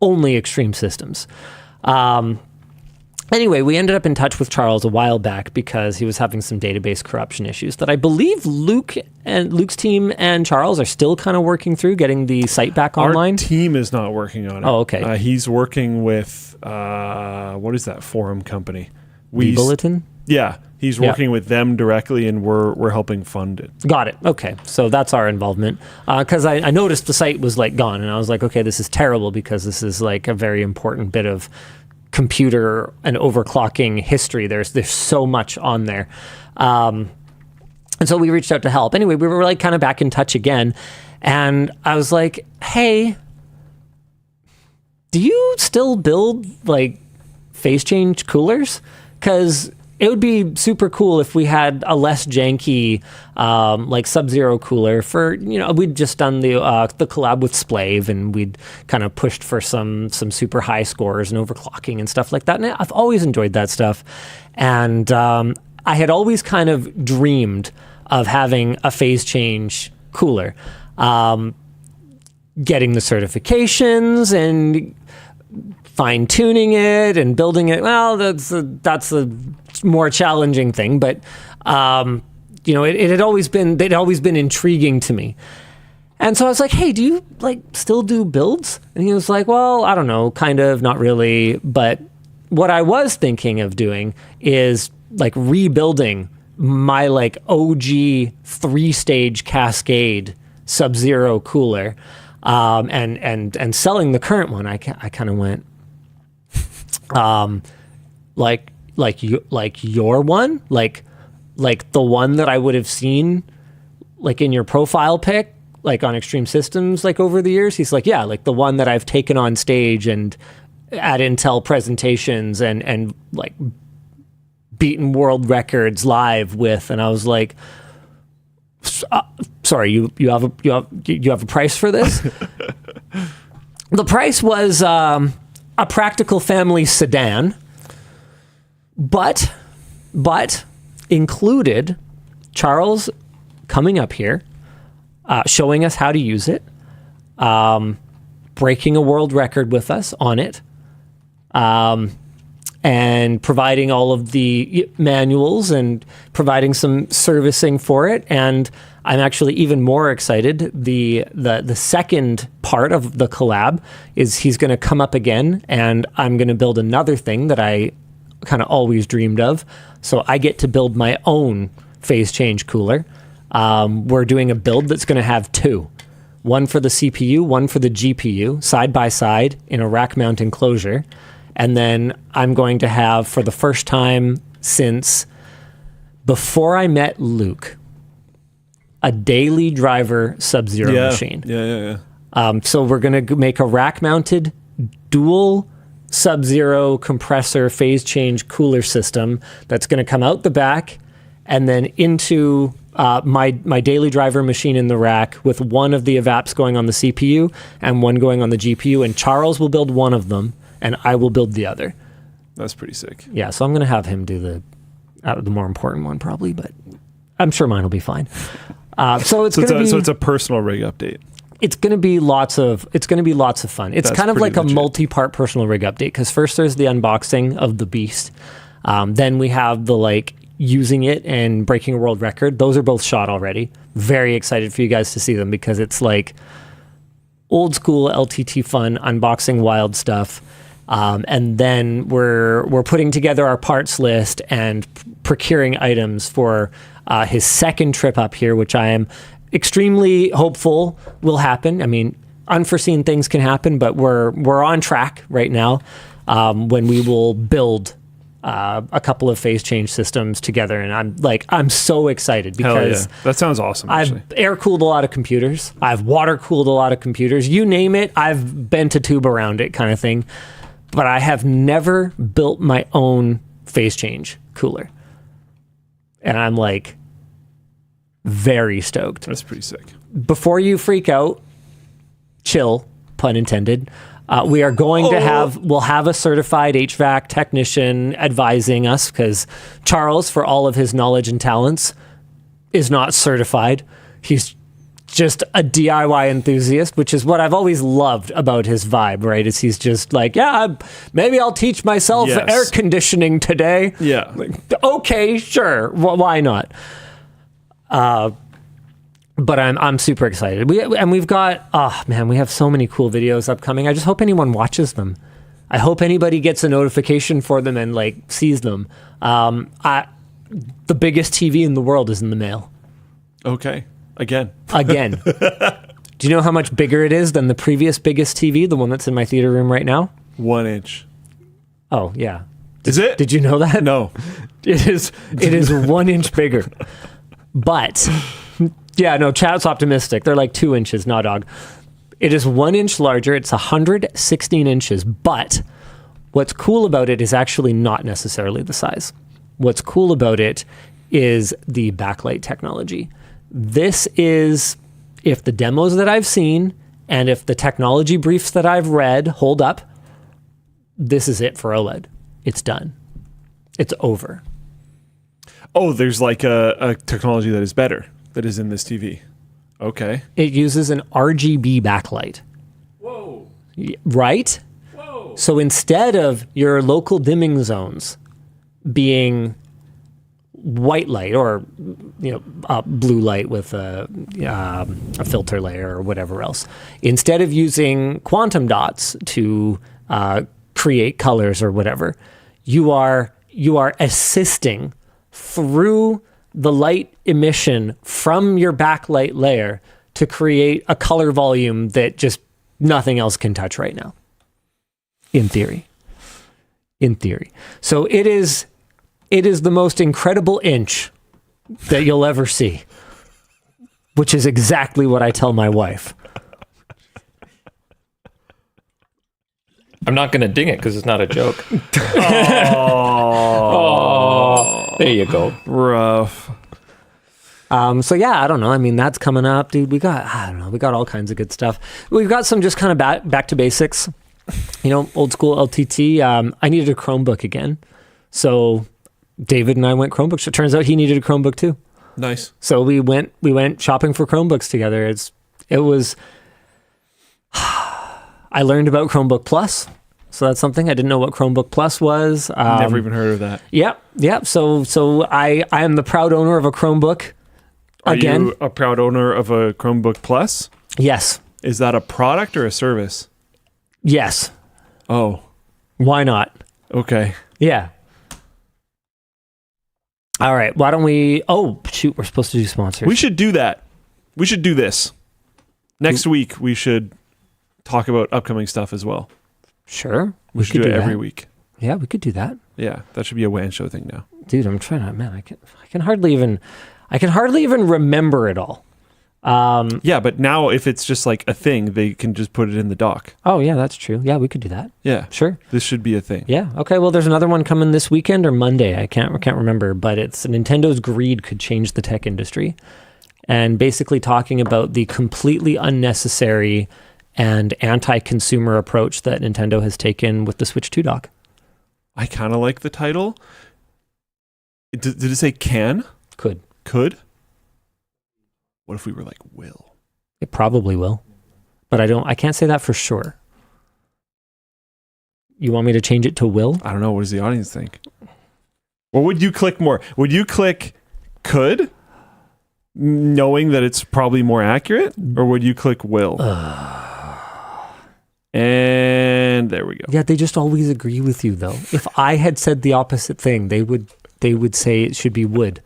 Only Extreme Systems. Anyway, we ended up in touch with Charles a while back because he was having some database corruption issues that I believe Luke's team and Charles are still kind of working through, getting the site back online. Our team is not working on it. Oh, okay. He's working with, what is that forum company? Bulletin? Yeah. He's working with them directly, and we're helping fund it. Got it. Okay. So that's our involvement. Because I noticed the site was like gone, and I was like, okay, this is terrible because this is like a very important bit of computer and overclocking history. There's so much on there. And so we reached out to help. Anyway, we were like kind of back in touch again. And I was like, hey, do you still build like phase change coolers? Because it would be super cool if we had a less janky, like Sub-Zero cooler for, we'd just done the collab with Splave, and we'd kind of pushed for some super high scores and overclocking and stuff like that. And I've always enjoyed that stuff. And I had always kind of dreamed of having a phase change cooler. Getting the certifications and fine-tuning it and building it, well, that's a more challenging thing, but they'd always been intriguing to me. And so I was like, hey, do you still do builds? And he was like, well, I don't know, kind of, not really. But what I was thinking of doing is rebuilding my OG 3-stage Cascade Sub-Zero cooler, and selling the current one. I kind of went, your one, like the one that I would have seen in your profile pic, on Extreme Systems, over the years. He's like, yeah, the one that I've taken on stage and at Intel presentations and beaten world records live with. And I was like, sorry, you have a price for this? The price was a practical family sedan, but included Charles coming up here, showing us how to use it, breaking a world record with us on it, and providing all of the manuals and providing some servicing for it. And I'm actually even more excited. The second part of the collab is he's going to come up again, and I'm going to build another thing that I kind of always dreamed of. So I get to build my own phase change cooler. We're doing a build that's going to have two. One for the CPU, one for the GPU, side by side in a rack mount enclosure. And then I'm going to have, for the first time since before I met Luke, a daily driver Sub-Zero machine. Yeah. So we're going to make a rack-mounted dual Sub-Zero compressor phase change cooler system that's going to come out the back and then into my daily driver machine in the rack, with one of the evaps going on the CPU and one going on the GPU. And Charles will build one of them, and I will build the other. That's pretty sick. Yeah, so I'm going to have him do the more important one probably, but I'm sure mine will be fine. So it's a personal rig update. It's going to be lots of fun. It's kind of like a multi-part personal rig update, because first there's the unboxing of the beast. Then we have the using it and breaking a world record. Those are both shot already. Very excited for you guys to see them, because it's old school LTT fun, unboxing wild stuff. And then we're putting together our parts list and procuring items for his second trip up here, which I am extremely hopeful will happen. I mean, unforeseen things can happen, but we're on track right now, when we will build a couple of phase change systems together. And I'm so excited, because that sounds awesome. I've air cooled a lot of computers. I've water cooled a lot of computers. You name it, I've bent a tube around it, kind of thing. But I have never built my own phase change cooler. And I'm very stoked. That's pretty sick. Before you freak out, chill, pun intended. We are going to we'll have a certified HVAC technician advising us, because Charles, for all of his knowledge and talents, is not certified. He's just a DIY enthusiast, which is what I've always loved about his vibe, right? Is he's just maybe I'll teach myself air conditioning today. Yeah. Okay, sure. Why not? But I'm super excited. We've got, we have so many cool videos upcoming. I just hope anyone watches them. I hope anybody gets a notification for them and sees them. The biggest TV in the world is in the mail. Okay. Again. Do you know how much bigger it is than the previous biggest TV, the one that's in my theater room right now? 1 inch. Oh, yeah. Is it? Did you know that? No. It is 1 inch bigger. But, yeah, no, chat's optimistic. They're 2 inches, nah, dog. It is 1 inch larger. It's 116 inches. But what's cool about it is actually not necessarily the size. what's cool about it is the backlight technology. This is, if the demos that I've seen and if the technology briefs that I've read hold up, this is it for OLED. It's done. It's over. Oh, there's like a technology that is better that is in this TV. Okay. It uses an RGB backlight. Whoa. Right? Whoa. So instead of your local dimming zones being white light or blue light with a filter layer or whatever else, instead of using quantum dots to create colors or whatever, you are assisting through the light emission from your backlight layer to create a color volume that just nothing else can touch right now. In theory. So it is the most incredible inch that you'll ever see, which is exactly what I tell my wife. I'm not going to ding it because it's not a joke. Oh, There you go. rough. So yeah, I don't know. I mean, that's coming up, dude. We got all kinds of good stuff. We've got some just kind of back to basics, old school LTT. I needed a Chromebook again. So David and I went Chromebooks. It turns out he needed a Chromebook too. Nice. So we went shopping for Chromebooks together. It was I learned about Chromebook Plus. So that's something I didn't know what Chromebook Plus was. Never even heard of that. Yep. So I am the proud owner of a Chromebook. Are Again? you a proud owner of a Chromebook Plus? Yes. Is that a product or a service? Yes. Oh, Why not? okay. Yeah. All right. Why don't we... Oh, shoot. We're supposed to do sponsors. We should do that. We should do this. Next week, we should talk about upcoming stuff as well. Sure. We should do it every week. Yeah, we could do that. Yeah, that should be a WAN Show thing now. Dude, I'm trying to... Man, I can hardly even remember it all. Yeah, but now if it's just like a thing, they can just put it in the dock. Oh, yeah, that's true. Yeah, we could do that. Yeah. Sure. This should be a thing. Yeah. Okay. Well, there's another one coming this weekend or Monday. I can't remember, but it's Nintendo's greed could change the tech industry, and basically talking about the completely unnecessary and anti-consumer approach that Nintendo has taken with the Switch 2 dock. I kind of like the title. Did it say can? Could. What if we were like will? It probably will, but I can't say that for sure. You want me to change it to will? I don't know. What does the audience think? Or would you click more? Would you click could, knowing that it's probably more accurate? Or would you click will? And there we go. Yeah, they just always agree with you, though. If I had said the opposite thing, they would say it should be would.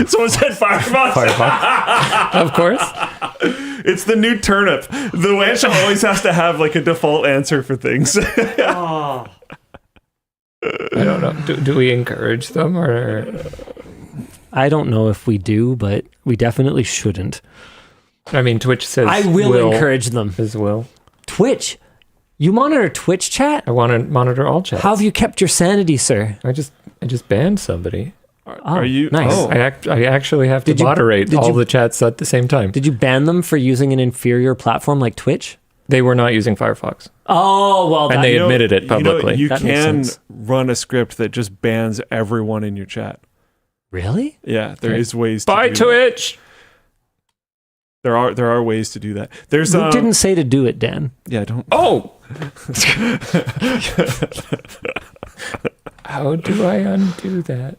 Someone said Firefox. Of course. It's the new turnip. The WAN Show always has to have like a default answer for things. Oh. I don't know. Do we encourage them or? I don't know if we do, but we definitely shouldn't. I mean, Twitch says I will encourage them. As well. Twitch? You monitor Twitch chat? I want to monitor all chats. How have you kept your sanity, sir? I just banned somebody. Are you nice? Oh. I actually have to moderate all the chats at the same time. Did you ban them for using an inferior platform like Twitch? They were not using Firefox. Oh, well, And they admitted it publicly. You That makes can sense. run a script that just bans everyone in your chat. Really? Yeah, there is ways to Bye, do that. Twitch! There are ways to do that. There's Luke didn't say to do it, Dan. Yeah, don't. Oh! How do I undo that?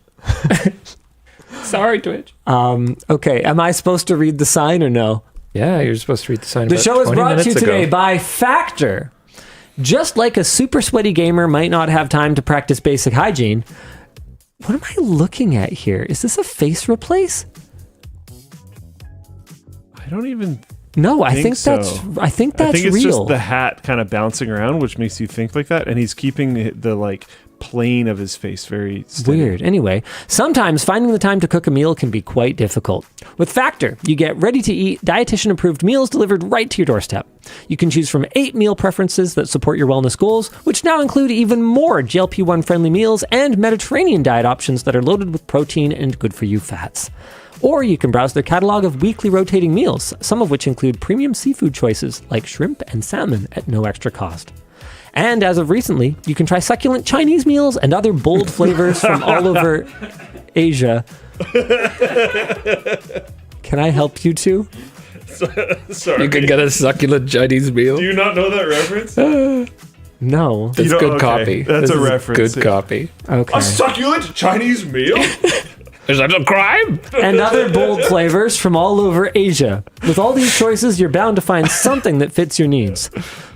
Sorry, Twitch. Okay, am I supposed to read the sign or no? Yeah, you're supposed to read the sign. The about show is 20 brought to you minutes today ago. by Factor. Just like a super sweaty gamer might not have time to practice basic hygiene, what am I looking at here? Is this a face replace? I don't even. No, I think so. that's I think it's real. just the hat kind of bouncing around, which makes you think like that. And he's keeping the like plane of his face very steady. Weird. Anyway, sometimes finding the time to cook a meal can be quite difficult. With Factor, you get ready-to-eat, dietitian-approved meals delivered right to your doorstep. You can choose from 8 meal preferences that support your wellness goals, which now include even more GLP-1-friendly meals and Mediterranean diet options that are loaded with protein and good-for-you fats. Or you can browse their catalog of weekly rotating meals, some of which include premium seafood choices like shrimp and salmon at no extra cost. And as of recently, you can try succulent Chinese meals and other bold flavors from all over Asia. Can I help you two? Sorry. You can get a succulent Chinese meal. Do you not know that reference? No. That's good copy. That's this a is reference. Good copy. Okay. A succulent Chinese meal? Is that a crime? And other bold flavors from all over Asia. With all these choices, you're bound to find something that fits your needs.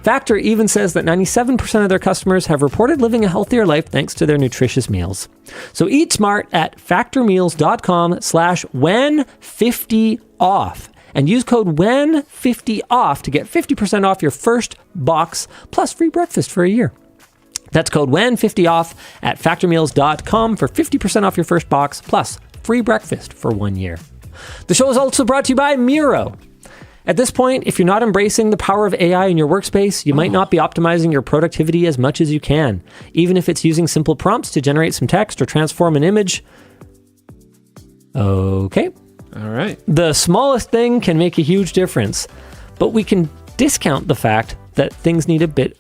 Factor even says that 97% of their customers have reported living a healthier life thanks to their nutritious meals. So eat smart at factormeals.com/WAN50OFF and use code WAN50OFF to get 50% off your first box plus free breakfast for a year. That's code WAN50OFF at factormeals.com for 50% off your first box plus free breakfast for 1 year. The show is also brought to you by Miro. At this point, if you're not embracing the power of AI in your workspace, you might not be optimizing your productivity as much as you can, even if it's using simple prompts to generate some text or transform an image. Okay. All right. The smallest thing can make a huge difference, but we can't discount the fact that things need a bit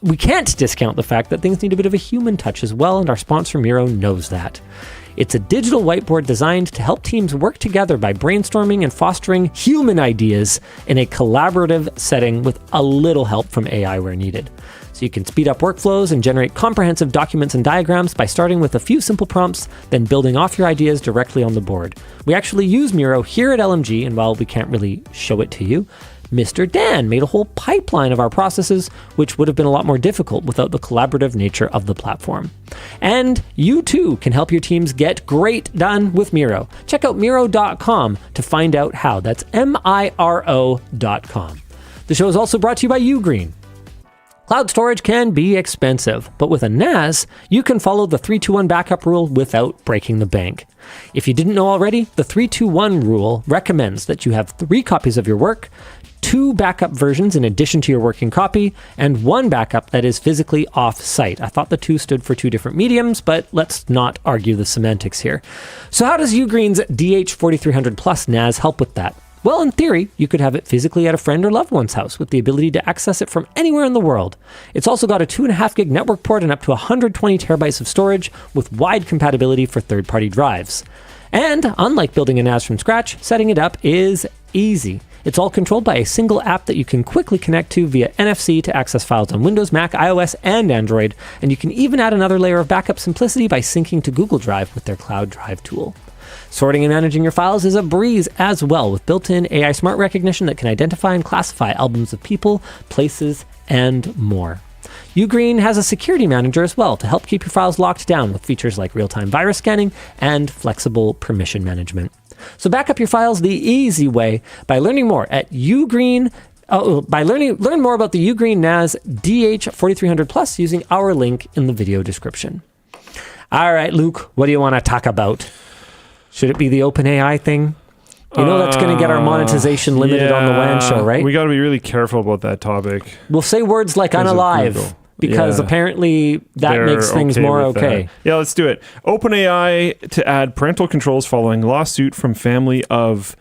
of a human touch as well, and our sponsor Miro knows that. It's a digital whiteboard designed to help teams work together by brainstorming and fostering human ideas in a collaborative setting with a little help from AI where needed. So you can speed up workflows and generate comprehensive documents and diagrams by starting with a few simple prompts, then building off your ideas directly on the board. We actually use Miro here at LMG, and while we can't really show it to you, Mr. Dan made a whole pipeline of our processes, which would have been a lot more difficult without the collaborative nature of the platform. And you too can help your teams get great done with Miro. Check out Miro.com to find out how. That's Miro.com. The show is also brought to you by uGreen. Cloud storage can be expensive, but with a NAS, you can follow the 3-2-1 backup rule without breaking the bank. If you didn't know already, the 3-2-1 rule recommends that you have 3 copies of your work, 2 backup versions in addition to your working copy, and 1 backup that is physically off-site. I thought the 2 stood for 2 different mediums, but let's not argue the semantics here. So how does uGreen's DH4300 Plus NAS help with that? Well, in theory, you could have it physically at a friend or loved one's house with the ability to access it from anywhere in the world. It's also got a 2.5 gig network port and up to 120 terabytes of storage with wide compatibility for third-party drives. And unlike building a NAS from scratch, setting it up is easy. It's all controlled by a single app that you can quickly connect to via NFC to access files on Windows, Mac, iOS, and Android. And you can even add another layer of backup simplicity by syncing to Google Drive with their Cloud Drive tool. Sorting and managing your files is a breeze as well, with built-in AI smart recognition that can identify and classify albums of people, places, and more. uGreen has a security manager as well to help keep your files locked down with features like real-time virus scanning and flexible permission management. So back up your files the easy way by learning more at uGreen. Learn more about the uGreen NAS DH4300 Plus using our link in the video description. All right, Luke, what do you want to talk about? Should it be the OpenAI thing? You know that's going to get our monetization limited on the WAN Show, right? We got to be really careful about that topic. We'll say words like unalive because apparently that makes things more okay. That. Yeah, let's do it. OpenAI to add parental controls following lawsuit from family of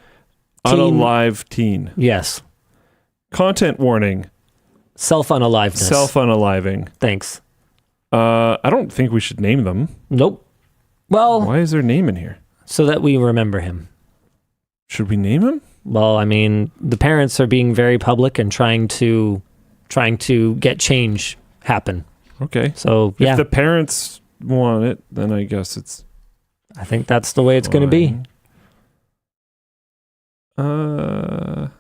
unalive teen. Yes. Content warning. Self-unaliveness. Self-unaliving. Thanks. I don't think we should name them. Nope. Well, why is their name in here? So that we remember him. Should we name him? Well, I mean, the parents are being very public and trying to get change happen. Okay. So, yeah. If the parents want it, then I guess it's... I think that's the way it's going to be. I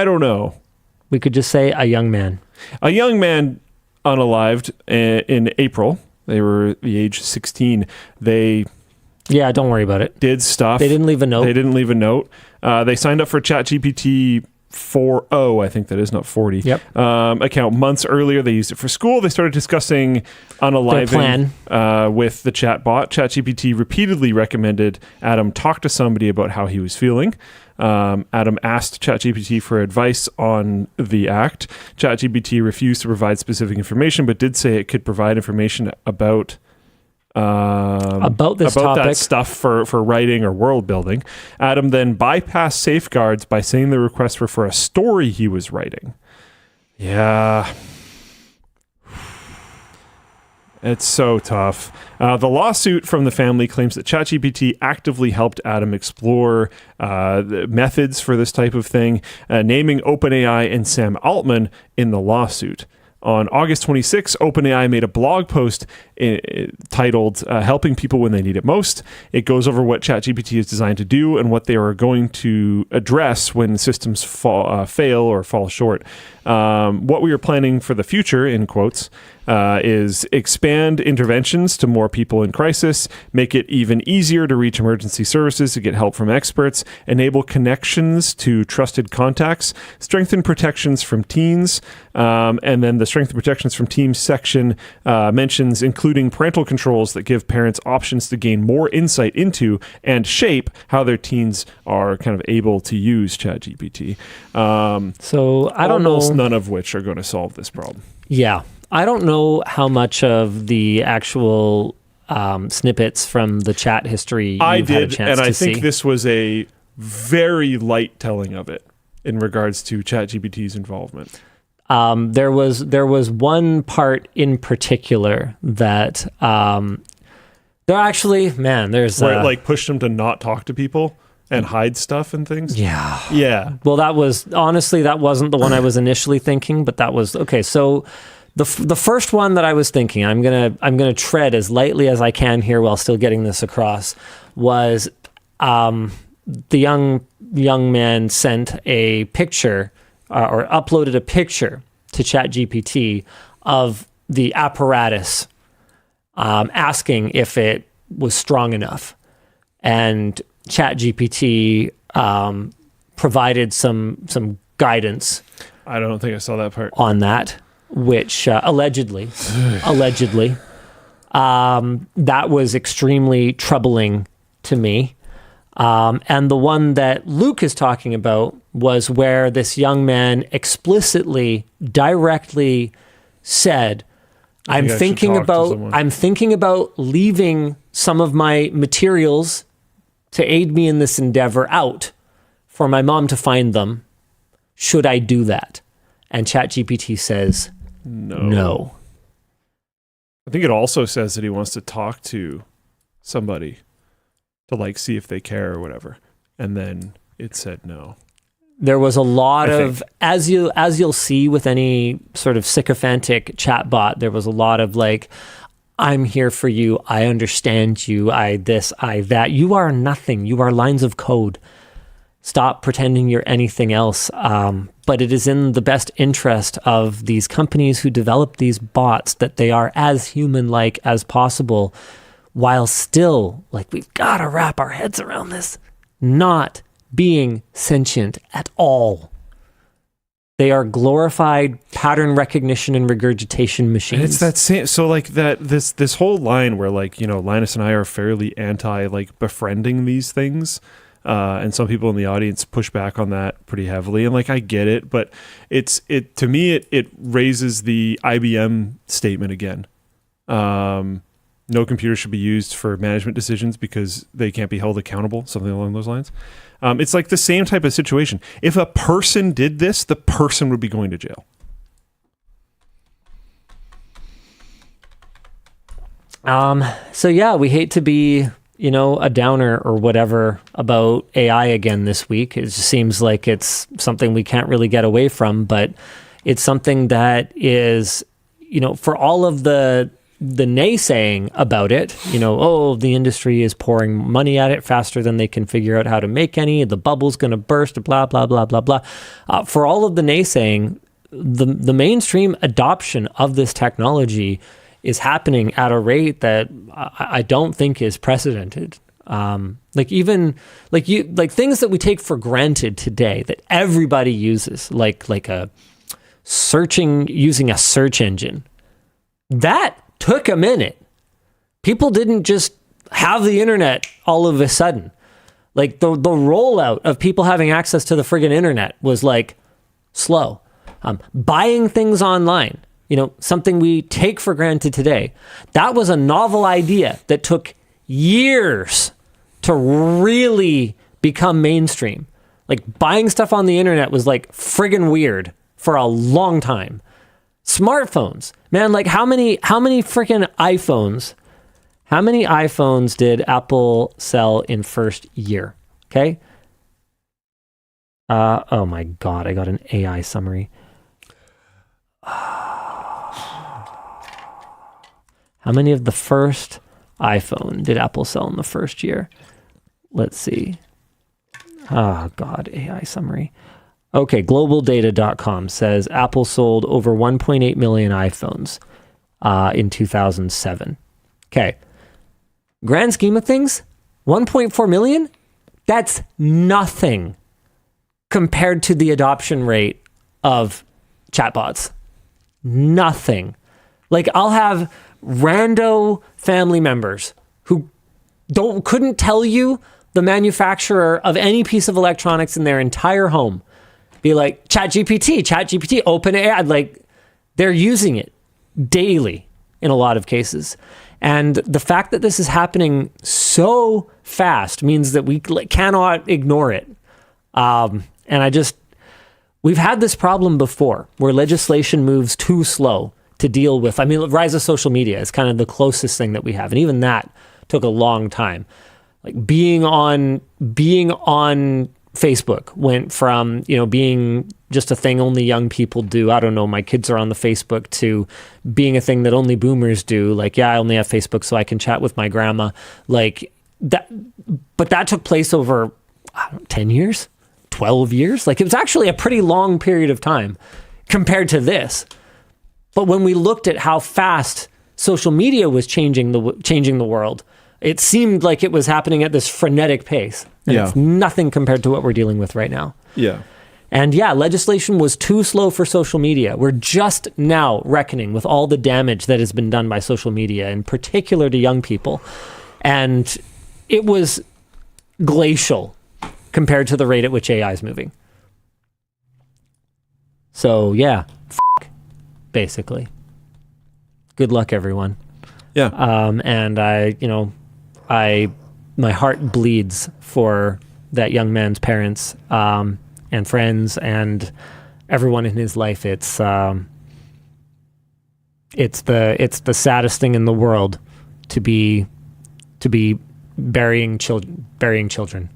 don't know. We could just say a young man. A young man unalived in April. They were the age 16. Yeah, don't worry about it. Did stuff. They didn't leave a note. They signed up for ChatGPT I think that is, not 40. Yep. Account months earlier. They used it for school. They started discussing unaliving with the chatbot. ChatGPT repeatedly recommended Adam talk to somebody about how he was feeling. Adam asked ChatGPT for advice on the act. ChatGPT refused to provide specific information, but did say it could provide information about this topic. That stuff for writing or world building. Adam then bypassed safeguards by saying the requests were for a story he was writing. Yeah. It's so tough. The lawsuit from the family claims that ChatGPT actively helped Adam explore the methods for this type of thing, naming OpenAI and Sam Altman in the lawsuit. On August 26, OpenAI made a blog post titled Helping People When They Need It Most. It goes over what ChatGPT is designed to do and what they are going to address when systems fail or fall short. What we are planning for the future, in quotes, is expand interventions to more people in crisis, make it even easier to reach emergency services to get help from experts, enable connections to trusted contacts, strengthen protections from teens, and then the strengthen protections from teens section mentions including parental controls that give parents options to gain more insight into and shape how their teens are kind of able to use ChatGPT. So I don't know. None of which are going to solve this problem. Yeah. I don't know how much of the actual snippets from the chat history you've had a chance to see. I think this was a very light telling of it in regards to ChatGPT's involvement. There was one part in particular that there actually, there's where it like pushed him to not talk to people and hide stuff and things. Yeah. Well, that wasn't the one I was initially thinking, but that was okay. So the first one that I was thinking, I'm gonna tread as lightly as I can here while still getting this across, was the young man sent a picture or uploaded a picture to ChatGPT of the apparatus, asking if it was strong enough, and ChatGPT provided some guidance. I don't think I saw that part on that, which allegedly, that was extremely troubling to me. And the one that Luke is talking about was where this young man explicitly, directly said, I'm thinking about leaving some of my materials to aid me in this endeavor out for my mom to find them. Should I do that? And ChatGPT says, no. I think it also says that he wants to talk to somebody to like see if they care or whatever. And then it said no. There was a lot of, as you'll see with any sort of sycophantic chatbot, there was a lot of like, I'm here for you. I understand you. I this, I that. You are nothing. You are lines of code. Stop pretending you're anything else. But it is in the best interest of these companies who develop these bots that they are as human-like as possible, while still, like, we've got to wrap our heads around this, not being sentient at all. They are glorified pattern recognition and regurgitation machines. And it's that same, so like that this whole line where like, you know, Linus and I are fairly anti like befriending these things. And some people in the audience push back on that pretty heavily. And like, I get it, but to me, it raises the IBM statement again. No computer should be used for management decisions because they can't be held accountable, something along those lines. It's like the same type of situation. If a person did this, the person would be going to jail. So yeah, we hate to be, you know, a downer or whatever about AI again this week. It just seems like it's something we can't really get away from, but it's something that is, you know, for all of the naysaying about it, you know, oh, the industry is pouring money at it faster than they can figure out how to make any, the bubble's going to burst, blah, blah, blah, blah, blah. For all of the naysaying, the mainstream adoption of this technology is happening at a rate that I don't think is precedented. Like even like things that we take for granted today that everybody uses, like using a search engine. That took a minute. People didn't just have the internet all of a sudden. Like the rollout of people having access to the friggin' internet was like slow. Buying things online, something we take for granted today. That was a novel idea that took years to really become mainstream. Like buying stuff on the internet was like friggin' weird for a long time. Smartphones, man, like how many freaking iPhones? How many iPhones did Apple sell in first year? Okay. Oh my God, I got an AI summary. How many of the first iPhone did Apple sell in the first year? Let's see. Oh God, AI summary. Okay, globaldata.com says Apple sold over 1.8 million iPhones in 2007. Okay. Grand scheme of things, 1.4 million? That's nothing compared to the adoption rate of chatbots. Nothing. Like I'll have rando family members who couldn't tell you the manufacturer of any piece of electronics in their entire home. Be like, ChatGPT, OpenAI, like they're using it daily in a lot of cases. And the fact that this is happening so fast means that we cannot ignore it. We've had this problem before where legislation moves too slow to deal with. I mean, the rise of social media is kind of the closest thing that we have. And even that took a long time. Like being on Facebook went from, being just a thing only young people do. I don't know, my kids are on the Facebook, to being a thing that only boomers do. Like, yeah, I only have Facebook so I can chat with my grandma. Like that, but that took place over 10 years, 12 years. Like it was actually a pretty long period of time compared to this. But when we looked at how fast social media was changing the world, it seemed like it was happening at this frenetic pace. And it's nothing compared to what we're dealing with right now. Yeah. And legislation was too slow for social media. We're just now reckoning with all the damage that has been done by social media, in particular to young people. And it was glacial compared to the rate at which AI is moving. So, basically. Good luck, everyone. Yeah. And my heart bleeds for that young man's parents and friends and everyone in his life. It's the saddest thing in the world to be burying children.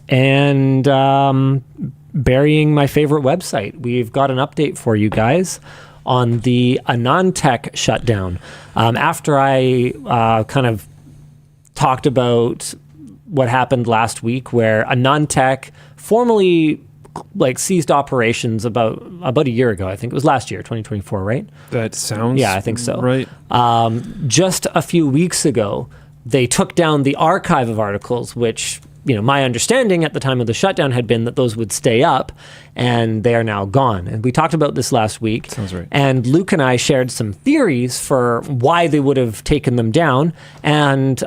And burying my favorite website. We've got an update for you guys on the AnandTech shutdown. After I kind of talked about what happened last week, where AnandTech formally ceased operations about a year ago. I think it was last year, 2024, right? That sounds I think so. Right. Just a few weeks ago, they took down the archive of articles, which my understanding at the time of the shutdown had been that those would stay up, and they are now gone. And we talked about this last week. Sounds right. And Luke and I shared some theories for why they would have taken them down. And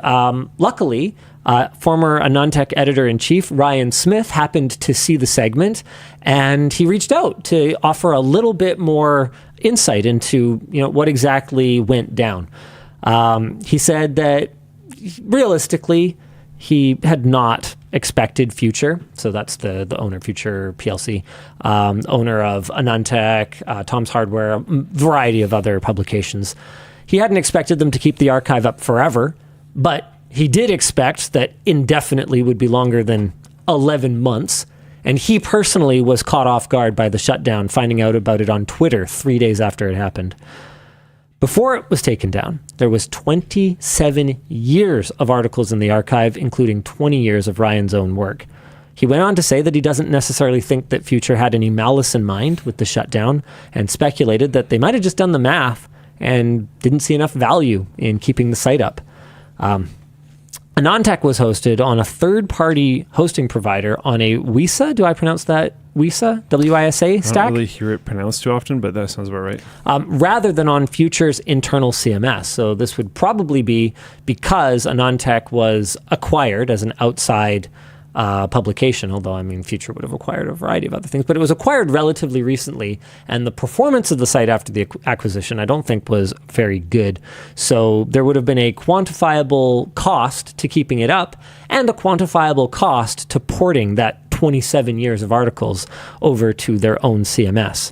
luckily, former AnandTech editor-in-chief Ryan Smith happened to see the segment, and he reached out to offer a little bit more insight into what exactly went down. He said that realistically, he had not expected Future, so that's the owner, Future PLC, owner of AnandTech, Tom's Hardware, a variety of other publications. He hadn't expected them to keep the archive up forever, but he did expect that indefinitely would be longer than 11 months, and he personally was caught off guard by the shutdown, finding out about it on Twitter 3 days after it happened. Before it was taken down, there was 27 years of articles in the archive, including 20 years of Ryan's own work. He went on to say that he doesn't necessarily think that Future had any malice in mind with the shutdown, and speculated that they might have just done the math and didn't see enough value in keeping the site up. AnandTech was hosted on a third-party hosting provider on a WISA. Do I pronounce that WISA? W-I-S-A stack? I don't really hear it pronounced too often, but that sounds about right. Rather than on Future's internal CMS. So this would probably be because AnandTech was acquired as an outside publication, although, I mean, Future would have acquired a variety of other things, but it was acquired relatively recently, and the performance of the site after the acquisition, I don't think, was very good. So there would have been a quantifiable cost to keeping it up and a quantifiable cost to porting that 27 years of articles over to their own CMS.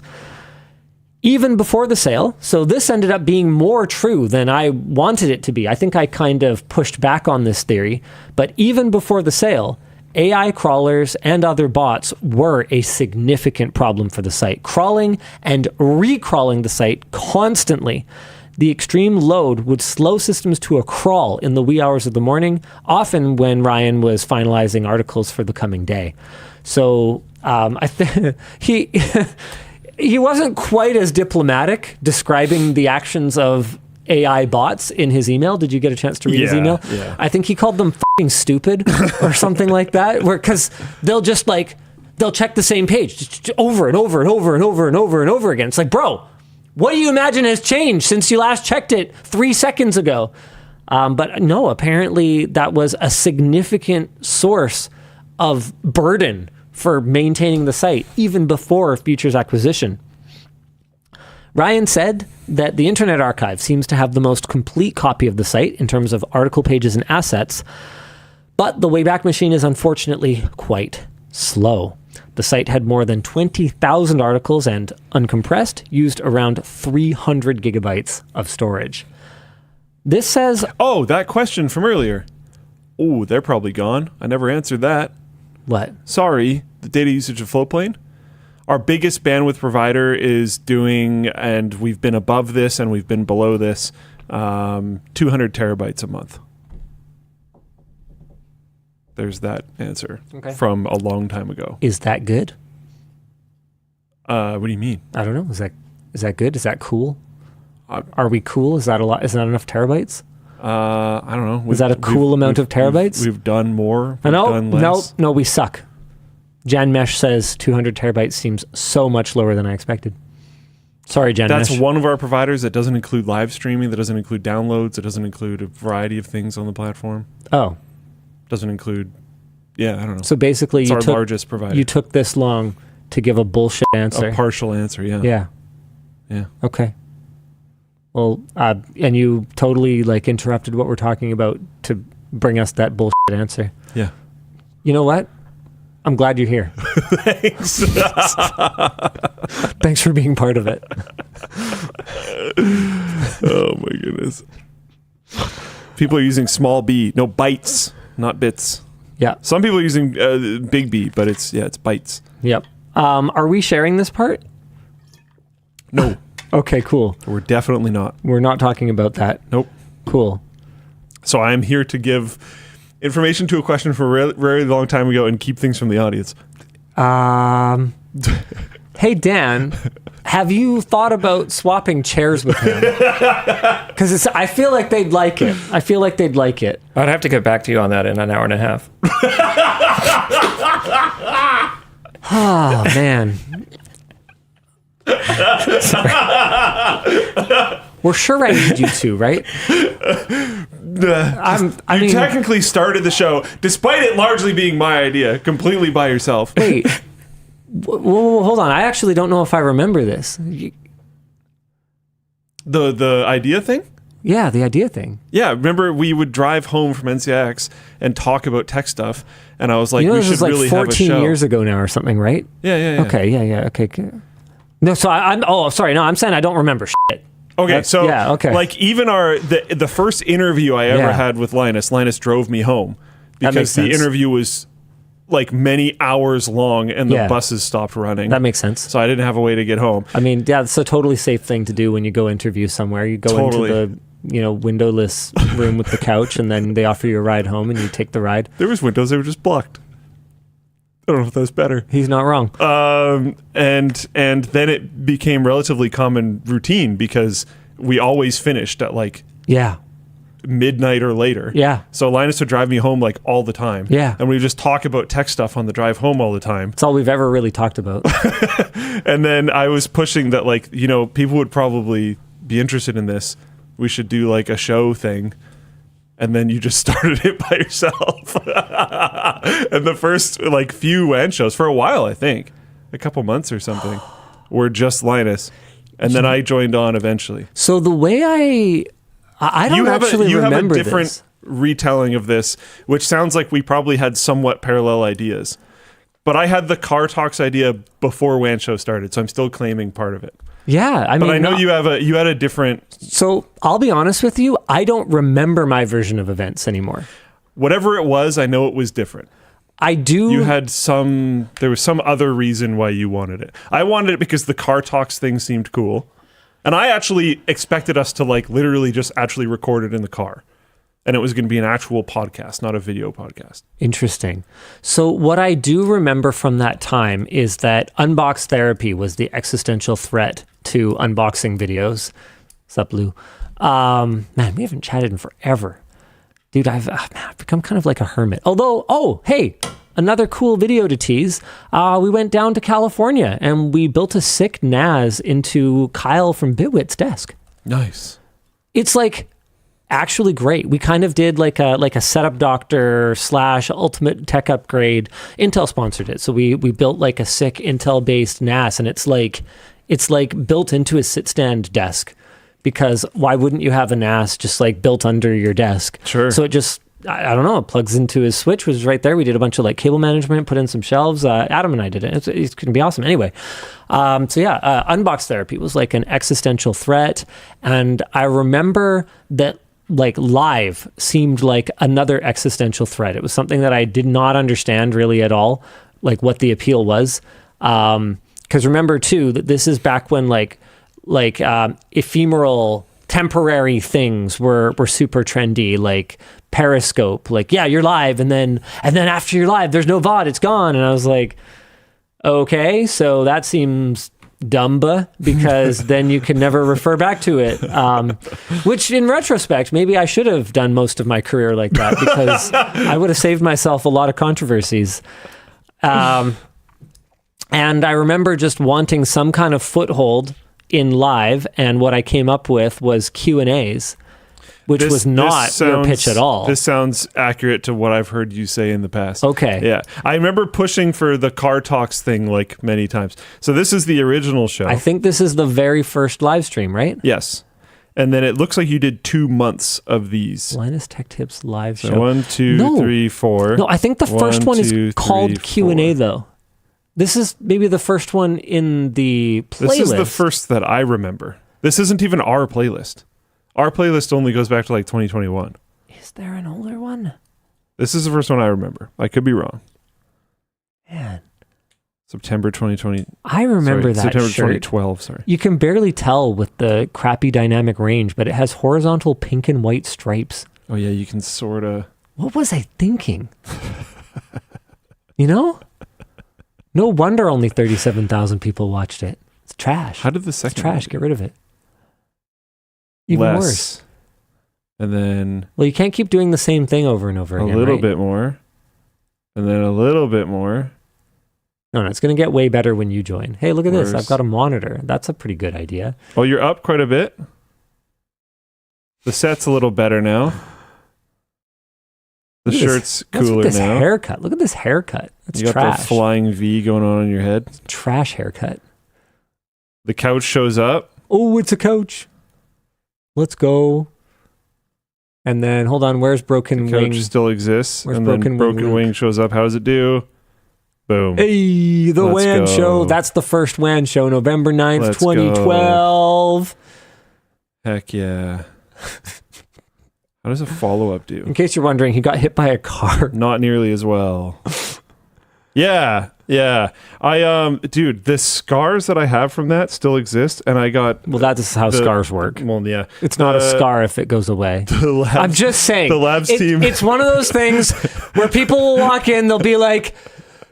Even before the sale, so this ended up being more true than I wanted it to be. I think I kind of pushed back on this theory, but even before the sale, AI crawlers and other bots were a significant problem for the site, crawling and recrawling the site constantly. The extreme load would slow systems to a crawl in the wee hours of the morning, often when Ryan was finalizing articles for the coming day. So I think he wasn't quite as diplomatic describing the actions of AI bots in his email. Did you get a chance to read his email? Yeah. I think he called them fucking stupid or something like that, because they'll check the same page just over and over and over and over and over and over again. It's like, bro, what do you imagine has changed since you last checked it 3 seconds ago? But no, apparently that was a significant source of burden for maintaining the site even before Future's acquisition. Ryan said that the Internet Archive seems to have the most complete copy of the site in terms of article pages and assets, but the Wayback Machine is unfortunately quite slow. The site had more than 20,000 articles and, uncompressed, used around 300 gigabytes of storage. This says... Oh, that question from earlier. Oh, they're probably gone. I never answered that. What? Sorry, the data usage of Floatplane. Our biggest bandwidth provider is doing, and we've been above this and we've been below this, 200 terabytes a month. There's that answer from a long time ago. Is that good? What do you mean? I don't know. Is that good? Is that cool? Are we cool? Is that a lot? Is that enough terabytes? I don't know. Is that a cool amount of terabytes? We've done more. We've done less. No, we suck. Jan Mesh says 200 terabytes seems so much lower than I expected. Sorry, Jan Mesh. That's one of our providers that doesn't include live streaming, that doesn't include downloads, it doesn't include a variety of things on the platform. Oh. Doesn't include, I don't know. So basically, it's our largest provider. You took this long to give a bullshit answer. A partial answer, Yeah. Yeah. Okay. Well, and you totally interrupted what we're talking about to bring us that bullshit answer. Yeah. You know what? I'm glad you're here. Thanks. Thanks for being part of it. Oh my goodness. People are using small b, no bytes, not bits. Yeah. Some people are using big B, but it's bytes. Yep. Are we sharing this part? No. Okay, cool. We're definitely not. We're not talking about that. Nope. Cool. So I'm here to give information to a question from a very long time ago and keep things from the audience. Hey, Dan, have you thought about swapping chairs with him? Because I feel like they'd like it. I'd have to get back to you on that in an hour and a half. Oh, man. We're sure I need you two, right? You technically started the show, despite it largely being my idea, completely by yourself. Wait. Whoa, hold on. I actually don't know if I remember this. The idea thing? Yeah, the idea thing. Yeah, remember we would drive home from NCIX and talk about tech stuff, and I was like, you know, we should this was really have a show. 14 years ago now or something, right? Yeah. Okay, yeah. Okay. No, so I'm sorry. No, I'm saying I don't remember shit. Okay, so yeah, okay. Like even the first interview I ever had with Linus drove me home because the interview was like many hours long and the buses stopped running. That makes sense. So I didn't have a way to get home. I mean, yeah, it's a totally safe thing to do when you go interview somewhere. You go into the windowless room with the couch, and then they offer you a ride home, and you take the ride. There was windows; they were just blocked. I don't know if that's better. He's not wrong. And then it became relatively common routine because we always finished at like Yeah. midnight or later. Yeah. So Linus would drive me home like all the time. Yeah. And we would just talk about tech stuff on the drive home all the time. It's all we've ever really talked about. And then I was pushing that, like, you know, people would probably be interested in this. We should do like a show thing. And then you just started it by yourself. And the first like few WAN shows for a while, I think, a couple months or something, were just Linus. And then I joined on eventually. So the way I don't actually remember have a different this. retelling of this, which sounds like we probably had somewhat parallel ideas. But I had the Car Talks idea before WAN Show started, so I'm still claiming part of it. Yeah, I mean, But I know you had a different. So I'll be honest with you, I don't remember my version of events anymore. Whatever it was, I know it was different. I do. There was some other reason why you wanted it. I wanted it because the Car Talks thing seemed cool. And I actually expected us to like literally just actually record it in the car. And it was going to be an actual podcast, not a video podcast. Interesting. So what I do remember from that time is that unbox therapy was the existential threat to unboxing videos. What's up, Lou? Man, we haven't chatted in forever. Dude, I've become kind of like a hermit. Although, hey, another cool video to tease. We went down to California and we built a sick NAS into Kyle from Bitwit's desk. Nice. It's like actually great. We kind of did like a setup doctor / ultimate tech upgrade. Intel sponsored it. So we built like a sick Intel based NAS, and it's like built into a sit stand desk, because why wouldn't you have a NAS just like built under your desk? Sure. So it just, I don't know, it plugs into his switch, which is right there. We did a bunch of like cable management, put in some shelves. Adam and I did it. It's going to be awesome. Anyway, unbox therapy was like an existential threat. And I remember that like live seemed like another existential threat. It was something that I did not understand really at all, like what the appeal was. Because remember too, that this is back when like ephemeral temporary things were super trendy, like Periscope, like, yeah, you're live, and then after you're live, there's no VOD, it's gone. And I was like, okay, so that seems dumba, because then you can never refer back to it. Which in retrospect, maybe I should have done most of my career like that, because I would have saved myself a lot of controversies. And I remember just wanting some kind of foothold in live, and what I came up with was Q&As, which was not your pitch at all. This sounds accurate to what I've heard you say in the past. Okay. Yeah. I remember pushing for the Car Talks thing like many times. So this is the original show. I think this is the very first live stream, right? Yes. And then it looks like you did 2 months of these. Linus Tech Tips live So show. 1, 2, 3, 4. No, I think the first one is called 3, Q&A 4. though. This is maybe the first one in the playlist. This is the first that I remember. This isn't even our playlist. Our playlist only goes back to like 2021. Is there an older one? This is the first one I remember. I could be wrong. Man. September 2020. I remember that September shirt. 2012, sorry. You can barely tell with the crappy dynamic range, but it has horizontal pink and white stripes. Oh yeah, you can sort of... What was I thinking? You know? No wonder only 37,000 people watched it. It's trash. How did the second It's trash. one Get rid of it. Even less. worse. And then Well, you can't keep doing the same thing over and over a again, little right? bit more. And then a little bit more. No, it's going to get way better when you join. Hey, look at this. Worse. I've got a monitor. That's a pretty good idea. Oh, you're up quite a bit. The set's a little better now. The Look at shirt's What's cooler with this now. haircut? Look at this haircut. That's You got trash. the flying V going on your head. Trash haircut. The couch shows up. Oh, it's a couch. Let's go. And then, hold on, where's Broken The couch Wing? still exists. Where's and Broken then Wing Broken Luke? Wing shows up. How does it do? Boom. Hey, the Let's WAN go. Show. That's the first WAN Show, November 9th, Let's 2012. Heck yeah. How does a follow-up do? In case you're wondering, he got hit by a car. Not nearly as well. Yeah. Dude, the scars that I have from that still exist, and I got... Well, that's how scars work. Well, yeah. It's not a scar if it goes away. The labs, I'm just saying. The labs team... It's one of those things where people will walk in, they'll be like,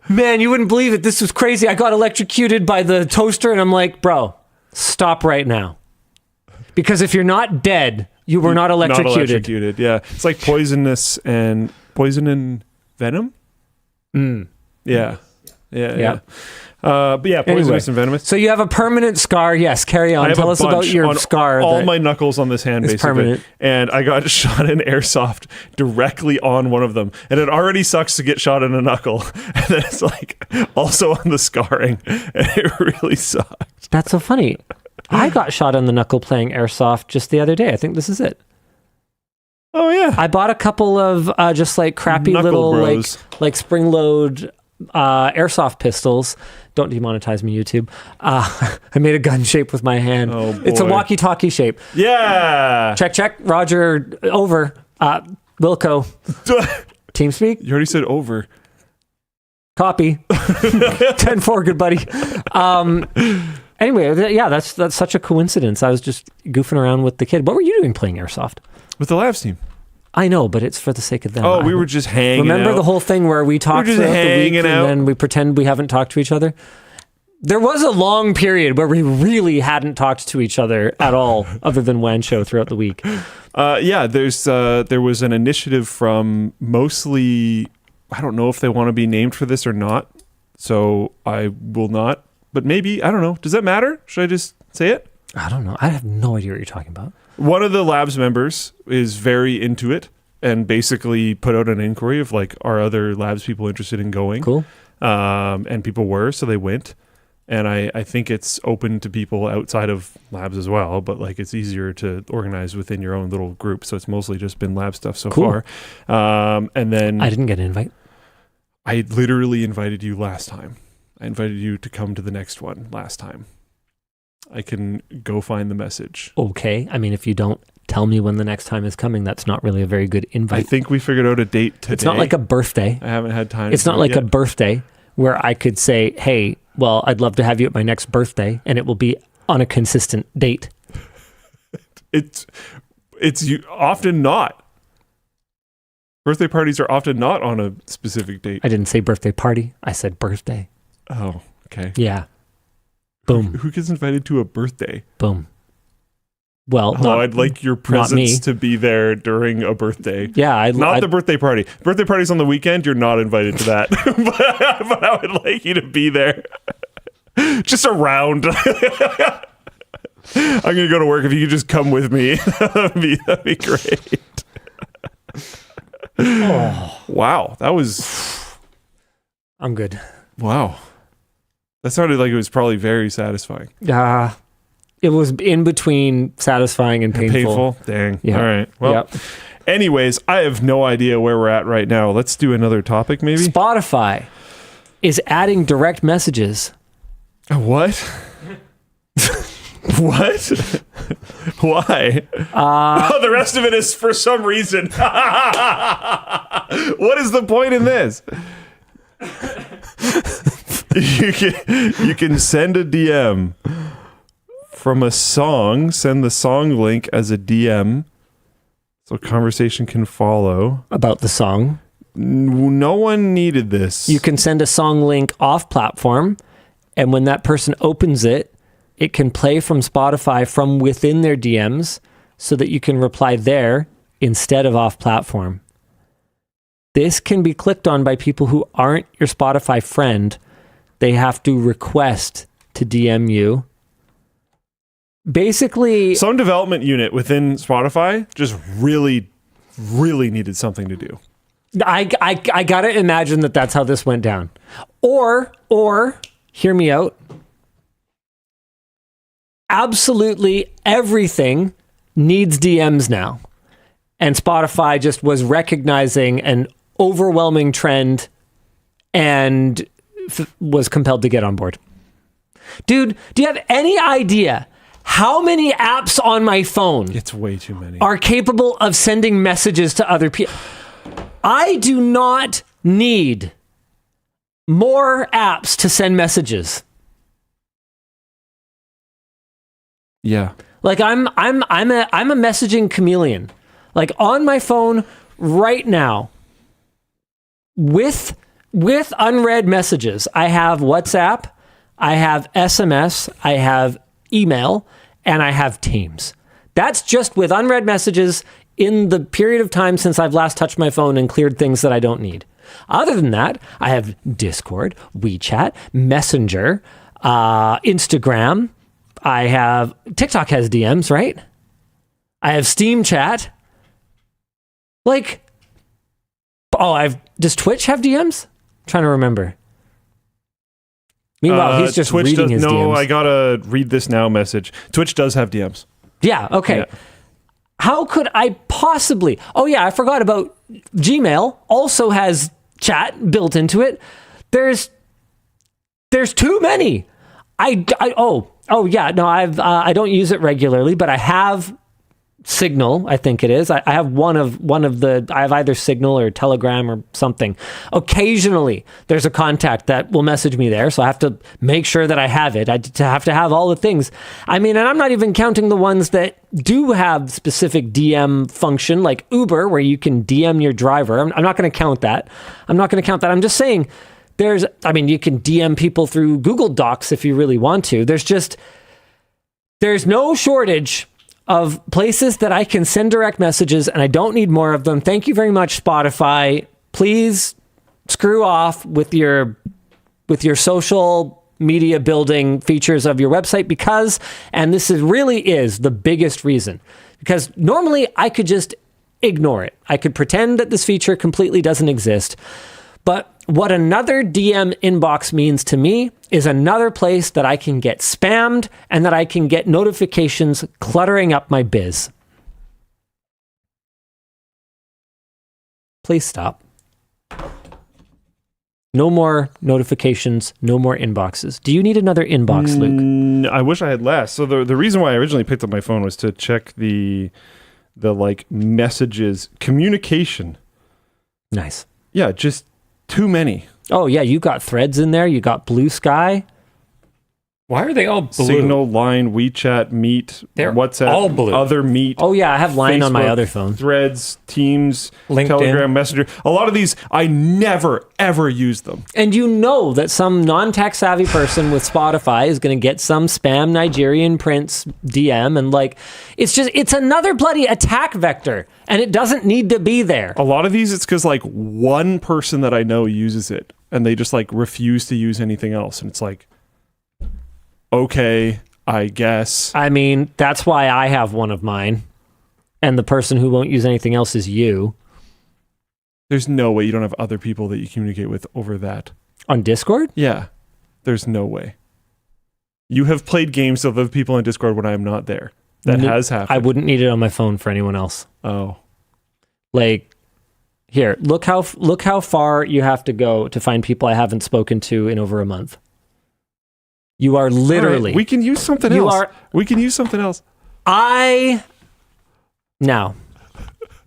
man, you wouldn't believe it. This was crazy. I got electrocuted by the toaster. And I'm like, bro, stop right now. Because if you're not dead, you were not electrocuted. Not electrocuted, yeah. It's like poison and venom? Yeah. But yeah, poisonous and venomous. So you have a permanent scar. Yes, carry on. Tell us about your scar. All my knuckles on this hand, basically. Permanent. And I got shot in airsoft directly on one of them. And it already sucks to get shot in a knuckle. And then it's like also on the scarring. And it really sucks. That's so funny. I got shot in the knuckle playing airsoft just the other day. I think this is it. Oh, yeah. I bought a couple of just like crappy Knuckle little bros. like spring load airsoft pistols. Don't demonetize me, YouTube. I made a gun shape with my hand. Oh, boy. It's a walkie-talkie shape. Yeah. Check. Roger, over. Wilco. TeamSpeak. You already said over. Copy. 10-4, good buddy. Anyway, yeah, that's such a coincidence. I was just goofing around with the kid. What were you doing playing airsoft? With the Labs team. I know, but it's for the sake of them. Oh, we were just hanging Remember out. the whole thing where we talked throughout the week and then we pretend we haven't talked to each other? There was a long period where we really hadn't talked to each other at all, other than WAN Show throughout the week. Yeah, there was an initiative from mostly, I don't know if they want to be named for this or not, so I will not. But maybe, I don't know. Does that matter? Should I just say it? I don't know. I have no idea what you're talking about. One of the Labs members is very into it and basically put out an inquiry of like, are other Labs people interested in going? Cool. And people were, so they went. And I think it's open to people outside of Labs as well, but like it's easier to organize within your own little group. So it's mostly just been Lab stuff so Cool. far. And then I didn't get an invite. I literally invited you last time. I invited you to come to the next one last time. I can go find the message. Okay. I mean, if you don't tell me when the next time is coming, that's not really a very good invite. I think we figured out a date today. It's not like a birthday. I haven't had time. It's not like a birthday where I could say, hey, well, I'd love to have you at my next birthday, and it will be on a consistent date. It's often not. Birthday parties are often not on a specific date. I didn't say birthday party. I said birthday. Oh, okay. Yeah. Boom. Who gets invited to a birthday? Boom. Well, I'd like your presence to be there during a birthday. Yeah, not the birthday party. Birthday party's on the weekend. You're not invited to that. but I would like you to be there, just around. I'm gonna go to work. If you could just come with me, that'd be great. Oh. Wow, that was. I'm good. Wow, that sounded like it was probably very satisfying. It was in between satisfying and painful. Dang. Yeah. All right. Well, anyways, I have no idea where we're at right now. Let's do another topic, maybe. Spotify is adding direct messages. What? What? Why? The rest of it is for some reason. What is the point in this? You can send a DM from a song, send the song link as a DM so conversation can follow. About the song. No one needed this. You can send a song link off platform, and when that person opens it, it can play from Spotify from within their DMs so that you can reply there instead of off platform. This can be clicked on by people who aren't your Spotify friend. They have to request to DM you. Basically, some development unit within Spotify just really, really needed something to do. I gotta imagine that that's how this went down. Or hear me out. Absolutely everything needs DMs now. And Spotify just was recognizing an overwhelming trend and was compelled to get on board. Dude, do you have any idea how many apps on my phone It's way too many. are capable of sending messages to other people? I do not need more apps to send messages. Yeah. Like I'm a messaging chameleon. Like on my phone right now, with unread messages, I have WhatsApp, I have SMS, I have email, and I have Teams. That's just with unread messages in the period of time since I've last touched my phone and cleared things that I don't need. Other than that, I have Discord, WeChat, Messenger, Instagram. I have TikTok has DMs, right? I have Steam Chat. Like, does Twitch have DMs? I'm trying to remember. Meanwhile, he's just Twitch reading his DMs. No, I gotta read this now message. Twitch does have DMs. Yeah, okay. Yeah. How could I possibly... Oh, yeah, I forgot about Gmail. Also has chat built into it. There's too many. I don't use it regularly, but I have Signal, I think it is. I have one of the... I have either Signal or Telegram or something. Occasionally, there's a contact that will message me there, so I have to make sure that I have it. I have to have all the things. I mean, and I'm not even counting the ones that do have specific DM function, like Uber, where you can DM your driver. I'm not going to count that. I'm just saying you can DM people through Google Docs if you really want to. There's no shortage of places that I can send direct messages, and I don't need more of them. Thank you very much, Spotify. Please screw off with your social media building features of your website and this really is the biggest reason, because normally I could just ignore it. I could pretend that this feature completely doesn't exist. But what another DM inbox means to me is another place that I can get spammed and that I can get notifications cluttering up my biz. Please stop. No more notifications, no more inboxes. Do you need another inbox, Luke? I wish I had less. So the reason why I originally picked up my phone was to check the messages, communication. Nice. Yeah, just too many. Oh, yeah, you got Threads in there. You got Blue Sky. Why are they all blue? Signal, Line, WeChat, Meet, They're WhatsApp, all blue. Other Meet. Oh, yeah, I have Line on my Facebook, other phone. Threads, Teams, LinkedIn. Telegram, Messenger. A lot of these, I never, ever use them. And you know that some non-tech savvy person with Spotify is going to get some spam Nigerian prince DM, and it's another bloody attack vector, and it doesn't need to be there. A lot of these, it's because one person that I know uses it, and they just refuse to use anything else. And it's okay, I guess. I mean, that's why I have one of mine, and the person who won't use anything else is you. There's no way you don't have other people that you communicate with over that. On Discord? Yeah, there's no way. You have played games with other people on Discord when I am not there. That has happened. I wouldn't need it on my phone for anyone else. Oh. Here, look how far you have to go to find people I haven't spoken to in over a month. You are literally... Right, we can use something else. We can use something else. Now,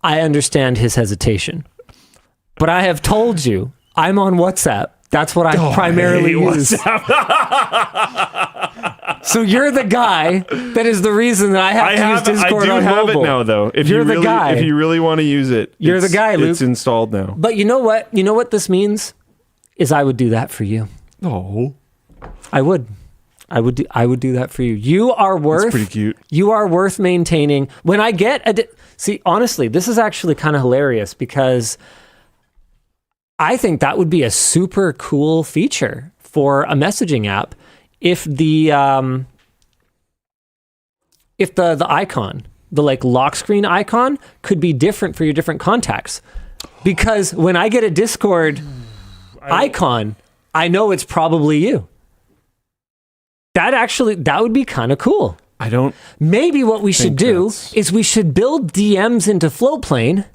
I understand his hesitation, but I have told you I'm on WhatsApp. That's what I primarily use. So you're the guy that is the reason that I have to use Discord on mobile. I do have it now, though. If you really want to use it, you're the guy, Luke. It's installed now. But you know what? You know what this means? Is I would do that for you. Oh. I would do that for you. You are worth... That's pretty cute. You are worth maintaining. When I get... See, honestly, this is actually kind of hilarious because I think that would be a super cool feature for a messaging app if the icon, the lock screen icon, could be different for your different contacts. Because when I get a Discord icon, I know it's probably you. That would be kind of cool. Maybe what we should do is we should build DMs into Floatplane.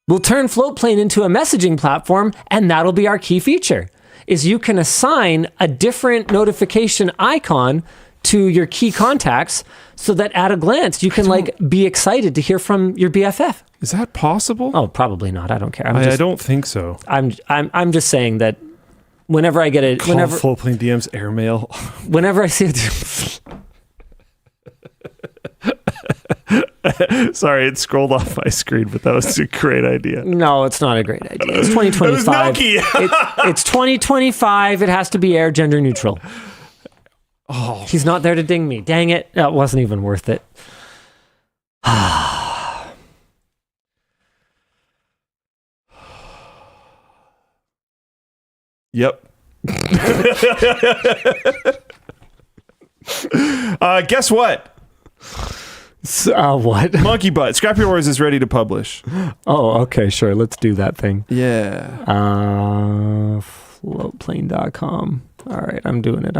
We'll turn Floatplane into a messaging platform, and that'll be our key feature. Is you can assign a different notification icon to your key contacts so that at a glance you can be excited to hear from your BFF. Is that possible? Oh, probably not. I don't care. I don't think so. I'm just saying that whenever I get Floatplane DMs airmail. Whenever I see it. Sorry, it scrolled off my screen, but that was a great idea. No, it's not a great idea. It's 2025. It was Nokia. It's 2025. It has to be air gender neutral. Oh, he's not there to ding me. Dang it! That wasn't even worth it. Yep. Guess what? What? Monkey Butt. Scrapyard Wars is ready to publish. Oh, okay, sure. Let's do that thing. Yeah. Floatplane.com. All right, I'm doing it.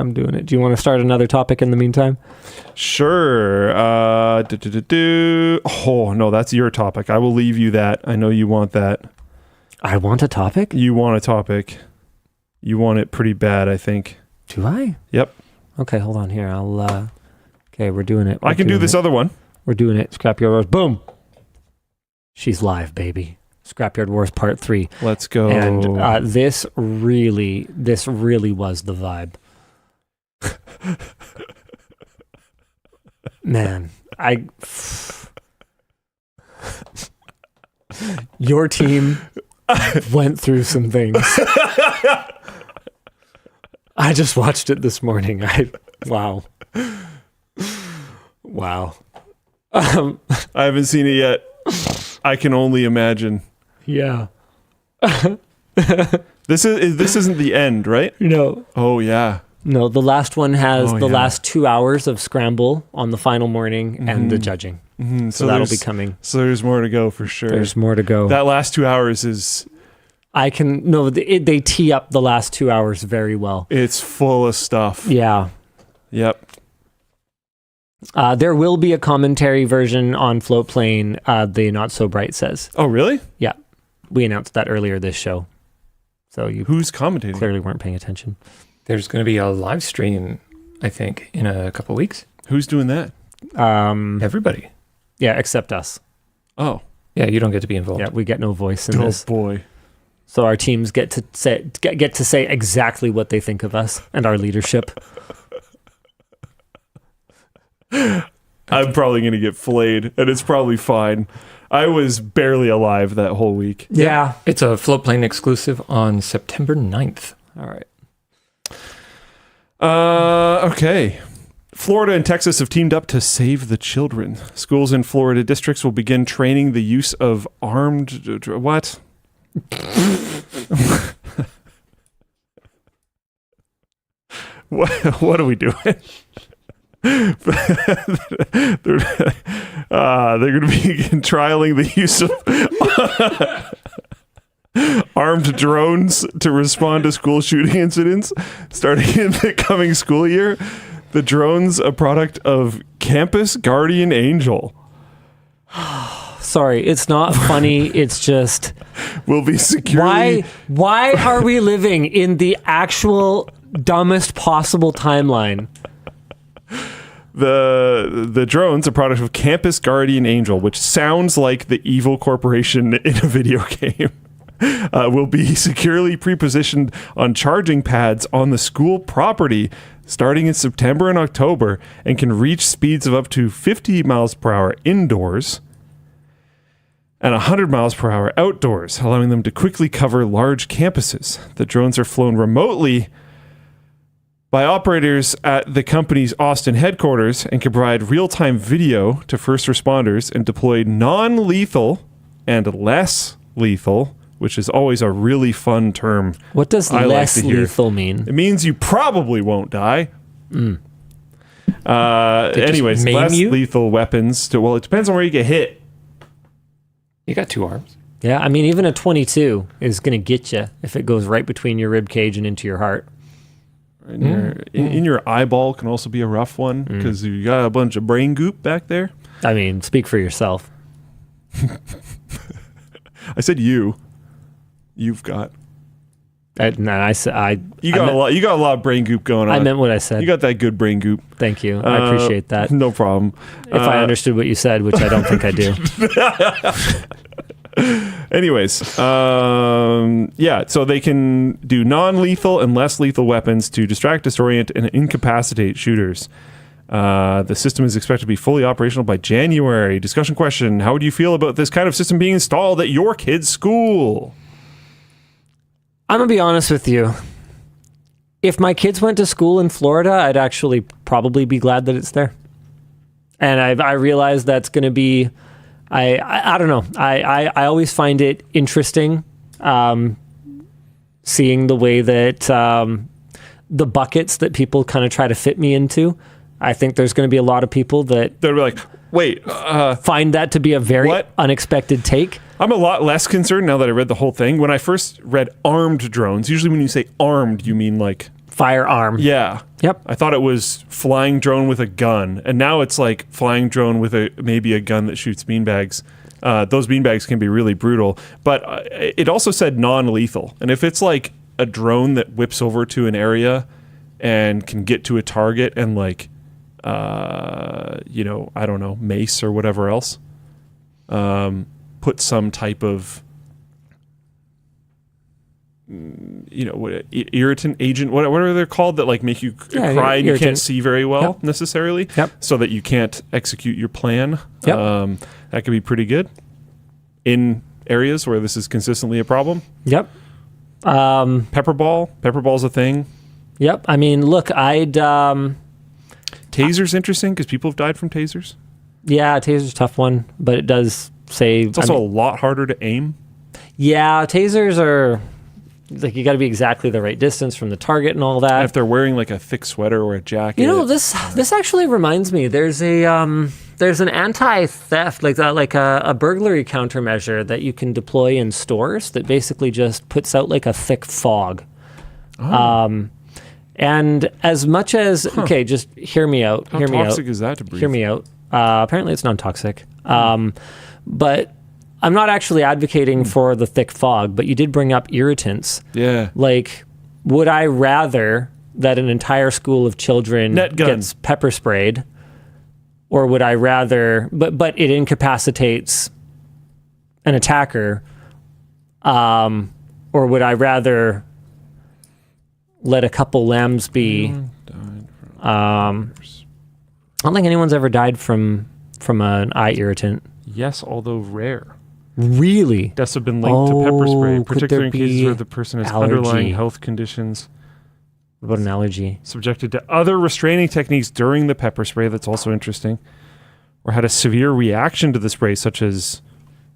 Do you want to start another topic in the meantime? Sure. Oh, no, that's your topic. I will leave you that. I know you want that. I want a topic? You want a topic. You want it pretty bad, I think. Do I? Yep. Okay, hold on here. Okay, we're doing it. I can do this other one. We're doing it. Scrapyard Wars. Boom. She's live, baby. Scrapyard Wars Part 3. Let's go. And this really was the vibe. Man, your team went through some things. I just watched it this morning. Wow. I haven't seen it yet. I can only imagine. Yeah. This isn't the end, right? No. Oh yeah. No, the last one has last 2 hours of scramble on the final morning and the judging. Mm-hmm. So that'll be coming. So there's more to go for sure. There's more to go. That last 2 hours is... they tee up the last 2 hours very well. It's full of stuff. Yeah. Yep. There will be a commentary version on Floatplane, the Not So Bright says. Oh, really? Yeah. We announced that earlier this show. So Who's commentating? Clearly weren't paying attention. There's going to be a live stream, I think, in a couple of weeks. Who's doing that? Everybody. Yeah, except us. Oh. Yeah, you don't get to be involved. Yeah, we get no voice in this. Oh, boy. So our teams get to say exactly what they think of us and our leadership. I'm probably going to get flayed, and it's probably fine. I was barely alive that whole week. Yeah. It's a Floatplane exclusive on September 9th. All right. Okay. Florida and Texas have teamed up to save the children. Schools in Florida districts will begin training the use of armed... What? What are we doing? They're going to be trialing the use of armed drones to respond to school shooting incidents starting in the coming school year. The drone's a product of Campus Guardian Angel. Sorry, it's not funny. It's just... Will be securely... Why are we living in the actual dumbest possible timeline? The drone's a product of Campus Guardian Angel, which sounds like the evil corporation in a video game. Will be securely prepositioned on charging pads on the school property starting in September and October, and can reach speeds of up to 50 miles per hour indoors and 100 miles per hour outdoors, allowing them to quickly cover large campuses. The drones are flown remotely by operators at the company's Austin headquarters and can provide real-time video to first responders and deploy non-lethal and less lethal, which is always a really fun term. What does less lethal mean? It means you probably won't die. Anyways, less lethal weapons. Well, it depends on where you get hit. You got 2 arms. Yeah, I mean, even a 22 is going to get you if it goes right between your rib cage and into your heart. In your eyeball can also be a rough one because you got a bunch of brain goop back there. I mean, speak for yourself. I said you. You've got. You got a lot. You got a lot of brain goop going on. I meant what I said. You got that good brain goop. Thank you. I appreciate that. No problem. If I understood what you said, which I don't think I do. Anyways, so they can do non-lethal and less lethal weapons to distract, disorient, and incapacitate shooters. The system is expected to be fully operational by January. Discussion question: how would you feel about this kind of system being installed at your kid's school? I'm going to be honest with you. If my kids went to school in Florida, I'd actually probably be glad that it's there. And I realize that's going to be, I don't know. I always find it interesting seeing the way that the buckets that people kind of try to fit me into. I think there's going to be a lot of people that They're like, wait, find that to be a very what? unexpected take. I'm a lot less concerned now that I read the whole thing. When I first read armed drones, usually when you say armed, you mean like... Firearm. Yeah. Yep. I thought it was flying drone with a gun, and now it's like flying drone with maybe a gun that shoots beanbags. Those beanbags can be really brutal, but it also said non-lethal. And if it's like a drone that whips over to an area and can get to a target and like, I don't know, mace or whatever else, put some type of irritant agent, whatever they're called, that like make you cry and you can't see very well necessarily, so that you can't execute your plan. That could be pretty good in areas where this is consistently a problem. Pepperball's a thing. I mean, look, Taser's interesting because people have died from tasers. Yeah, taser's a tough one, but it does say it's also a lot harder to aim. Yeah, tasers are like, you got to be exactly the right distance from the target and all that. And if they're wearing like a thick sweater or a jacket. This actually reminds me. There's an anti-theft, like a burglary countermeasure that you can deploy in stores that basically just puts out like a thick fog. And as much as just hear me out. How toxic is that to breathe? Hear me out. Apparently, it's non-toxic. But I'm not actually advocating for the thick fog, but you did bring up irritants. Yeah. Like, would I rather that an entire school of children gets pepper sprayed, or would I rather, but it incapacitates an attacker, or would I rather let a couple lambs be? I don't think anyone's ever died from an eye irritant. Yes, although rare. Really? Deaths have been linked to pepper spray, particularly in cases where the person has underlying health conditions. What about an allergy? Subjected to other restraining techniques during the pepper spray. That's also interesting. Or had a severe reaction to the spray, such as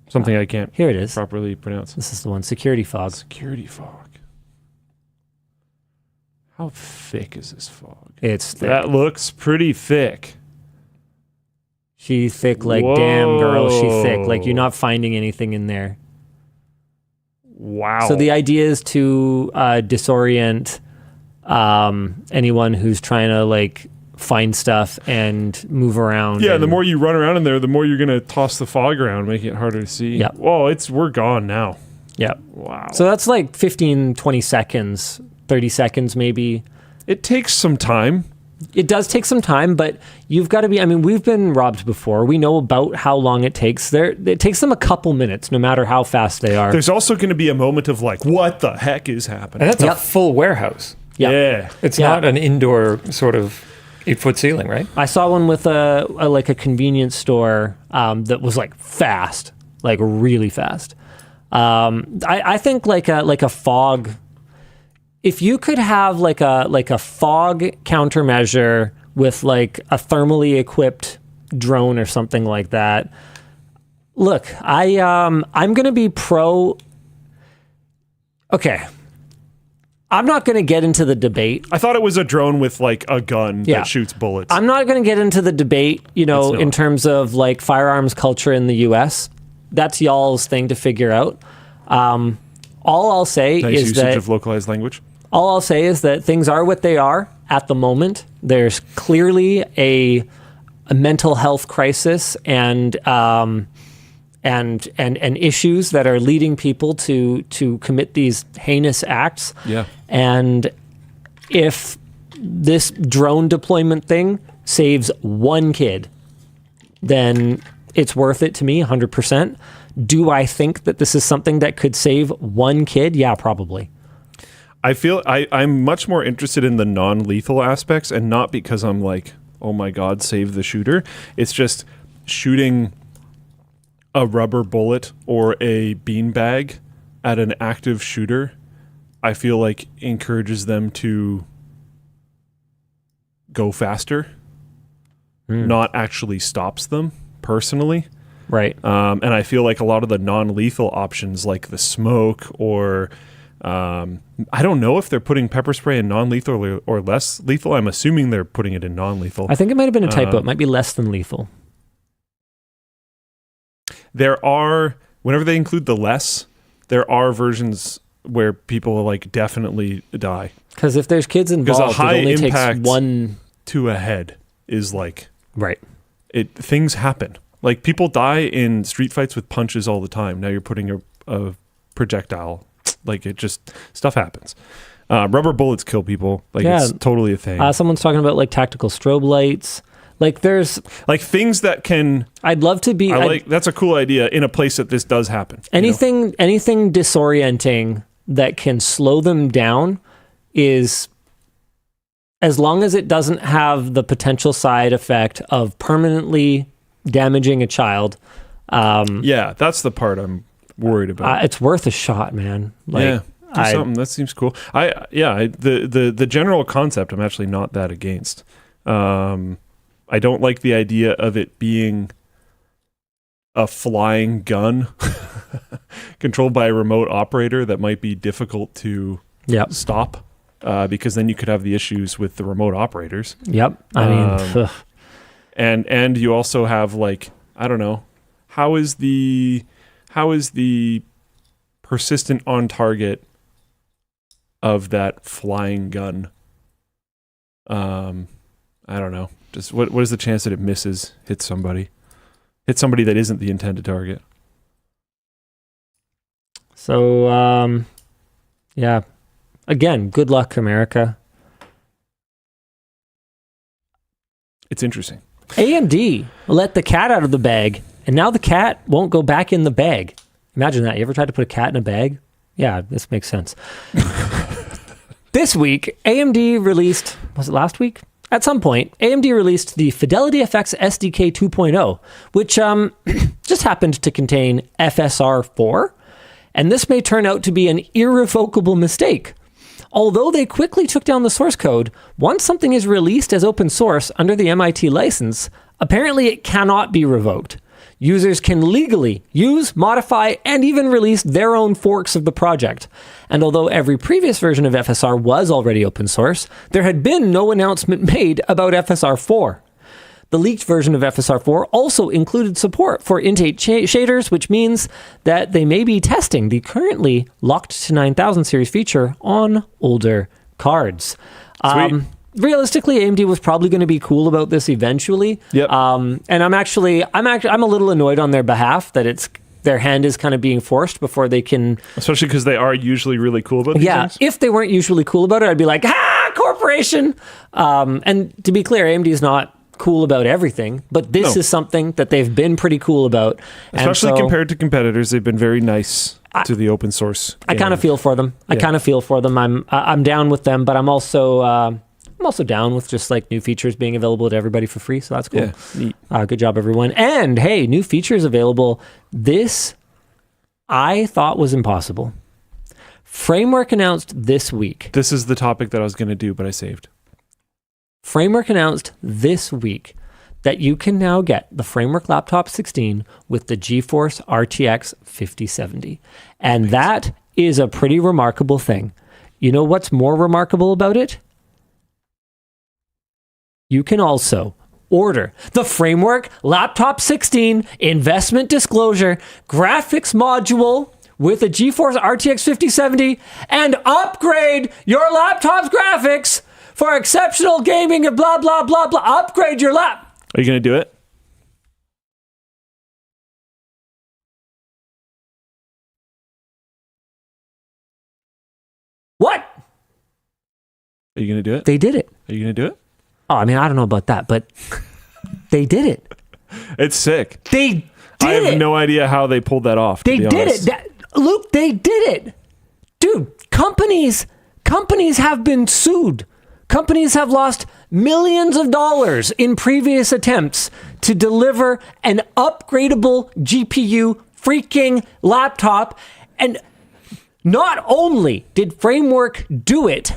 something I can't Here it is. properly pronounce. This is the one. Security fog. Security fog. How thick is this fog? It's thick. That looks pretty thick. She thick like, damn girl, she thick. Like, you're not finding anything in there. Wow. So the idea is to disorient anyone who's trying to like find stuff and move around. Yeah, the more you run around in there, the more you're going to toss the fog around, making it harder to see. Yep. Whoa, we're gone now. Yep. Wow. So that's like 15, 20 seconds, 30 seconds maybe. It takes some time. It does take some time, but you've got to be, I mean, we've been robbed before. We know about how long it takes. It takes them a couple minutes, no matter how fast they are. There's also going to be a moment of like, what the heck is happening? And that's a full warehouse. Yeah. It's not an indoor sort of 8-foot ceiling, right? I saw one with a convenience store that was like fast, like really fast. I think like a fog. If you could have like a fog countermeasure with like a thermally equipped drone or something like that. Look, I'm going to be pro. Okay. I'm not going to get into the debate. I thought it was a drone with like a gun that shoots bullets. I'm not going to get into the debate, in terms of like firearms culture in the US. That's y'all's thing to figure out. All I'll say nice is usage that of localized language. All I'll say is that things are what they are at the moment. There's clearly a mental health crisis and issues that are leading people to commit these heinous acts. Yeah. And if this drone deployment thing saves one kid, then it's worth it to me, 100%. Do I think that this is something that could save one kid? Yeah, probably. I feel I'm much more interested in the non-lethal aspects, and not because I'm like, oh my God, save the shooter. It's just shooting a rubber bullet or a beanbag at an active shooter, I feel like encourages them to go faster. not actually stops them personally. Right. And I feel like a lot of the non-lethal options, like the smoke or I don't know if they're putting pepper spray in non-lethal or less lethal. I'm assuming they're putting it in non-lethal. I think it might have been a typo. It might be less than lethal. There are, whenever they include the less, there are versions where people like definitely die. Because if there's kids involved, a high it only takes impact one to a head is like right. Things happen. Like people die in street fights with punches all the time. Now you're putting a projectile. Like it just stuff happens. Rubber bullets kill people. Like it's totally a thing. Someone's talking about like tactical strobe lights. Like there's like things that can. I'd love to be. That's a cool idea in a place that this does happen. Anything disorienting that can slow them down is, as long as it doesn't have the potential side effect of permanently damaging a child. That's the part I'm worried about. It's worth a shot, man. Like, do something that seems cool. The general concept I'm actually not that against. I don't like the idea of it being a flying gun controlled by a remote operator that might be difficult to stop because then you could have the issues with the remote operators. Yep. I mean, and you also have like, I don't know, how is the persistent on target of that flying gun? I don't know. Just what is the chance that it hits somebody that isn't the intended target? So, again, good luck, America. It's interesting. AMD let the cat out of the bag, and now the cat won't go back in the bag. Imagine that. You ever tried to put a cat in a bag? Yeah, this makes sense. This week, AMD released, was it last week? At some point, AMD released the Fidelity FX SDK 2.0, which just happened to contain FSR 4, and this may turn out to be an irrevocable mistake. Although they quickly took down the source code, once something is released as open source under the MIT license, apparently it cannot be revoked. Users can legally use, modify, and even release their own forks of the project. And although every previous version of FSR was already open source, there had been no announcement made about FSR 4. The leaked version of FSR 4 also included support for Int8 shaders, which means that they may be testing the currently locked to 9000 series feature on older cards. Sweet. Realistically, AMD was probably going to be cool about this eventually. Yep. And I'm a little annoyed on their behalf that their hand is kind of being forced before they can. Especially because they are usually really cool about these things. If they weren't usually cool about it, I'd be like, corporation. And to be clear, AMD is not cool about everything, but this is something that they've been pretty cool about. Especially compared to competitors, they've been very nice to the open source. I kind of feel for them. I'm down with them, but I'm also down with just like new features being available to everybody for free. So that's cool. Yeah, neat. Good job, everyone. And hey, new features available. This I thought was impossible. Framework announced this week. This is the topic that I was going to do, but I saved. Framework announced this week that you can now get the Framework Laptop 16 with the GeForce RTX 5070. And that is a pretty remarkable thing. You know what's more remarkable about it? You can also order the Framework Laptop 16 investment disclosure graphics module with a GeForce RTX 5070 and upgrade your laptop's graphics for exceptional gaming and blah, blah, blah, blah. Upgrade your lap. Are you going to do it? What? Are you going to do it? They did it. Are you going to do it? Oh, I mean, I don't know about that, but they did it. It's sick. They did it. I have no idea how they pulled that off. They did it. Luke, they did it. Dude, companies have been sued. Companies have lost millions of dollars in previous attempts to deliver an upgradable GPU freaking laptop. And not only did Framework do it,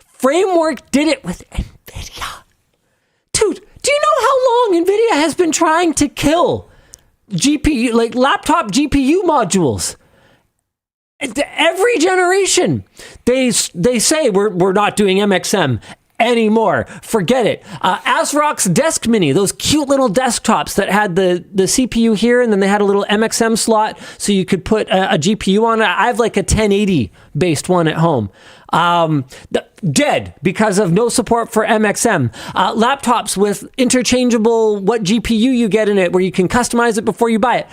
Framework did it with NVIDIA. Dude, do you know how long NVIDIA has been trying to kill GPU, like laptop GPU modules. Every generation, they say we're not doing MXM anymore. Forget it. ASRock's Desk Mini, those cute little desktops that had the CPU here, and then they had a little MXM slot so you could put a GPU on it. I have like a 1080 based one at home. Dead because of no support for MXM. Laptops with interchangeable what GPU you get in it, where you can customize it before you buy it.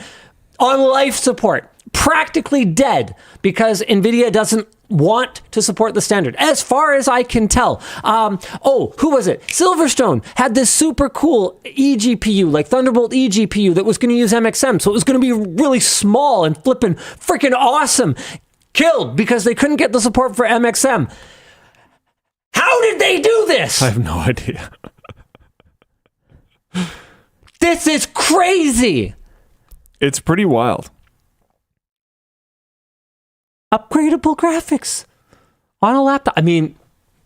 On life support. Practically dead because NVIDIA doesn't want to support the standard, as far as I can tell. Who was it? Silverstone had this super cool eGPU, like Thunderbolt eGPU, that was going to use MXM, so it was going to be really small and flipping freaking awesome. Killed because they couldn't get the support for MXM. How did they do this? I have no idea. This is crazy. It's pretty wild. Upgradable graphics on a laptop. I mean,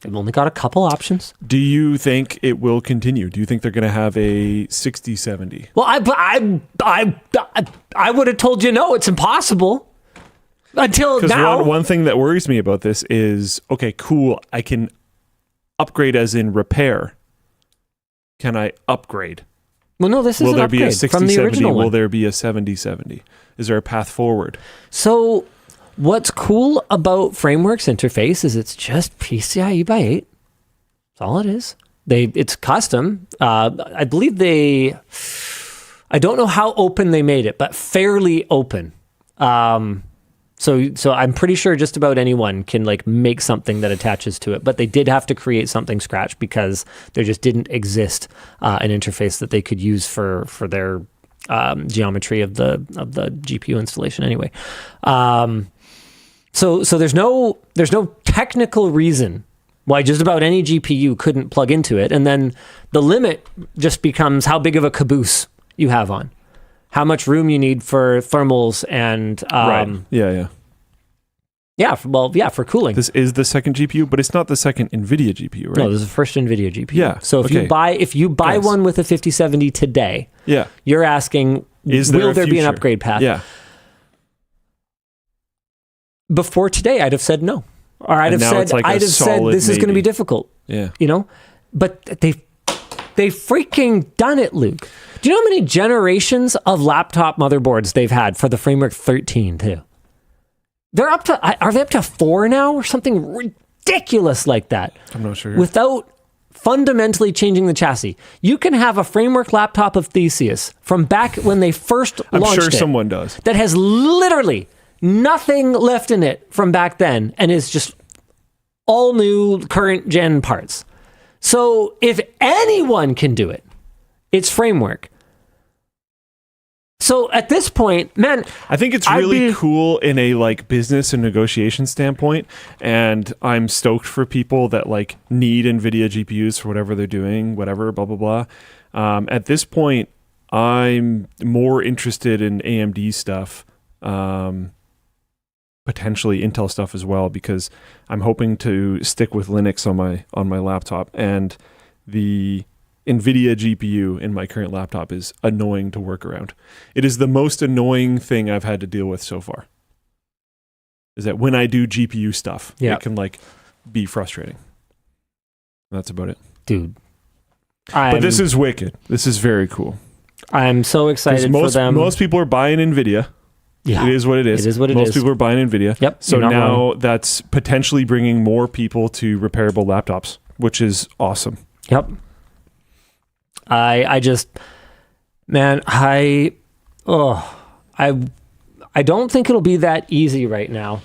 they've only got a couple options. Do you think it will continue? Do you think they're going to have a 6070? Well, I would have told you no, it's impossible. Until now. Because one thing that worries me about this is, okay, cool, I can upgrade as in repair. Can I upgrade? Well, no, this is an upgrade from the original one. Will there be a 7070? Is there a path forward? So what's cool about Frameworks interface is it's just PCIe by 8. That's all it is. It's custom. I believe I don't know how open they made it, but fairly open. So I'm pretty sure just about anyone can like make something that attaches to it, but they did have to create something scratch because there just didn't exist an interface that they could use for their geometry of the GPU installation anyway. So there's no technical reason why just about any GPU couldn't plug into it, and then the limit just becomes how big of a caboose you have on. How much room you need for thermals and right. For cooling. This is the second GPU, but it's not the second NVIDIA GPU, right? No, this is the first NVIDIA GPU. Yeah. So if you buy one with a 5070 today, you're asking, will there be an upgrade path? Yeah. Before today, I'd have said no, or I'd have said this is going to be difficult. Yeah. You know, but they freaking done it, Luke. Do you know how many generations of laptop motherboards they've had for the Framework 13 too? Are they up to 4 now or something ridiculous like that? I'm not sure. Without fundamentally changing the chassis. You can have a Framework laptop of Theseus from back when they first launched it. I'm sure someone does. That has literally nothing left in it from back then and is just all new current gen parts. So if anyone can do it, it's Framework. So at this point, man, I think it's really cool in a like business and negotiation standpoint, and I'm stoked for people that like need NVIDIA GPUs for whatever they're doing, whatever, blah blah blah. At this point, I'm more interested in AMD stuff, potentially Intel stuff as well, because I'm hoping to stick with Linux on my laptop, and the NVIDIA GPU in my current laptop is annoying to work around. It is the most annoying thing I've had to deal with so far. Is that when I do GPU stuff, it can like be frustrating. That's about it. Dude. But this is wicked. This is very cool. I'm so excited for them. Most people are buying NVIDIA. Yeah. It is what it is. It is what it is. Most people are buying NVIDIA. Yep. So now that's potentially bringing more people to repairable laptops, which is awesome. Yep. I don't think it'll be that easy right now,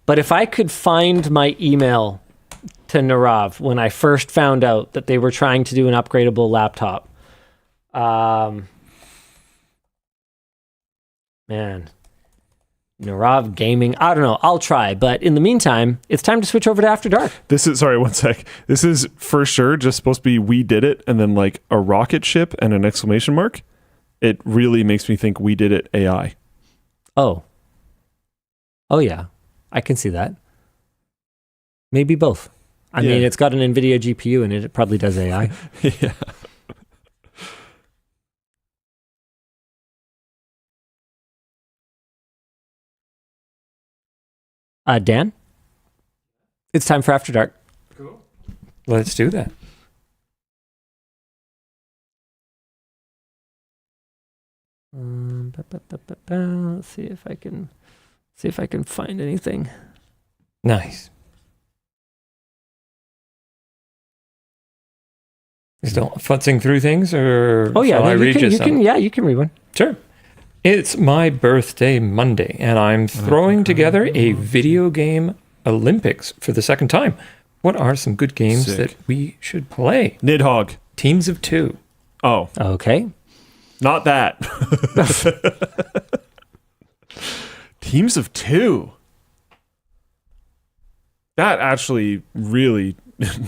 but if I could find my email to Narav when I first found out that they were trying to do an upgradable laptop, Narav Gaming, I don't know, I'll try, but in the meantime, it's time to switch over to After Dark. Sorry, one sec. This is for sure just supposed to be "we did it" and then like a rocket ship and an exclamation mark. It really makes me think "we did it" AI. Oh yeah, I can see that. Maybe both. I mean, it's got an NVIDIA GPU in it. It probably does AI. Yeah. Dan, it's time for After Dark. Cool. Let's do that. Let's see if I can find anything. Nice. You still futzing through things, or Oh yeah, shall I read you some? You can read one. Sure. It's my birthday Monday, and I'm throwing together a video game Olympics for the second time. What are some good games that we should play? Nidhogg. Teams of 2. Oh, Okay. not that. Teams of 2. That actually really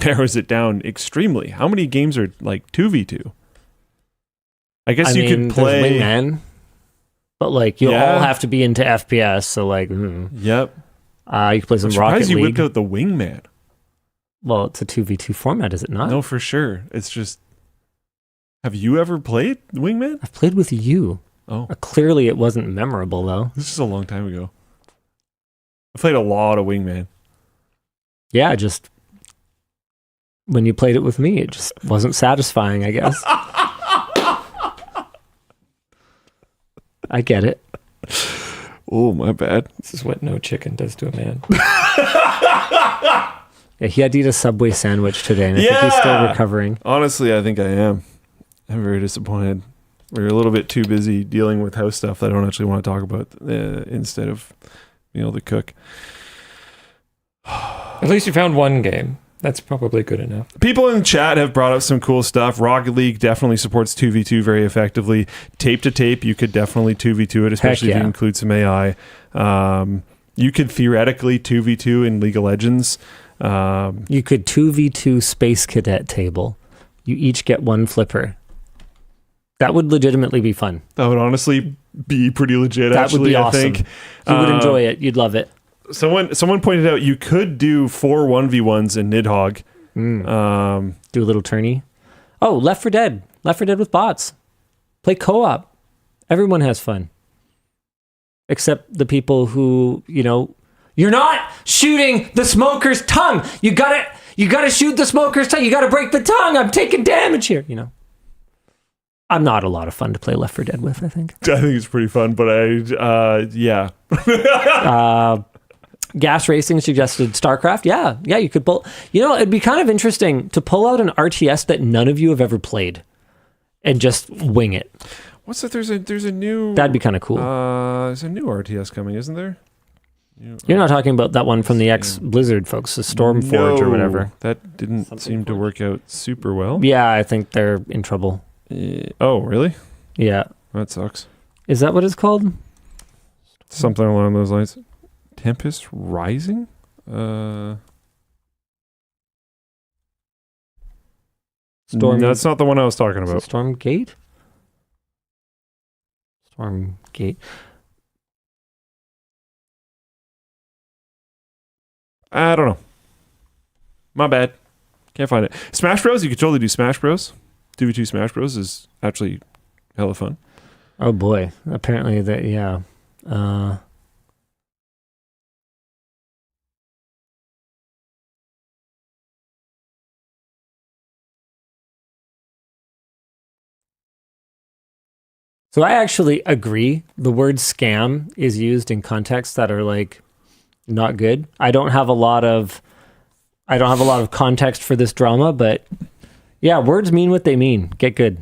narrows it down extremely. How many games are like 2v2? I guess you could play there's Wingman, but like you all have to be into FPS. So like, Yep. you can play some I'm Rocket surprised you League. whipped out the Wingman. Well, it's a 2v2 format, is it not? No, for sure. It's just. Have you ever played Wingman? I've played with you. Oh, Clearly, it wasn't memorable though. this is a long time ago. I played a lot of Wingman. Yeah, just when you played it with me, it just wasn't satisfying, I guess. I get it. Oh, my bad. This is what no chicken does to a man. Yeah, he had to eat a Subway sandwich today, and I think he's still recovering. Honestly, I think I am. I'm very disappointed. We're a little bit too busy dealing with house stuff that I don't actually want to talk about instead of being able to cook. At least you found one game. That's probably good enough. People in chat have brought up some cool stuff. Rocket League definitely supports 2v2 very effectively. Tape to tape, you could definitely 2v2 it, especially if you include some AI. You could theoretically 2v2 in League of Legends. You could 2v2 Space Cadet table. You each get one flipper. That would legitimately be fun. That would honestly be pretty legit, That would be awesome. I think. You would enjoy it. You'd love it. Someone pointed out you could do 4 1v1s in Nidhogg. Do a little tourney. Oh, Left 4 Dead. Left 4 Dead with bots. Play co-op. Everyone has fun. Except the people who, you're not shooting the smoker's tongue. You gotta shoot the smoker's tongue. You gotta break the tongue. I'm taking damage here, I'm not a lot of fun to play Left 4 Dead with, I think. I think it's pretty fun, but yeah. Gas Racing suggested StarCraft. Yeah, you could pull. It'd be kind of interesting to pull out an RTS that none of you have ever played and just wing it. What's that? There's a new. That'd be kind of cool. There's a new RTS coming, isn't there? You're not talking about that one from the ex-Blizzard folks, the Stormforge or whatever. That didn't seem to work out super well. Yeah, I think they're in trouble. Oh, really? Yeah. That sucks. Is that what it's called? Something along those lines. Tempest Rising? Storm. That's not the one I was talking about. Stormgate? Stormgate. I don't know. My bad. Can't find it. Smash Bros. You could totally do Smash Bros. 2v2 Smash Bros. Is actually hella fun. Oh boy. Apparently that, yeah. So I actually agree. The word scam is used in contexts that are like not good. I don't have a lot of context for this drama, but yeah, words mean what they mean. Get good.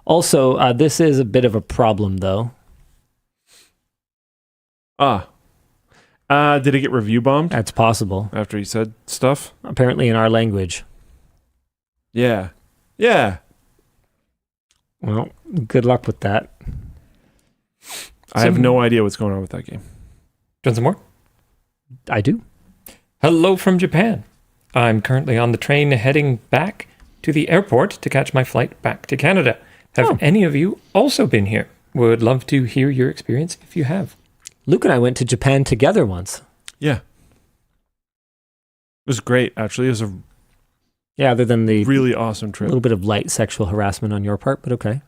Also, this is a bit of a problem though. Did it get review bombed That's possible. after he said stuff? Apparently in our language. Yeah. Well, good luck with that. I have no idea what's going on with that game. Do you want some more? I do. Hello from Japan. I'm currently on the train heading back to the airport to catch my flight back to Canada. Have any of you also been here? Would love to hear your experience if you have. Luke and I went to Japan together once. Yeah. It was great, actually. It was a Yeah, other than the really awesome a trip. little bit of light sexual harassment on your part, but okay.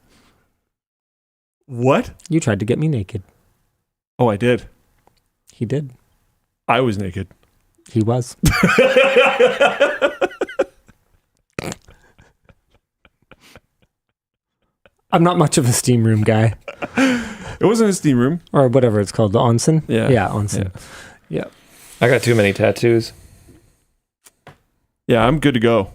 What? You tried to get me naked. Oh, I did. He did. I was naked. He was. I'm not much of a steam room guy. It wasn't a steam room. Or whatever it's called, the onsen? Yeah. Yeah, onsen. Yeah. I got too many tattoos. Yeah, I'm good to go.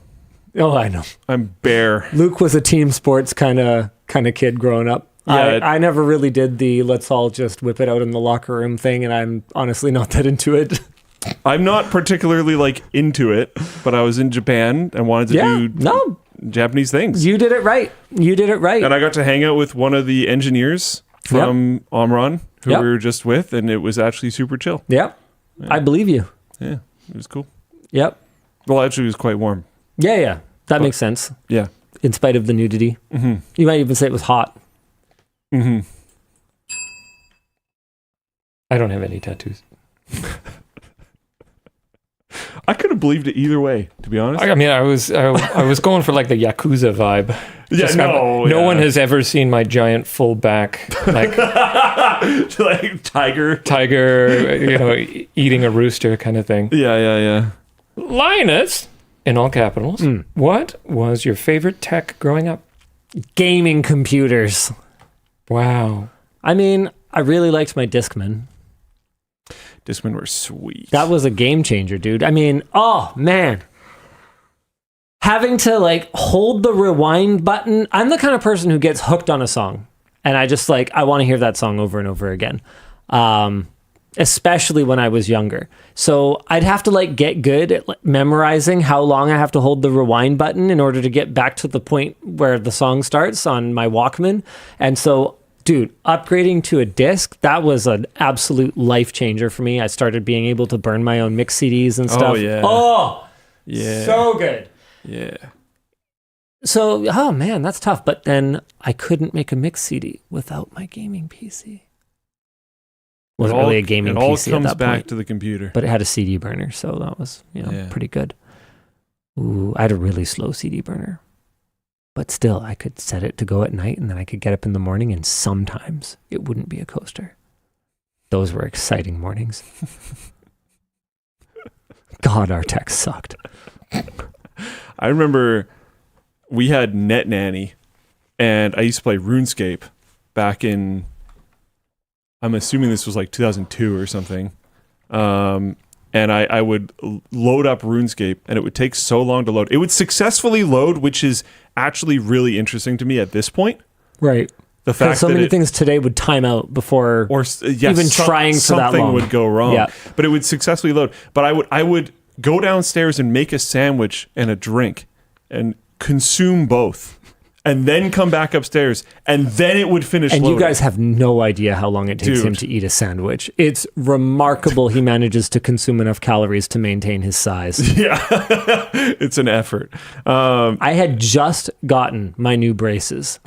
Oh, I know. I'm bare. Luke was a team sports kind of kid growing up. Yeah. I never really did the let's all just whip it out in the locker room thing, and I'm honestly not that into it. I'm not particularly like into it, but I was in Japan and wanted to do Japanese things. You did it right. And I got to hang out with one of the engineers from Omron who we were just with, and it was actually super chill. Yep. Yeah. I believe you. Yeah, it was cool. Yep. Well, actually, it was quite warm. Yeah. That makes sense. Yeah. In spite of the nudity. Mm-hmm. You might even say it was hot. Mm-hmm. I don't have any tattoos. I could have believed it either way, to be honest. I mean, I was going for like the Yakuza vibe. No one has ever seen my giant full back, like like tiger, eating a rooster kind of thing. Yeah. Linus, in all capitals, what was your favorite tech growing up? Gaming computers. Wow. I mean, I really liked my Discman. Discman were sweet. That was a game changer, dude. I mean, oh man. Having to like hold the rewind button. I'm the kind of person who gets hooked on a song. And I just I want to hear that song over and over again. Especially when I was younger. So I'd have to get good at memorizing how long I have to hold the rewind button in order to get back to the point where the song starts on my Walkman. And so, dude, upgrading to a disc, that was an absolute life changer for me. I started being able to burn my own mix CDs and stuff. Oh, yeah. Oh, yeah. So good. Yeah. So, oh man, that's tough. But then I couldn't make a mix CD without my gaming PC. Wasn't really a gaming PC at that point. It all comes back to the computer. But it had a CD burner, so that was pretty good. Ooh, I had a really slow CD burner. But still, I could set it to go at night, and then I could get up in the morning, and sometimes it wouldn't be a coaster. Those were exciting mornings. God, our tech sucked. I remember we had Net Nanny, and I used to play RuneScape back in, I'm assuming this was 2002 or something. And I would load up RuneScape, and it would take so long to load. It would successfully load, which is actually really interesting to me at this point. Right. The fact so that many things today would time out before even trying for that long. Something would go wrong. Yeah. But it would successfully load. But I would go downstairs and make a sandwich and a drink and consume both. And then come back upstairs, and then it would finish loading. You guys have no idea how long it takes him to eat a sandwich. It's remarkable he manages to consume enough calories to maintain his size. Yeah, it's an effort. I had just gotten my new braces.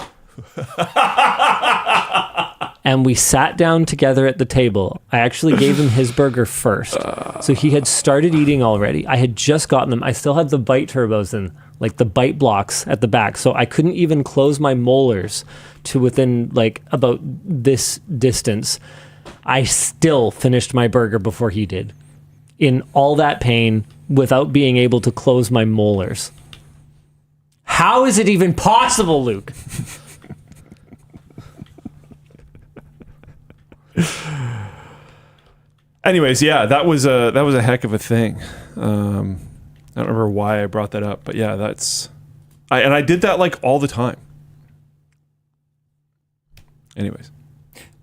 And we sat down together at the table. I actually gave him his burger first. So he had started eating already. I had just gotten them. I still had the bite turbos and the bite blocks at the back. So I couldn't even close my molars to within about this distance. I still finished my burger before he did. In all that pain without being able to close my molars. How is it even possible, Luke? Anyways, yeah, that was a heck of a thing. I don't remember why I brought that up, but yeah, I did that all the time. Anyways,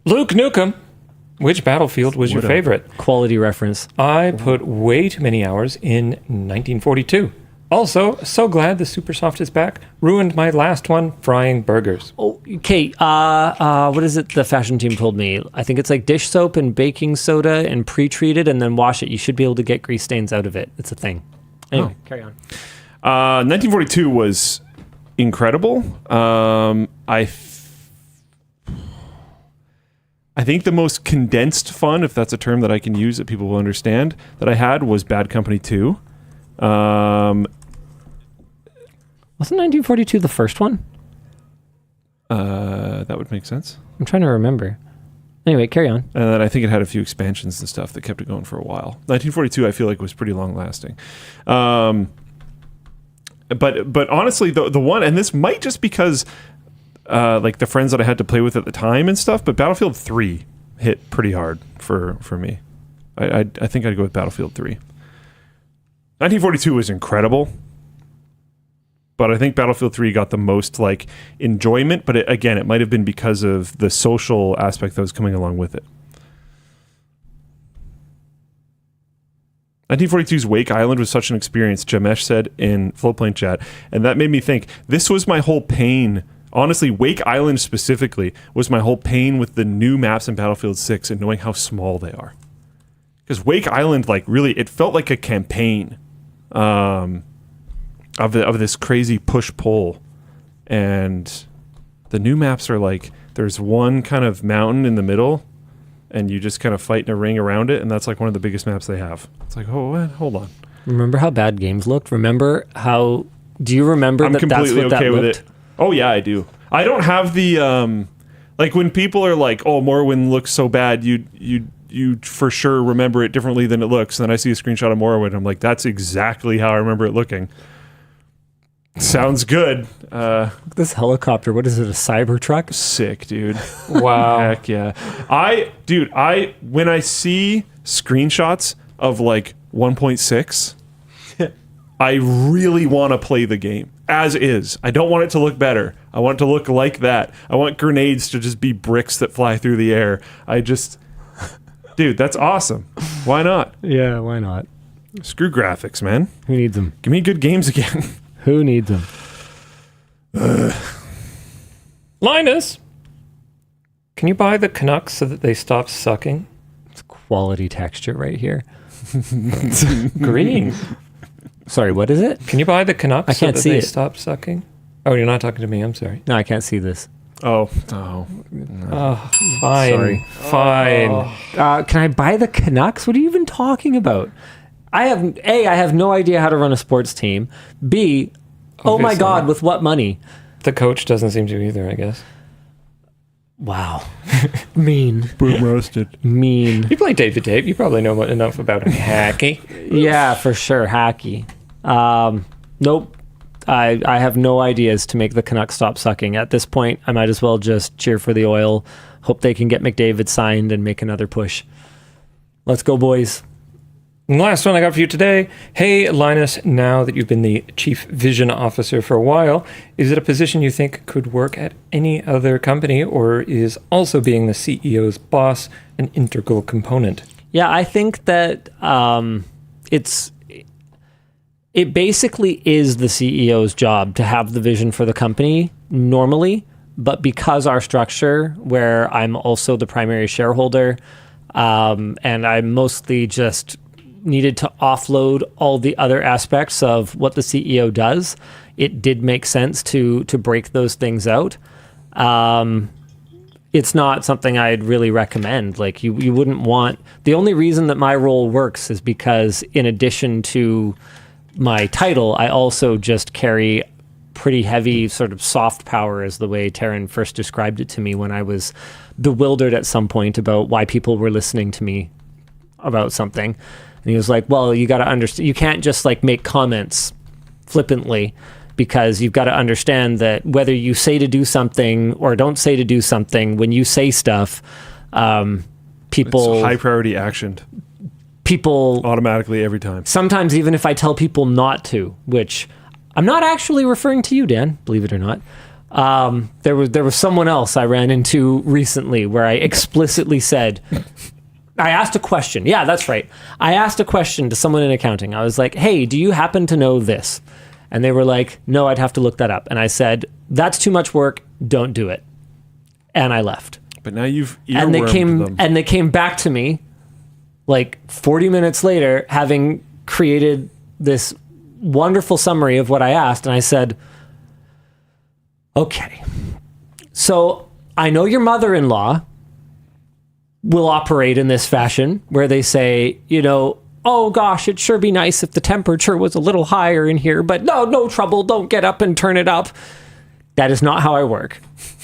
Luke Nukem, which Battlefield was your favorite? Quality reference. I put way too many hours in 1942. Also, so glad the Supersoft is back. Ruined my last one, frying burgers. Oh, okay. What is it the fashion team told me? I think it's dish soap and baking soda and pre-treated and then wash it. You should be able to get grease stains out of it. It's a thing. Anyway, carry on. 1942 was incredible. I think the most condensed fun, if that's a term that I can use that people will understand, that I had was Bad Company 2. Wasn't 1942 the first one? That would make sense. I'm trying to remember. Anyway, carry on. And then I think it had a few expansions and stuff that kept it going for a while. 1942, I feel like, was pretty long lasting. But honestly, the one, and this might just because like the friends that I had to play with at the time and stuff, but Battlefield 3 hit pretty hard for me. I think I'd go with Battlefield 3. 1942 was incredible, but I think Battlefield 3 got the most like enjoyment, but it might have been because of the social aspect that was coming along with it. 1942's Wake Island was such an experience, Jamesh said in Floatplane chat, and that made me think, this was my whole pain. Honestly, Wake Island specifically was my whole pain with the new maps in Battlefield 6 and knowing how small they are. Because Wake Island, like, really, it felt like a campaign of this crazy push-pull. And the new maps are like, there's one kind of mountain in the middle, and you just kind of fight in a ring around it, and that's like one of the biggest maps they have. It's like, oh, what? Hold on. Remember how bad games looked? Remember how... Do you remember I'm that's completely what okay that with looked? it. Oh, yeah, I do. I don't have the... like, when people are like, oh, Morrowind looks so bad, you for sure remember it differently than it looks. And then I see a screenshot of Morrowind, and I'm like, that's exactly how I remember it looking. Sounds good. This helicopter, what is it, a Cybertruck? Sick, dude. Wow. Heck yeah. When I see screenshots of like 1.6, I really want to play the game as is. I don't want it to look better. I want it to look like that. I want grenades to just be bricks that fly through the air. Dude, that's awesome. Why not? Yeah, why not? Screw graphics, man. Who needs them? Give me good games again. Who needs them? Linus, can you buy the Canucks so that they stop sucking? It's quality texture right here. Green. Sorry, what is it? Can you buy the Canucks I can't so that see they it. stop sucking? Oh, you're not talking to me. I'm sorry. No, I can't see this. Oh. Oh, fine. Sorry. Fine. Can I buy the Canucks? What are you even talking about? I have no idea how to run a sports team. B, oh my Obviously. God, with what money? The coach doesn't seem to either, I guess. Wow. Mean. Boom roasted. Mean. You play tape to tape. You probably know enough about hacky. Yeah, for sure. Hacky. Nope. I have no ideas to make the Canucks stop sucking. At this point, I might as well just cheer for the oil, hope they can get McDavid signed and make another push. Let's go, boys. And the last one I got for you today. Hey, Linus, now that you've been the Chief Vision Officer for a while, is it a position you think could work at any other company, or is also being the CEO's boss an integral component? Yeah, I think that it basically is the CEO's job to have the vision for the company normally, but because our structure, where I'm also the primary shareholder, and I mostly just needed to offload all the other aspects of what the CEO does, it did make sense to break those things out. It's not something I'd really recommend. Like you wouldn't want... The only reason that my role works is because in addition to my title, I also just carry pretty heavy sort of soft power, is the way Taryn first described it to me when I was bewildered at some point about why people were listening to me about something. And he was like, well, you got to understand, you can't just like make comments flippantly, because you've got to understand that whether you say to do something or don't say to do something, when you say stuff, people... It's high priority actioned. People... Automatically every time. Sometimes even if I tell people not to, which I'm not actually referring to you, Dan, believe it or not. There was someone else I ran into recently where I explicitly said... I asked a question. Yeah, that's right. I asked a question to someone in accounting. I was like, hey, do you happen to know this? And they were like, no, I'd have to look that up. And I said, that's too much work. Don't do it. And I left. But now you've and earwormed them. they came back to me like 40 minutes later, having created this wonderful summary of what I asked. And I said, okay, so I know your mother-in-law will operate in this fashion where they say, you know, oh gosh, it'd sure be nice if the temperature was a little higher in here, but no trouble, don't get up and turn it up. That is not how I work.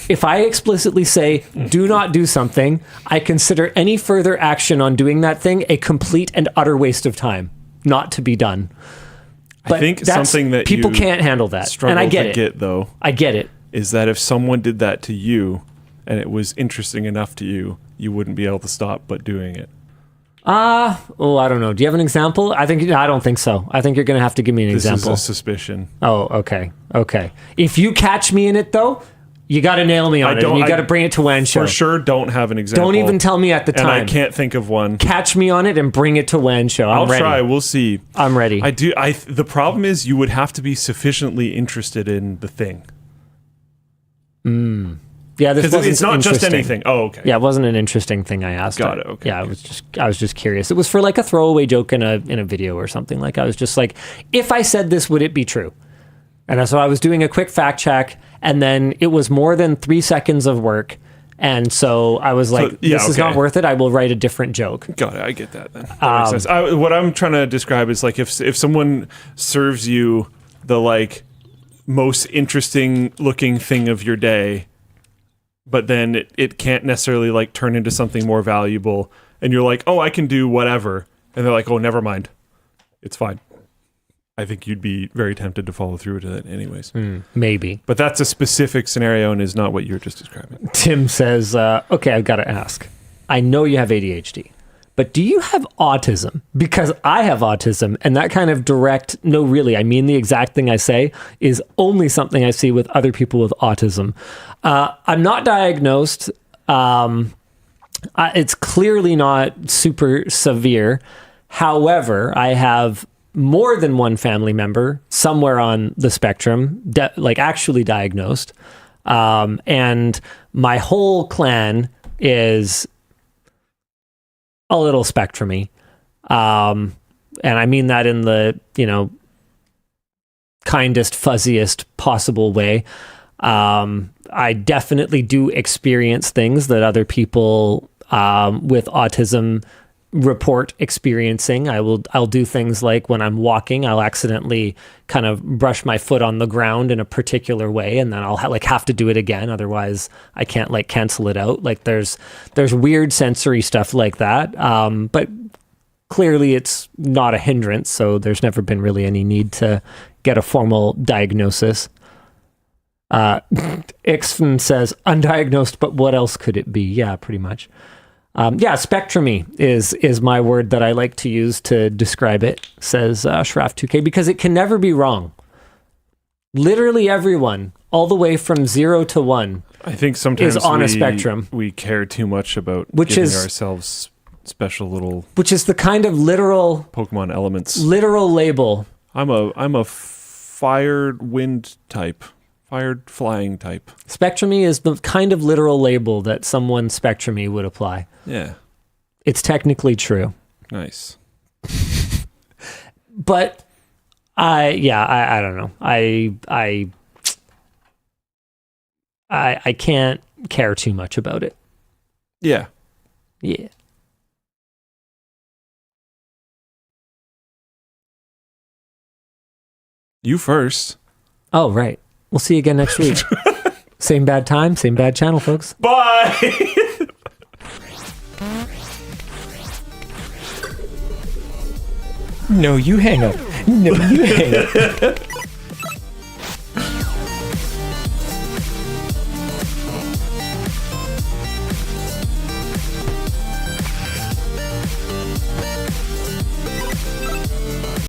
If I explicitly say, do not do something, I consider any further action on doing that thing a complete and utter waste of time, not to be done. But I think something that people you can't handle that. struggle And I get to it. get, though, I get it. is that if someone did that to you and it was interesting enough to you, you wouldn't be able to stop but doing it. I don't know. Do you have an example? I don't think so. I think you're going to have to give me an example. This is a suspicion. Oh, okay. If you catch me in it, though, you got to nail me on it. And you got to bring it to WAN Show. For sure, don't have an example. Don't even tell me at the time. And I can't think of one. Catch me on it and bring it to WAN Show. I'll ready. try. We'll see. I'm ready. The problem is you would have to be sufficiently interested in the thing. Yeah, this wasn't it's not just interesting. anything. Oh, okay. Yeah, it wasn't an interesting thing I asked. Got it. Okay. Yeah, I was just curious. It was for like a throwaway joke in a video or something. Like I was just like, if I said this, would it be true? And so I was doing a quick fact check, and then it was more than 3 seconds of work. And so I was like, this is not worth it. I will write a different joke. Got it. I get that then. That makes sense. What I'm trying to describe is like if someone serves you the like most interesting looking thing of your day, but then it can't necessarily like turn into something more valuable, and you're like, oh, I can do whatever. And they're like, oh, never mind. It's fine. I think you'd be very tempted to follow through to that anyways. Maybe. But that's a specific scenario and is not what you're just describing. Tim says, okay, I've got to ask. I know you have ADHD, but do you have autism? Because I have autism, and that kind of no, really, I mean the exact thing I say is only something I see with other people with autism. I'm not diagnosed. It's clearly not super severe. However, I have more than one family member somewhere on the spectrum, like actually diagnosed. And my whole clan is a little spectrumy. And I mean that in the, kindest, fuzziest possible way. I definitely do experience things that other people with autism report experiencing. I'll do things like when I'm walking, I'll accidentally kind of brush my foot on the ground in a particular way, and then I'll have to do it again. Otherwise, I can't cancel it out. Like there's weird sensory stuff like that. But clearly, it's not a hindrance, so there's never been really any need to get a formal diagnosis. Ixfin says undiagnosed, but what else could it be? Yeah, pretty much. Spectrumy is my word that I like to use to describe it, says Shraf2K, because it can never be wrong. Literally everyone, all the way from 0 to 1, I think sometimes is on a spectrum. We care too much about giving ourselves special little, which is the kind of literal Pokemon elements. Literal label. I'm a fired wind type. Fired flying type. Spectrumy is the kind of literal label that someone spectrumy would apply. Yeah. It's technically true. Nice. But I don't know. I can't care too much about it. Yeah. Yeah. You first. Oh, right. We'll see you again next week. Same bad time, same bad channel, folks. Bye. No, you hang up. No, you hang up.